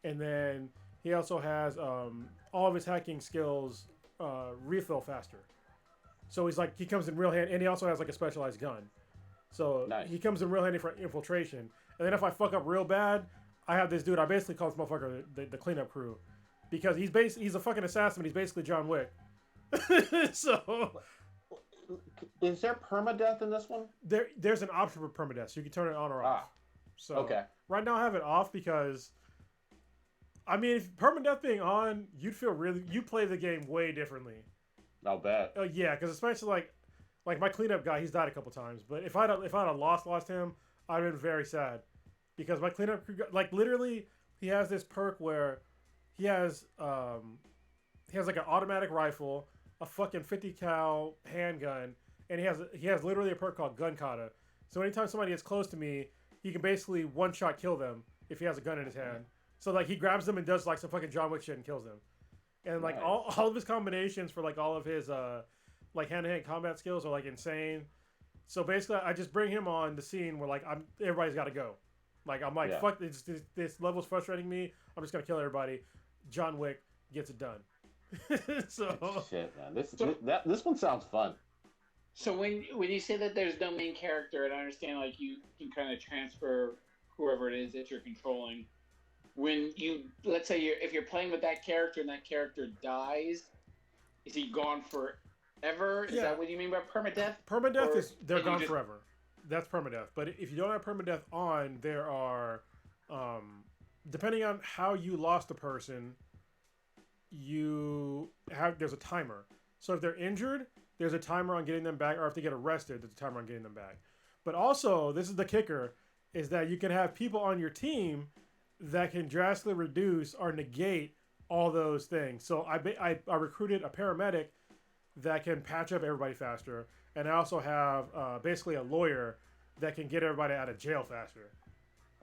And then he also has all of his hacking skills refill faster. So he comes in real handy, and he also has like a specialized gun. So nice. He comes in real handy for infiltration. And then if I fuck up real bad, I have this dude. I basically call this motherfucker the cleanup crew, because he's a fucking assassin. But he's basically John Wick. So is there permadeath in this one? There's an option for permadeath, so you can turn it on or off. So okay. Right now I have it off because, I mean, if permadeath being on, you'd play the game way differently. I'll bet. Yeah, because especially like my cleanup guy, he's died a couple times. But if I'd have lost him, I'd have been very sad, because my cleanup, like literally, he has this perk where he has like an automatic rifle, a fucking 50 cal handgun, and he has literally a perk called gun kata. So anytime somebody gets close to me, he can basically one shot kill them if he has a gun in his hand. So like he grabs them and does like some fucking John Wick shit and kills them. And like nice. all of his combinations for like all of his like hand-to-hand combat skills are like insane. So basically I just bring him on the scene where like everybody's got to go. Like I'm like, fuck this level's frustrating me. I'm just gonna kill everybody. John Wick gets it done. So shit, man. This one sounds fun. So when you say that there's no main character, and I understand like you can kind of transfer whoever it is that you're controlling. When let's say if you're playing with that character and that character dies, is he gone forever? Is that what you mean by permadeath? Permadeath is they're gone forever. That's permadeath. But if you don't have permadeath on, there are, depending on how you lost a person, there's a timer. So if they're injured, there's a timer on getting them back, or if they get arrested, there's a timer on getting them back. But also, this is the kicker, is that you can have people on your team that can drastically reduce or negate all those things. So I recruited a paramedic that can patch up everybody faster, and I also have basically a lawyer that can get everybody out of jail faster.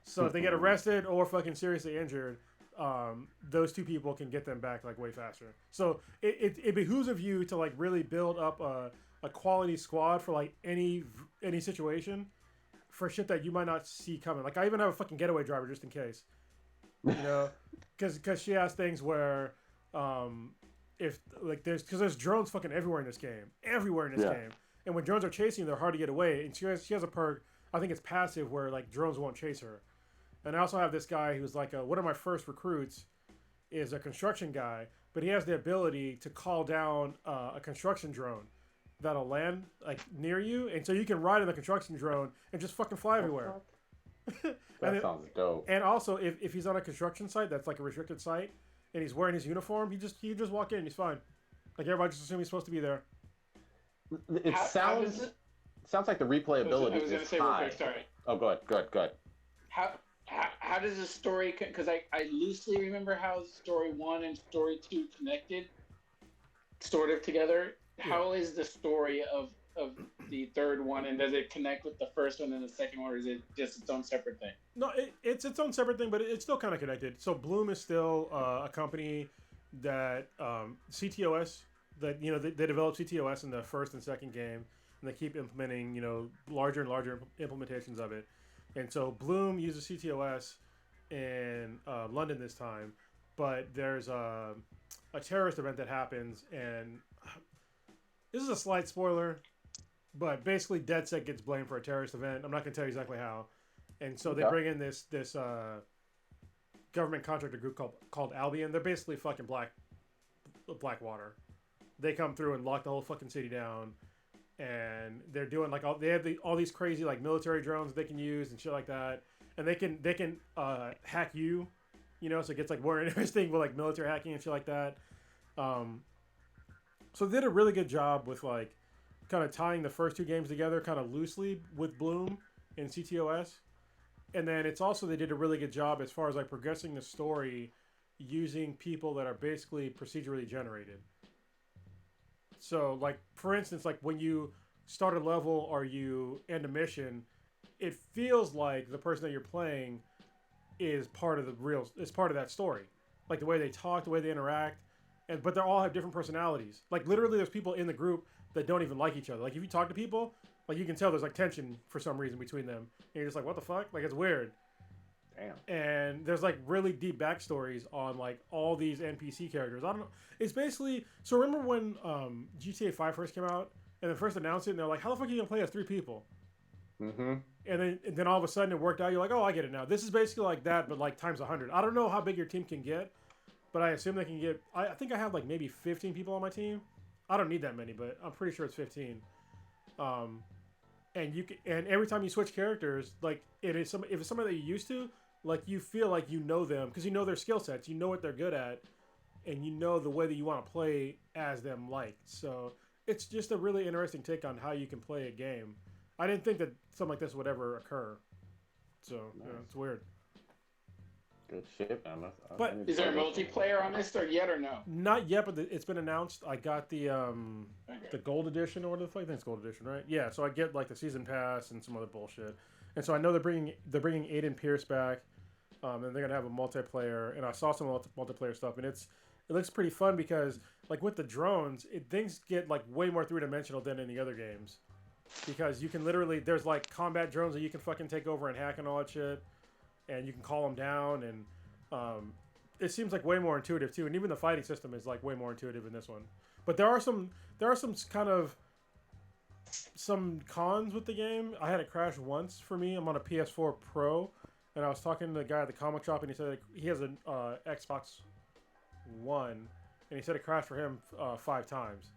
So if they get arrested or fucking seriously injured, those 2 people can get them back like way faster. So it behooves of you to like really build up a quality squad for like any situation, for shit that you might not see coming. Like I even have a fucking getaway driver just in case, because she has things where if like there's drones fucking everywhere in this game, And when drones are chasing, they're hard to get away. And she has a perk, I think it's passive, where like drones won't chase her. And I also have this guy who's like one of my first recruits is a construction guy, but he has the ability to call down a construction drone that'll land like near you, and so you can ride in the construction drone and just fucking fly everywhere. That sounds dope. And also, if he's on a construction site that's like a restricted site, and he's wearing his uniform, you just walk in, he's fine. Like everybody just assumes he's supposed to be there. It sounds like the replayability I was going to say high. real quick, sorry. Oh, go ahead. How does the story? Because I loosely remember how story 1 and story 2 connected, sort of together. How is the story of the third one, and does it connect with the first one and the second one, or is it just its own separate thing? No, it's its own separate thing, but it's still kind of connected. So Bloom is still a company that CTOS, that they developed CTOS in the first and second game, and they keep implementing larger and larger implementations of it. And so Bloom uses CTOS in London this time, but there's a terrorist event that happens, and this is a slight spoiler, but basically DedSec gets blamed for a terrorist event. I'm not going to tell you exactly how. And so they bring in this government contractor group called Albion. They're basically fucking Blackwater. They come through and lock the whole fucking city down. And they're doing like they have all these crazy like military drones they can use and shit like that, and they can hack you, so it gets like more interesting with like military hacking and shit like that. So they did a really good job with like kind of tying the first two games together kind of loosely with Bloom and CTOS, and then it's also they did a really good job as far as like progressing the story using people that are basically procedurally generated. So, like, for instance, like when you start a level or you end a mission, it feels like the person that you're playing is part of that story. Like the way they talk, the way they interact, but they all have different personalities. Like literally, there's people in the group that don't even like each other. Like if you talk to people, like you can tell there's like tension for some reason between them, and you're just like, what the fuck? Like it's weird. Damn. And there's like really deep backstories on like all these NPC characters. I don't know. It's basically, so remember when GTA 5 first came out and they first announced it and they're like, how the fuck are you gonna play as 3 people? Mm-hmm. And then all of a sudden it worked out. You're like, oh, I get it now. This is basically like that, but like times 100. I don't know how big your team can get, but I assume they can get. I think I have like maybe 15 people on my team. I don't need that many, but I'm pretty sure it's 15. And every time you switch characters, like if it's somebody that you're used to, like you feel like you know them because you know their skill sets, you know what they're good at, and you know the way that you want to play as them. Like, so it's just a really interesting take on how you can play a game. I didn't think that something like this would ever occur, so nice. It's weird. Good shit, man. But is there a multiplayer on this yet or no? Not yet, but it's been announced. I got the gold edition, or what the fuck? I think it's gold edition, right? Yeah. So I get like the season pass and some other bullshit, and so I know they're bringing Aiden Pierce back, and they're gonna have a multiplayer. And I saw some multiplayer stuff, and it looks pretty fun because like with the drones, things get like way more 3-dimensional than in the other games, because you can literally there's like combat drones that you can fucking take over and hack and all that shit. And you can call them down, and it seems like way more intuitive too. And even the fighting system is like way more intuitive in this one. But there are some kind of some cons with the game. I had it crash once for me. I'm on a PS4 Pro, and I was talking to the guy at the comic shop, and he said like, he has an Xbox One, and he said it crashed for him 5 times.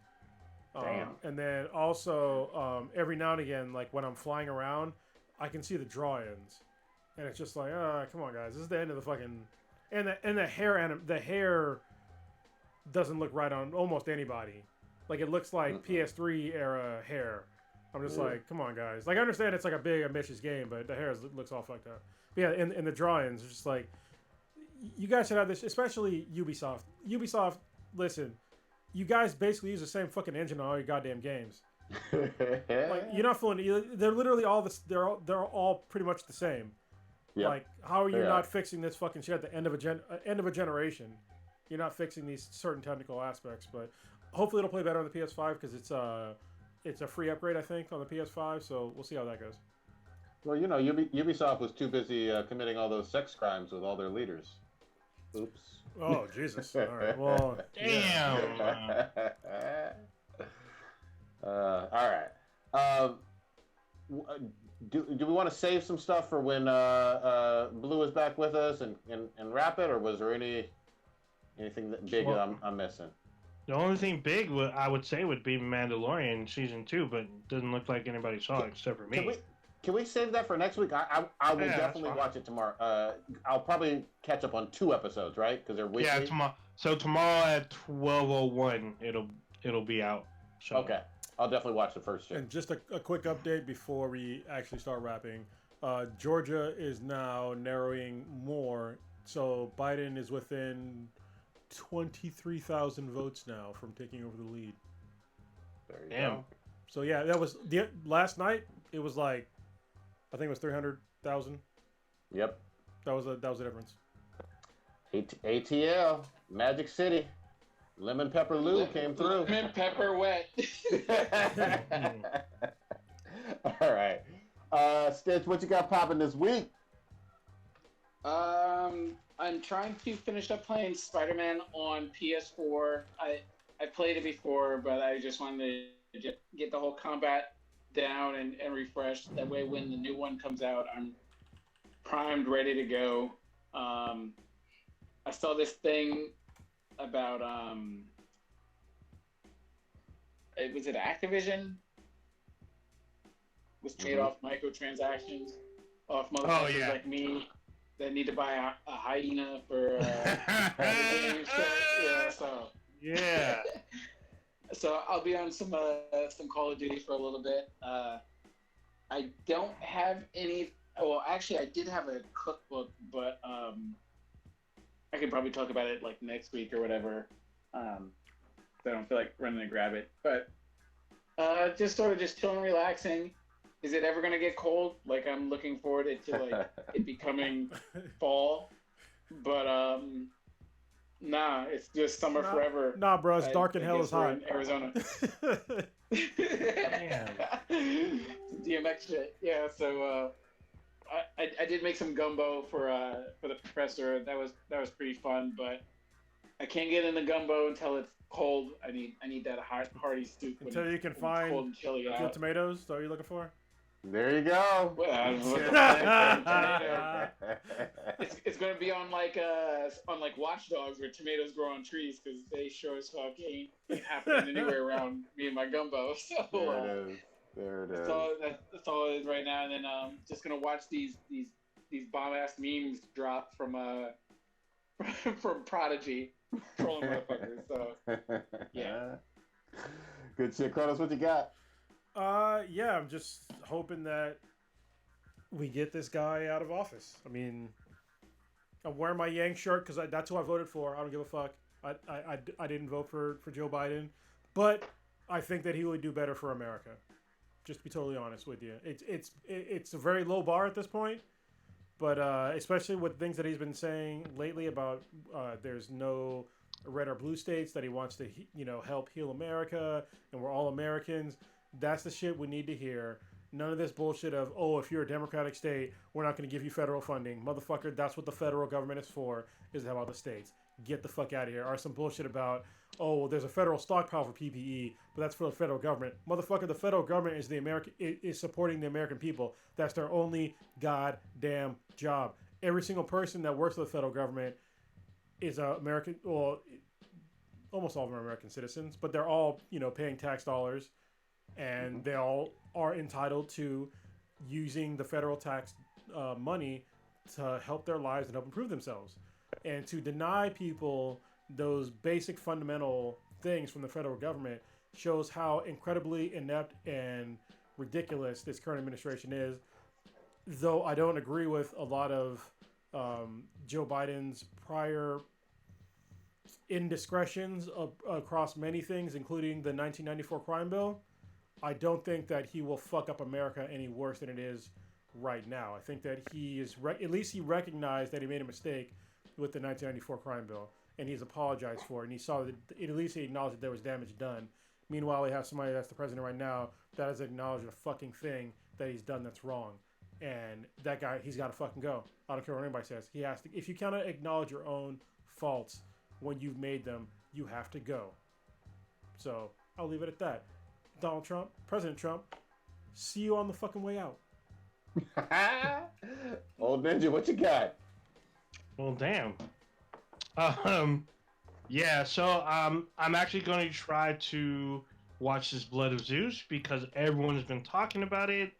Damn. And then also every now and again, like when I'm flying around, I can see the draw-ins. And it's just like, come on, guys, this is the end of the fucking, and the hair doesn't look right on almost anybody. Like it looks like PS3 era hair. I'm just like, come on, guys. Like I understand it's like a big ambitious game, but the hair looks all fucked up. But yeah, and the drawings are just like, you guys should have this, especially Ubisoft. Ubisoft, listen, you guys basically use the same fucking engine on all your goddamn games. Like you're not fooling. They're literally all this. They're all pretty much the same. Yep. Like, how are you not fixing this fucking shit at the end of a generation? You're not fixing these certain technical aspects, but hopefully it'll play better on the PS5 because it's a free upgrade, I think, on the PS5. So we'll see how that goes. Well, Ubisoft was too busy committing all those sex crimes with all their leaders. Oops. Oh Jesus! All right. Well, damn. All right. Do we want to save some stuff for when Blue is back with us and wrap it, or was there anything that big I'm missing? The only thing big I would say would be Mandalorian season 2, but it doesn't look like anybody saw it except for me. Can we save that for next week? I will definitely watch it tomorrow. I'll probably catch up on 2 episodes, right? Because they're weekly. Yeah, tomorrow. So tomorrow at 12:01, it'll be out. So. Okay, I'll definitely watch the first 2. And just a quick update before we actually start wrapping. Georgia is now narrowing more, so Biden is within 23,000 votes now from taking over the lead. There you go. So yeah, that was last night. It was like, I think it was 300,000. Yep. That was the difference. ATL, Magic City, Lemon Pepper Lou came through. Lemon Pepper Wet. All right. Stitch, what you got popping this week? I'm trying to finish up playing Spider-Man on PS4. I played it before, but I just wanted to get the whole combat down and refreshed. That way, when the new one comes out, I'm primed, ready to go. I saw this thing about was it Activision? Was made off microtransactions, off motherfuckers like me that need to buy a hyena for games. Yeah. So I'll be on some Call of Duty for a little bit. I don't have any. Well, actually, I did have a cookbook, but I could probably talk about it like next week or whatever. I don't feel like running to grab it, but just sort of just chilling, relaxing. Is it ever gonna get cold? Like, I'm looking forward to like it becoming fall, but nah, it's just summer forever. Nah, bro, it's dark and hell is hot in Arizona. DMX shit. Yeah, so I did make some gumbo for the professor. That was pretty fun, but I can't get in the gumbo until it's cold. I need that hearty soup until you can find cold and chilly out. Tomatoes. Is that what you're looking for? There you go. It's going to be on like Watch Dogs where tomatoes grow on trees, because they sure as fuck ain't happening anywhere around me and my gumbo. So there it is. That's all it is right now. And then just gonna watch these bomb ass memes drop from from Prodigy trolling motherfuckers. So yeah. Good shit, Kronos. What you got? Yeah, I'm just hoping that we get this guy out of office. I mean, I'm wearing my Yang shirt because that's who I voted for. I don't give a fuck. I didn't vote for Joe Biden, but I think that he would do better for America. Just to be totally honest with you, it's a very low bar at this point, but especially with things that he's been saying lately about there's no red or blue states, that he wants to help heal America and we're all Americans. That's the shit we need to hear. None of this bullshit of, oh, if you're a Democratic state, we're not going to give you federal funding. Motherfucker, that's what the federal government is for, is to help out the states. Get the fuck out of here. Or some bullshit about, oh, well, there's a federal stockpile for PPE, but that's for the federal government. Motherfucker, the federal government is supporting the American people. That's their only goddamn job. Every single person that works for the federal government is American, well, almost all of them are American citizens, but they're all, paying tax dollars. And they all are entitled to using the federal tax money to help their lives and help improve themselves. And to deny people those basic fundamental things from the federal government shows how incredibly inept and ridiculous this current administration is. Though I don't agree with a lot of Joe Biden's prior indiscretions across many things, including the 1994 crime bill, I don't think that he will fuck up America any worse than it is right now. I think that he is at least he recognized that he made a mistake with the 1994 crime bill, and he's apologized for it. And he saw that at least he acknowledged that there was damage done. Meanwhile, we have somebody that's the president right now that has acknowledged a fucking thing that he's done that's wrong, and that guy, he's got to fucking go. I don't care what anybody says. He has to. If you cannot acknowledge your own faults when you've made them, you have to go. So I'll leave it at that. Donald Trump, President Trump, See you on the fucking way out. Old Ninja, what you got? Well, damn. Yeah, so I'm actually going to try to watch this Blood of Zeus because everyone has been talking about it.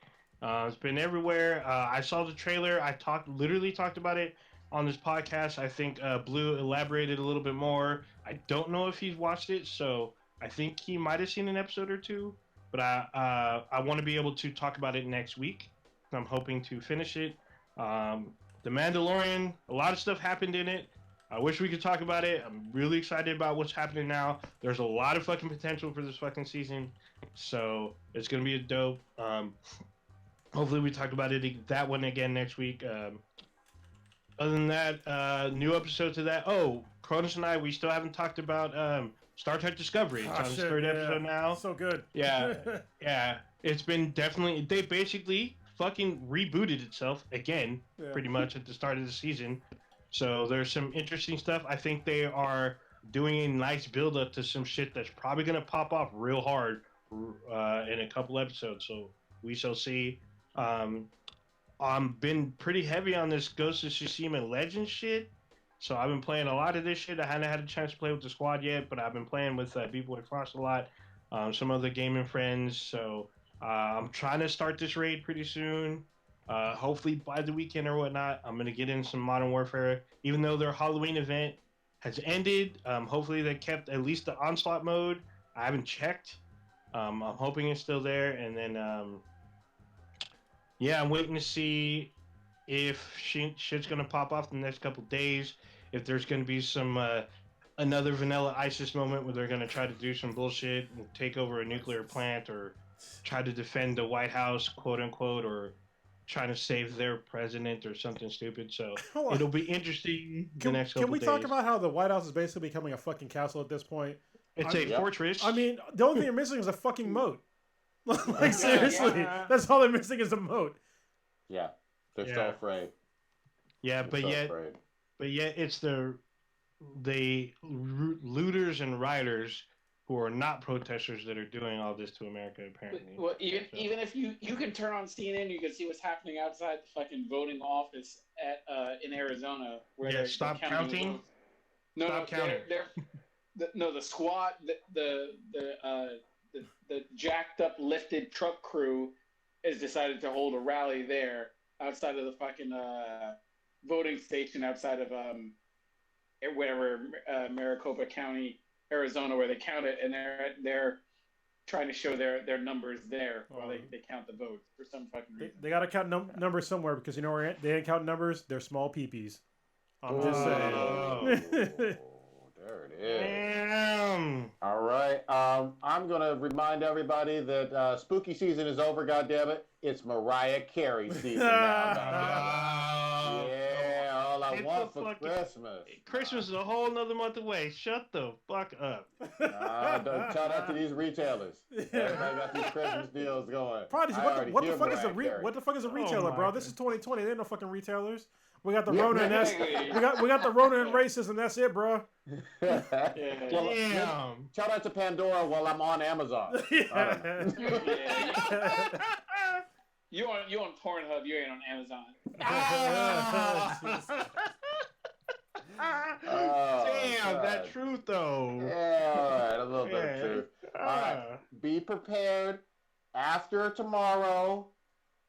It's been everywhere. I saw the trailer. I literally talked about it on this podcast. I think Blue elaborated a little bit more. I don't know if he's watched it, so I think he might have seen an episode or two. But I want to be able to talk about it next week. I'm hoping to finish it. The Mandalorian, a lot of stuff happened in it. I wish we could talk about it. I'm really excited about what's happening now. There's a lot of fucking potential for this fucking season. So it's going to be a dope. Hopefully we talk about it, that one again next week. Other than that, new episodes of that. Oh, Cronus and I, we still haven't talked about Star Trek Discovery. It's on its third episode now. So good. Yeah, yeah. It's been definitely... They basically fucking rebooted itself again, pretty much at the start of the season. So there's some interesting stuff. I think they are doing a nice build up to some shit that's probably going to pop off real hard in a couple episodes. So we shall see. I've been pretty heavy on this Ghost of Tsushima Legends shit. So I've been playing a lot of this shit. I haven't had a chance to play with the squad yet, but I've been playing with B-Boy Frost a lot. Some other gaming friends. So I'm trying to start this raid pretty soon. Hopefully by the weekend or whatnot, I'm going to get in some Modern Warfare. Even though their Halloween event has ended, hopefully they kept at least the Onslaught mode. I haven't checked. I'm hoping it's still there. And then, yeah, I'm waiting to see if shit's going to pop off the next couple days. If there's going to be some another Vanilla ISIS moment where they're going to try to do some bullshit and take over a nuclear plant or try to defend the White House, quote unquote, or trying to save their president or something stupid. So it'll be interesting the next couple days. Can we talk about how the White House is basically becoming a fucking castle at this point? It's a fortress. I mean, the only thing they're missing is a fucking moat. Like, seriously. That's all they're missing is a moat. Yeah. They're still afraid. Yeah, but yet it's the looters and rioters who are not protesters that are doing all this to America, apparently. Well, even if you can turn on CNN, you can see what's happening outside the fucking voting office in Arizona. Where they're stop counting. No, counting. The squad, the jacked up lifted truck crew has decided to hold a rally there outside of the fucking voting station outside of whatever Maricopa County, Arizona, where they count it, and they're trying to show their numbers there while they count the votes for some fucking reason. They got to count numbers somewhere because you know where they ain't counting numbers. They're small peepees. I'm just saying. There it is. Damn. All right. I'm gonna remind everybody that spooky season is over. Goddammit, it's Mariah Carey season now. Yeah, all I want for Christmas. Christmas is a whole nother month away. Shut the fuck up. Don't shout out to these retailers. Everybody got these Christmas deals going. Prodigy, what the fuck is a retailer, bro? This is 2020. There ain't no fucking retailers. We got the Rona and we got the Rona and racism. That's it, bro. Well, shout out to Pandora while I'm on Amazon. You on Pornhub? You ain't on Amazon. Damn, that truth though. Yeah, all right, a little bit of truth. All right, be prepared. After tomorrow,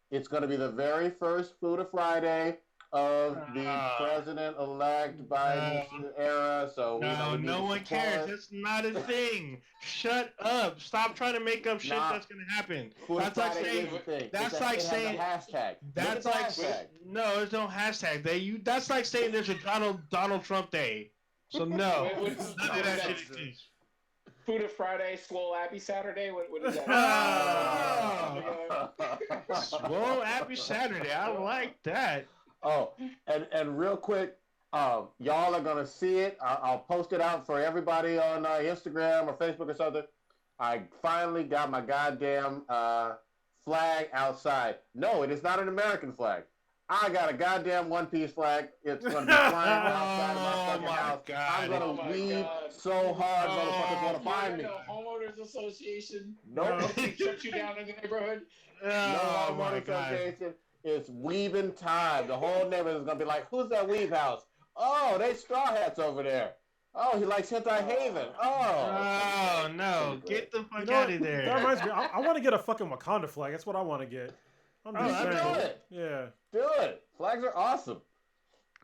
it's going to be the very first Food Friday of the president-elect Biden's era. So no one cares. That's not a thing. Shut up. Stop trying to make up shit that's gonna happen. That's like saying. That's like saying. Hashtag. That's like no. There's no hashtag. That's like saying there's a Donald Trump Day. So no. None of that shit exists. Food of Friday, Swole Happy Saturday. What is that? Swole Happy Saturday. I like that. Oh, and real quick, y'all are gonna see it. I'll post it out for everybody on Instagram or Facebook or something. I finally got my goddamn flag outside. No, it is not an American flag. I got a goddamn One Piece flag. It's gonna be flying outside of my Oh fucking my house. God. I'm gonna Oh my weave God. so hard, Oh, motherfuckers want to You're find in me. a homeowners association. Nope. They shut you down in the neighborhood. No Oh my homeowner God. association. It's weaving time. The whole neighborhood is gonna be like, "Who's that weave house? Oh, they straw hats over there. Oh, he likes Hentai Haven. Oh no! Get the You fuck know out what? of there! That reminds me. I want to get a fucking Wakanda flag. That's what I want to get. I'm Oh, just that'd be saying. do it. Yeah. Do it. Flags are awesome.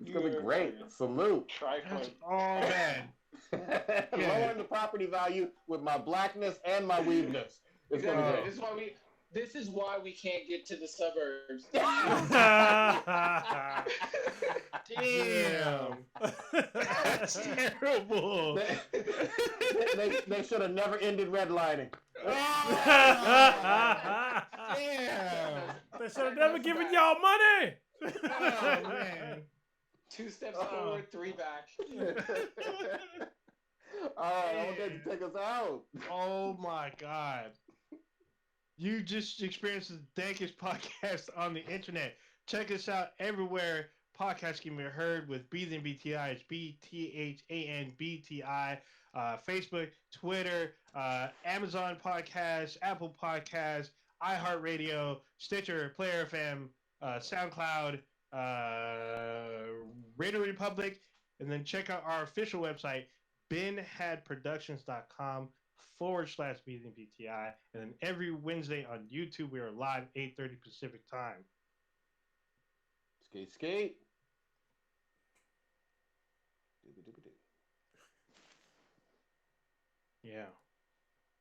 It's gonna be great. Salute. That's Trifling. all bad. Lowering the property value with my blackness and my weaveness. It's gonna be Exactly. great. This is why we can't get to the suburbs. Damn, that's terrible. They should have never ended redlining. Damn. They should have never given y'all money. Oh man. 2 steps forward, 3 back. All right, I want that to take us out. Oh my God. You just experienced the dankest podcast on the internet. Check us out everywhere podcasts can be heard with Breathing BTI. It's BTHANBTI. Facebook, Twitter, Amazon Podcasts, Apple Podcasts, iHeartRadio, Stitcher, Player FM, SoundCloud, Radio Republic, and then check out our official website, benhadproductions.com/Breathing BTI. And then every Wednesday on YouTube, we are live 8:30 Pacific time. Skate, skate. Yeah.